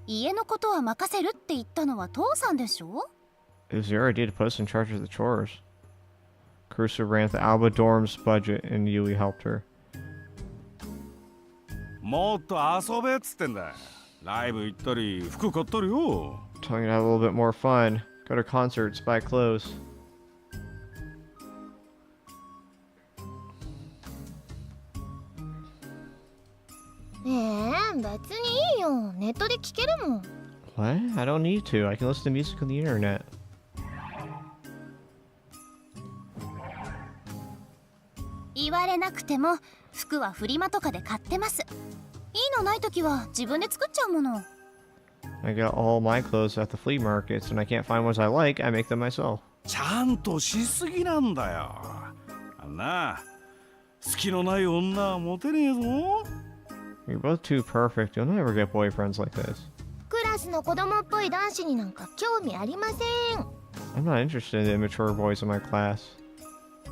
家のことは任せるって言ったのは父さんでしょ？ It was your idea to put us in charge of the chores. Caruso ran the Alba dorm's budget and Yui helped her. もっと遊べっつってんだ。ライブ行ったり服買ったりよ。 Telling you to have a little bit more fun. Go to concerts, buy clothes. 別にいいよ。ネットで聞けるもん。 What? I don't need to. I can listen to music on the internet. 言われなくても服はフリマとかで買ってます。いいのないときは自分で作っちゃうもの。 I get all my clothes at the flea markets, and I can't find ones I like. I make them myself. ちゃんとしすぎなんだよ。なあ、好きのない女はモテねえぞ。 You're both too perfect. You'll never get boyfriends like this. クラスの子供っぽい男子になんか興味ありません。 I'm not interested in immature boys in my class.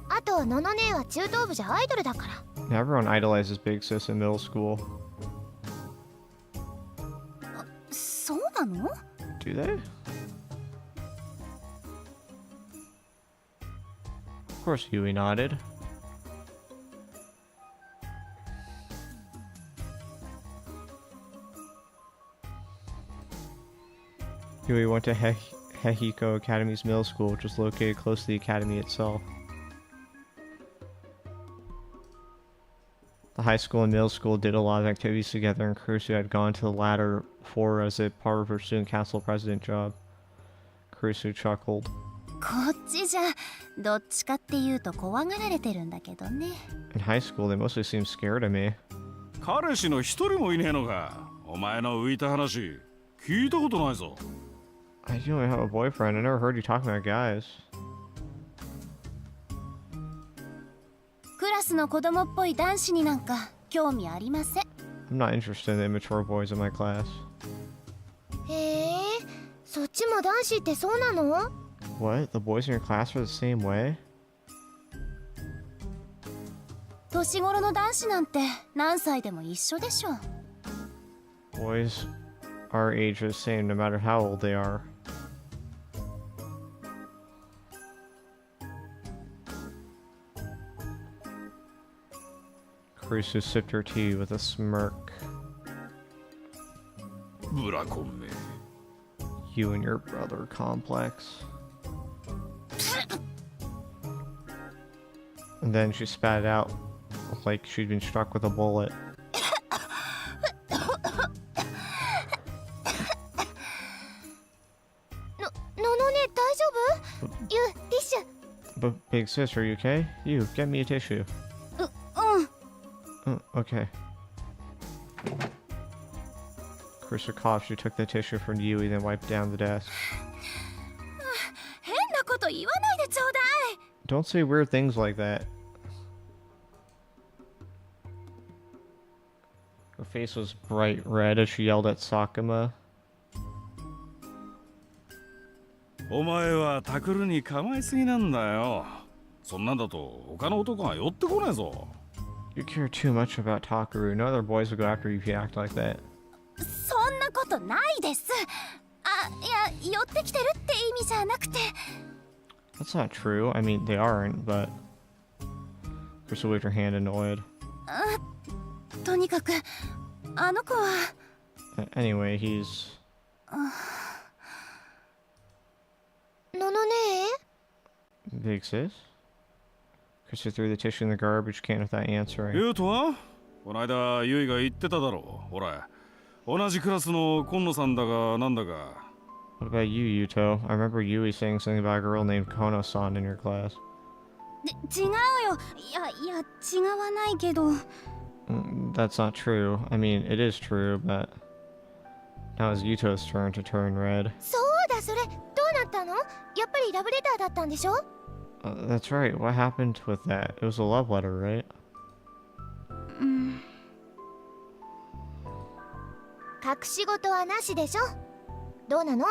あとのの姉は中等部じゃアイドルだから。 Everyone idolizes Big Sis in middle school. そうなの？ Do they? Of course, Yui nodded. Yui went to Hehiko Academy's middle school, which was located close to the academy itself. The high school and middle school did a lot of activities together, and Kurusu had gone to the latter for as a part of her student council president job. Kurusu chuckled. こっちじゃどっちかっていうと怖がられてるんだけどね。 In high school, they mostly seemed scared of me. 彼氏の一人もいねえのか。お前の浮いた話聞いたことないぞ。 I do only have a boyfriend. I never heard you talking about guys. クラスの子供っぽい男子になんか興味ありません。I'm not interested in the immature boys in my class. へえ、そっちも男子ってそうなの？ What? The boys in your class are the same way? 年頃の男子なんて何歳でも一緒でしょ。 Boys our age are the same no matter how old they are. Kurisu sipped her tea with a smirk. ブラコンめ。 You and your brother complex. And then she spat it out like she'd been struck with a bullet. ののね、大丈夫？ゆ、ティッシュ。 But big sis, are you okay? You, get me a tissue. うん。 Okay. Krista coughed. She took the tissue from Yui, then wiped down the desk. 変なこと言わないでちょうだい。 Don't say weird things like that. Her face was bright red as she yelled at Sakuma. お前はタクルに構いすぎなんだよ。そんなんだと他の男が寄ってこないぞ。You care too much about Takeru. No other boys will go after you if you act like that. そんなことないです。あ、いや、寄ってきてるって意味じゃなくて。 That's not true. I mean, they aren't, but... Krista waved her hand annoyed. とにかく、あの子は。Anyway, he's... ののね Big sis? Krista threw the tissue in the garbage can without answering. 言うとはこないだユイが言ってただろう。ほら、同じクラスの今野さんだがなんだか。What about you, Yuto? I remember Yui saying something about a girl named Kono-san in your class. 違うよ。いや、違わないけど。That's not true. I mean, it is true, but... Now it's Yuto's turn to turn red. そうだ、それ、どうなったの？やっぱりラブレターだったんでしょ？ That's right. What happened with that? It was a love letter, right? 隠し事はなしでしょ？どうなの？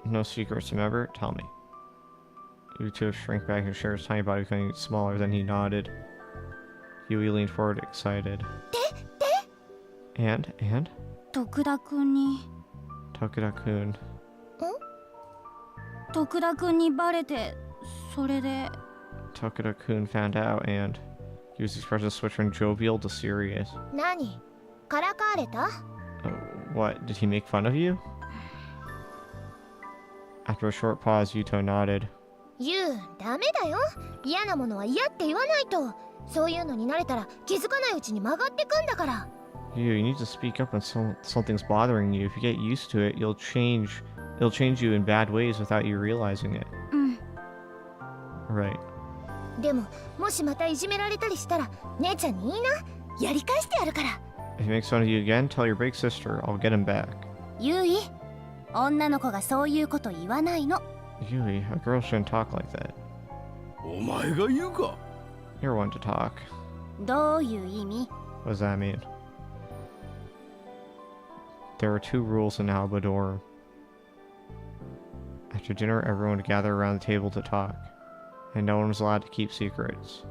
No secrets, remember? Tell me. Yuto shrank back and shared his tiny body becoming smaller, then he nodded. Yui leaned forward, excited. And? 徳田くんに。 Tokura-kun. 徳田くんにバレて、それで。 Tokura-kun found out, and Yui's expression switched from jovial to serious. 何？からかわれた？ What? Did he make fun of you? After a short pause, Yuto nodded. ユウ、ダメだよ。嫌なものは嫌って言わないと。そういうのに慣れたら気づかないうちに曲がってくんだから。You need to speak up when something's bothering you. If you get used to it, it'll change you in bad ways without you realizing it. Right. でも、もしまたいじめられたりしたら、姉ちゃんにいいな。やり返してやるから。 If he makes fun of you again, tell your big sister. I'll get him back. ユイ、女の子がそういうこと言わないの。 Yui, a girl shouldn't talk like that. お前が言うか。 You're one to talk. どういう意味？ What does that mean? There were 2 rules in Alba dorm. After dinner, everyone would gather around the table to talk, and no one was allowed to keep secrets.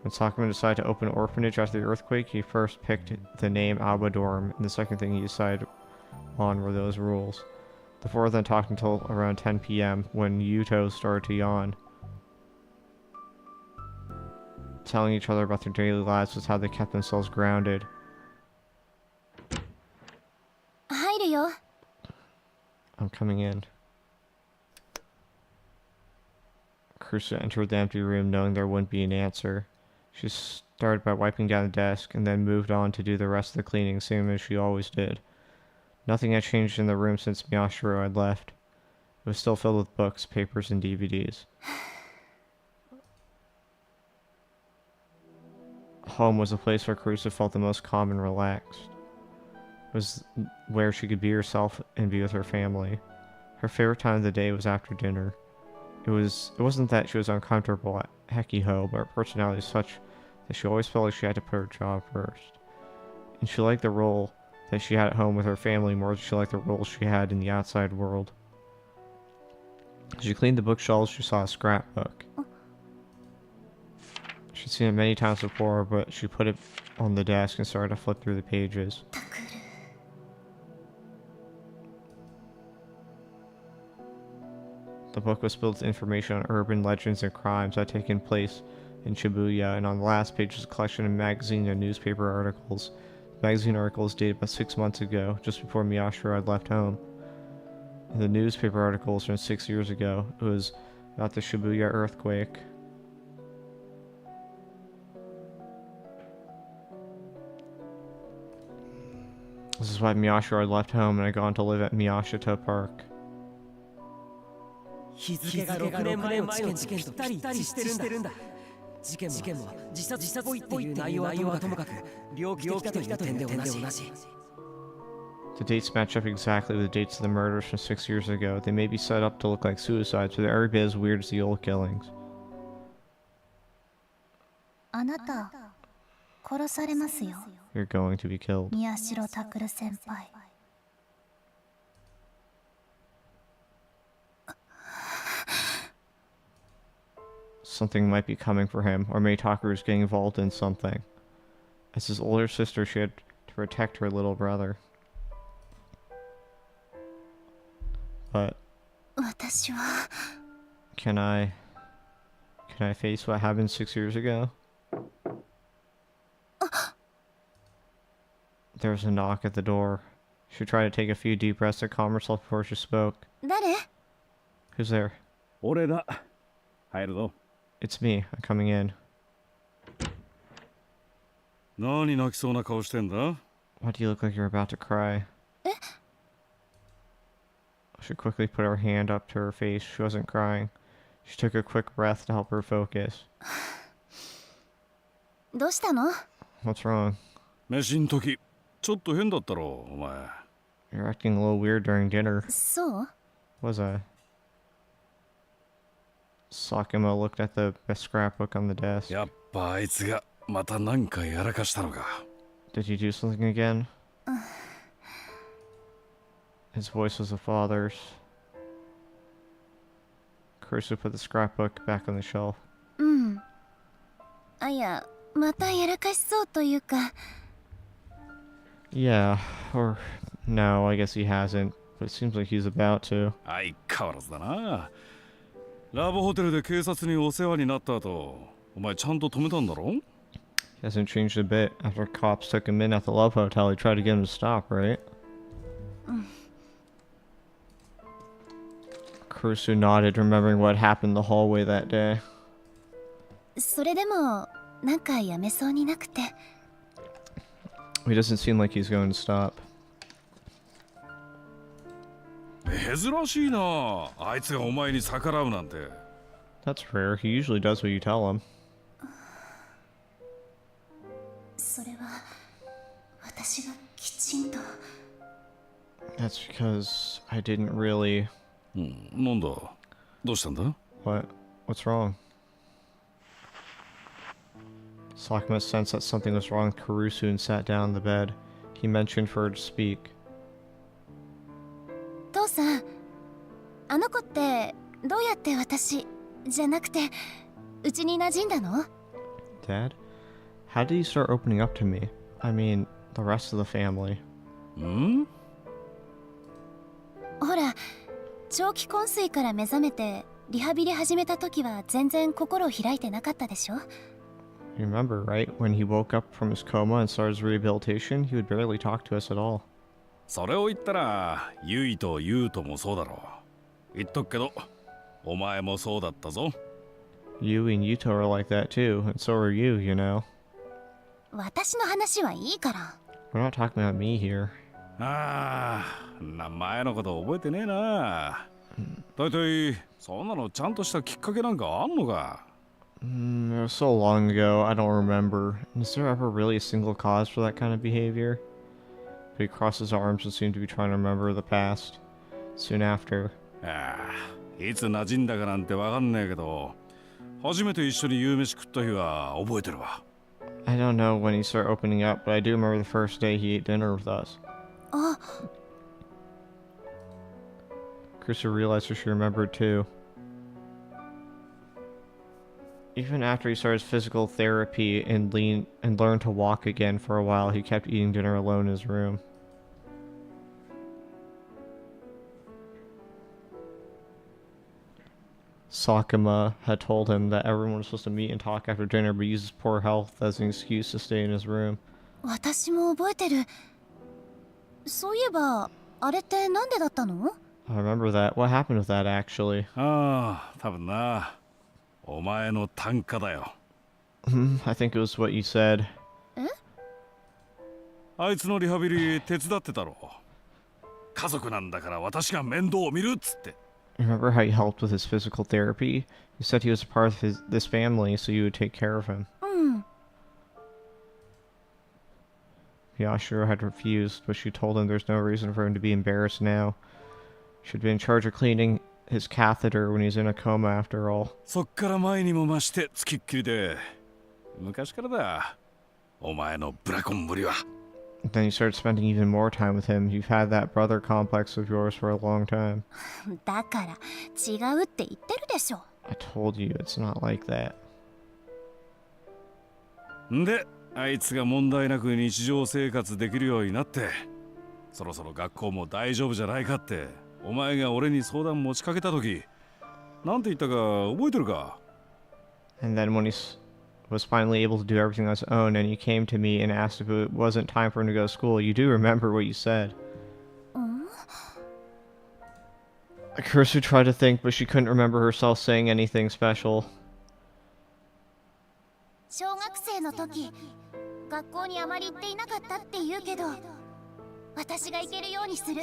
When Sakuma decided to open an orphanage after the earthquake, he first picked the name Alba dorm, and the second thing he decided on were those rules. The 4 of them talked until around 10 p.m. when Yuto started to yawn. Telling each other about their daily lives was how they kept themselves grounded. 入るよ。 I'm coming in. Kurusa entered the empty room knowing there wouldn't be an answer. She started by wiping down the desk and then moved on to do the rest of the cleaning, same as she always did. Nothing had changed in the room since Miyashiro had left. It was still filled with books, papers, and DVDs. Home was the place where Kurusa felt the most calm and relaxed. It was where she could be herself and be with her family. Her favorite time of the day was after dinner. It wasn't that she was uncomfortable at Hekiho, but her personality was such that she always felt like she had to put her job first. and she liked the role that she had at home with her family more than she liked the role she had in the outside world. As she cleaned the bookshelves, she saw a scrapbook. She'd seen it many times before, but she put it on the desk and started to flip through the pages. The book was filled with information on urban legends and crimes that had taken place in Shibuya, and on the last page was a collection of magazine and newspaper articles. The magazine articles dated about 6 months ago, just before Miyashiro had left home. And the newspaper articles from 6 years ago. It was about the Shibuya earthquake. This is why Miyashiro had left home and had gone to live at Miyashita Park. 日付が6年前の事件とぴったり一致してるんだ。事件も自殺っぽいっていう内容はともかく猟奇的という点で同じ。 The dates match up exactly with the dates of the murders from 6 years ago. They may be set up to look like suicides, but they're every bit as weird as the old killings. あなた殺されますよ。 You're going to be killed. 宮代拓先輩。 Something might be coming for him, or Meitakeru is getting involved in something. As his older sister, she had to protect her little brother. But can I face what happened 6 years ago? There was a knock at the door. She tried to take a few deep breaths to calm herself before she spoke. Who's there? 俺だ。入るぞ。 It's me. I'm coming in. 何泣きそうな顔してんだ? Why do you look like you're about to cry? She quickly put her hand up to her face. She wasn't crying. She took a quick breath to help her focus. どうしたの? What's wrong? 飯ん時ちょっと変だったろお前。 You're acting a little weird during dinner. そう? Was I? Sakuma looked at the scrapbook on the desk. やっぱあいつがまた何かやらかしたのか。 Did you do something again? His voice was a father's. Kurusu put the scrapbook back on the shelf. あ、いや、またやらかしそうというか。 Yeah, or no, I guess he hasn't, but it seems like he's about to. 相変わらずだな。ラブホテルで警察にお世話になった後、お前ちゃんと止めたんだろ? He hasn't changed a bit. After cops took him in at the Love Hotel, he tried to get him to stop, right? Kurusu nodded, remembering what happened in the hallway that day. それでもなんかやめそうになくて。 He doesn't seem like he's going to stop. 珍しいな。あいつがお前に逆らうなんて。 That's rare. He usually does what you tell him. それは私がきちんと。 That's because I didn't really. なんだ? どうしたんだ? What? What's wrong? Sakuma sensed that something was wrong with Kurusu and sat down on the bed. He mentioned for her to speak. 父さん、あの子ってどうやって私じゃなくてうちに馴染んだの? Dad? How did he start opening up to me? I mean, the rest of the family. ほら、長期昏睡から目覚めてリハビリ始めた時は全然心を開いてなかったでしょ? You remember, right? When he woke up from his coma and started his rehabilitation, he would barely talk to us at all. それを言ったら、ユイとユウトもそうだろう。言っとくけど、お前もそうだったぞ。You and Yuto are like that too, and so are you, you know. 私の話はいいから。We're not talking about me here. ああ、名前のこと覚えてねえな。だいたいそんなのちゃんとしたきっかけなんかあんのか? It was so long ago, I don't remember. Is there ever really a single cause for that kind of behavior? But he crossed his arms and seemed to be trying to remember the past. Soon after. ああ、いつ馴染んだかなんてわかんねえけど、初めて一緒に夕飯食った日は覚えてるわ。I don't know when he started opening up, but I do remember the first day he ate dinner with us. Ah, Krista realized what she remembered too. Even after he started physical therapy and learned to walk again for a while, he kept eating dinner alone in his room. Sakuma had told him that everyone was supposed to meet and talk after dinner, but used his poor health as an excuse to stay in his room. 私も覚えてる。そういえば、あれってなんでだったの？ I remember that. What happened with that, actually? ああ、多分な。お前の単価だよ。I think it was what you said. え？あいつのリハビリ手伝ってたろ。家族なんだから私が面倒を見るっつって。Remember how you helped with his physical therapy? You said he was a part of this family, so you would take care of him. うん。 Yashiro had refused, but she told him there's no reason for him to be embarrassed now. She'd been in charge of cleaning his catheter when he was in a coma after all. そっから前にも増してつきっきりで。昔からだ。お前のブラコンぶりは。Then you started spending even more time with him. You've had that brother complex of yours for a long time. だから違うって言ってるでしょ。I told you it's not like that. んで、あいつが問題なく日常生活できるようになって、そろそろ学校も大丈夫じゃないかって、お前が俺に相談持ちかけた時、なんて言ったか覚えてるか？ And then when he was finally able to do everything on his own, and he came to me and asked if it wasn't time for him to go to school, you do remember what you said. うん？ Kursu tried to think, but she couldn't remember herself saying anything special. 小学生の時、学校にあまり行っていなかったって言うけど、私が行けるようにする。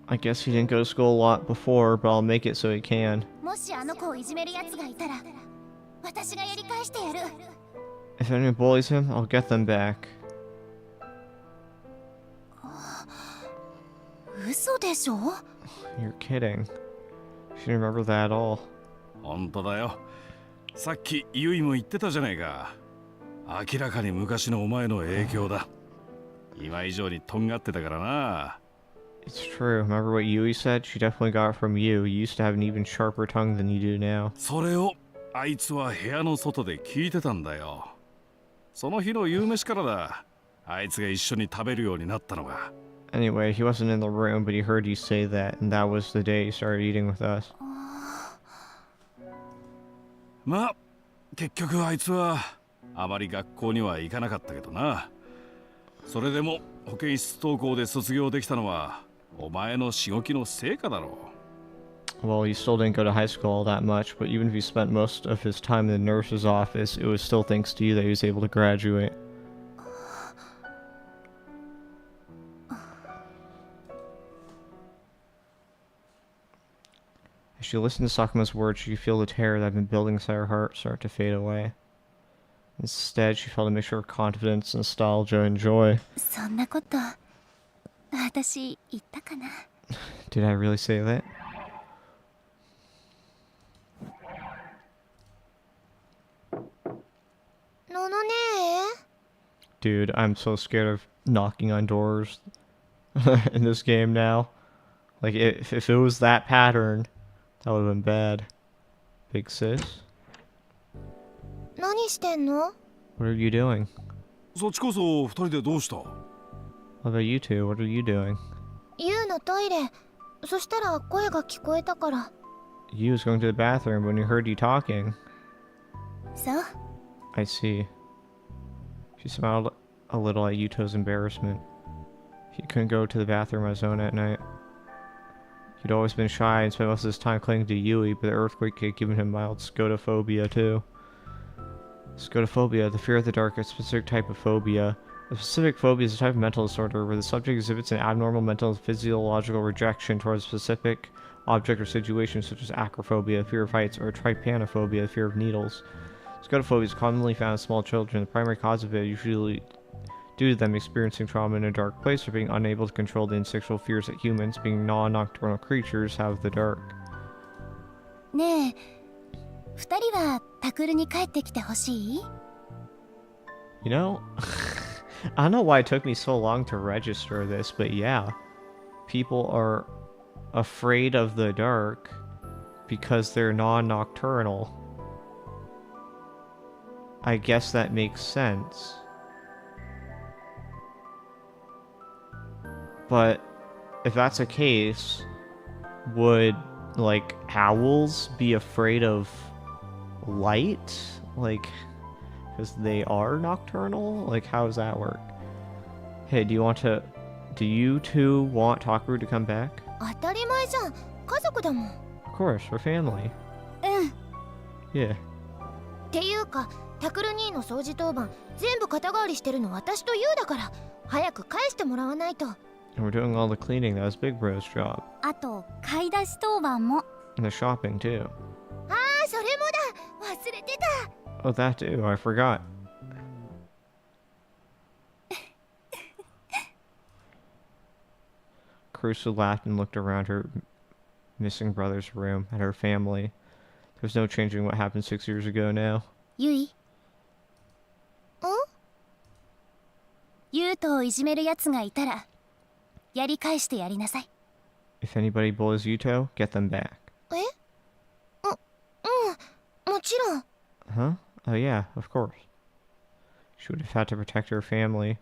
I guess he didn't go to school a lot before, but I'll make it so he can. もしあの子をいじめるやつがいたら、私がやり返してやる。If anyone bullies him, I'll get them back. 嘘でしょ？ You're kidding. She didn't remember that at all. 本当だよ。さっきユイも言ってたじゃないか。明らかに昔のお前の影響だ。今以上にとんがってたからな。It's true. Remember what Yui said? She definitely got it from you. You used to have an even sharper tongue than you do now. それをあいつは部屋の外で聞いてたんだよ。その日の夕飯からだ。あいつが一緒に食べるようになったのが。Anyway, he wasn't in the room, but he heard you say that, and that was the day he started eating with us. まあ、結局あいつはあまり学校には行かなかったけどな。それでも保健室登校で卒業できたのはお前のしごきの成果だろう。Well, he still didn't go to high school all that much, but even if he spent most of his time in the nurse's office, it was still thanks to you that he was able to graduate. As she listened to Sakuma's words, she could feel the terror that had been building inside her heart start to fade away. Instead, she felt a mixture of confidence, nostalgia, and joy. そんなこと、私言ったかな？ Did I really say that? Dude, I'm so scared of knocking on doors in this game now. Like, if it was that pattern, that would have been bad. Big sis? 何してんの？ What are you doing? そっちこそ二人でどうした？ What about you two? What are you doing? ユウのトイレ。そしたら声が聞こえたから。You was going to the bathroom when he heard you talking. そう。 I see. She smiled a little at Yuto's embarrassment. He couldn't go to the bathroom on his own at night. He'd always been shy and spent most of his time clinging to Yui, but the earthquake had given him mild scotophobia too. Scotophobia, the fear of the dark, is a specific type of phobia. A specific phobia is a type of mental disorder where the subject exhibits an abnormal mental and physiological rejection towards a specific object or situation, such as acrophobia, fear of heights, or trypanophobia, fear of needles. Scotophobia is commonly found in small children. The primary cause of it is usually due to them experiencing trauma in a dark place or being unable to control the instinctual fears that humans, being non-nocturnal creatures, have of the dark. ねえ、二人はタクルに帰ってきてほしい？ You know, I don't know why it took me so long to register this, but yeah, people are afraid of the dark because they're non-nocturnal. I guess that makes sense. But if that's the case, would, like, owls be afraid of light? Like, because they are nocturnal? Like, how does that work? Hey, do you two want Takeru to come back? 当たり前じゃん。家族だもん。 Of course, we're family. うん。 Yeah. っていうか、タクル兄の掃除当番全部肩代わりしてるの私とユウだから、早く返してもらわないと。 And we're doing all the cleaning. That was Big Bro's job. あと買い出し当番も。 And the shopping, too. ああ、それもだ。忘れてた。 Oh, that too. I forgot. Caruso laughed and looked around her missing brother's room at her family. There's no changing what happened 6 years ago now. ユイ。ん？ユウトをいじめるやつがいたら、やり返してやりなさい。 If anybody bullies Yuto, get them back. え？もちろん。 Huh? Oh yeah, of course. She would have had to protect her family.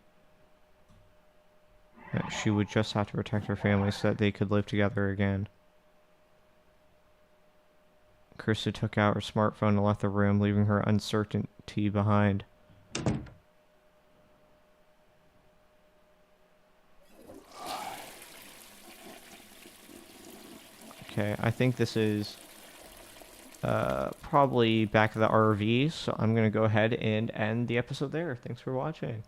She would just have to protect her family so that they could live together again. Krista took out her smartphone and left the room, leaving her uncertainty behind. Okay, I think this is probably back at the RV, so I'm going to go ahead and end the episode there. Thanks for watching.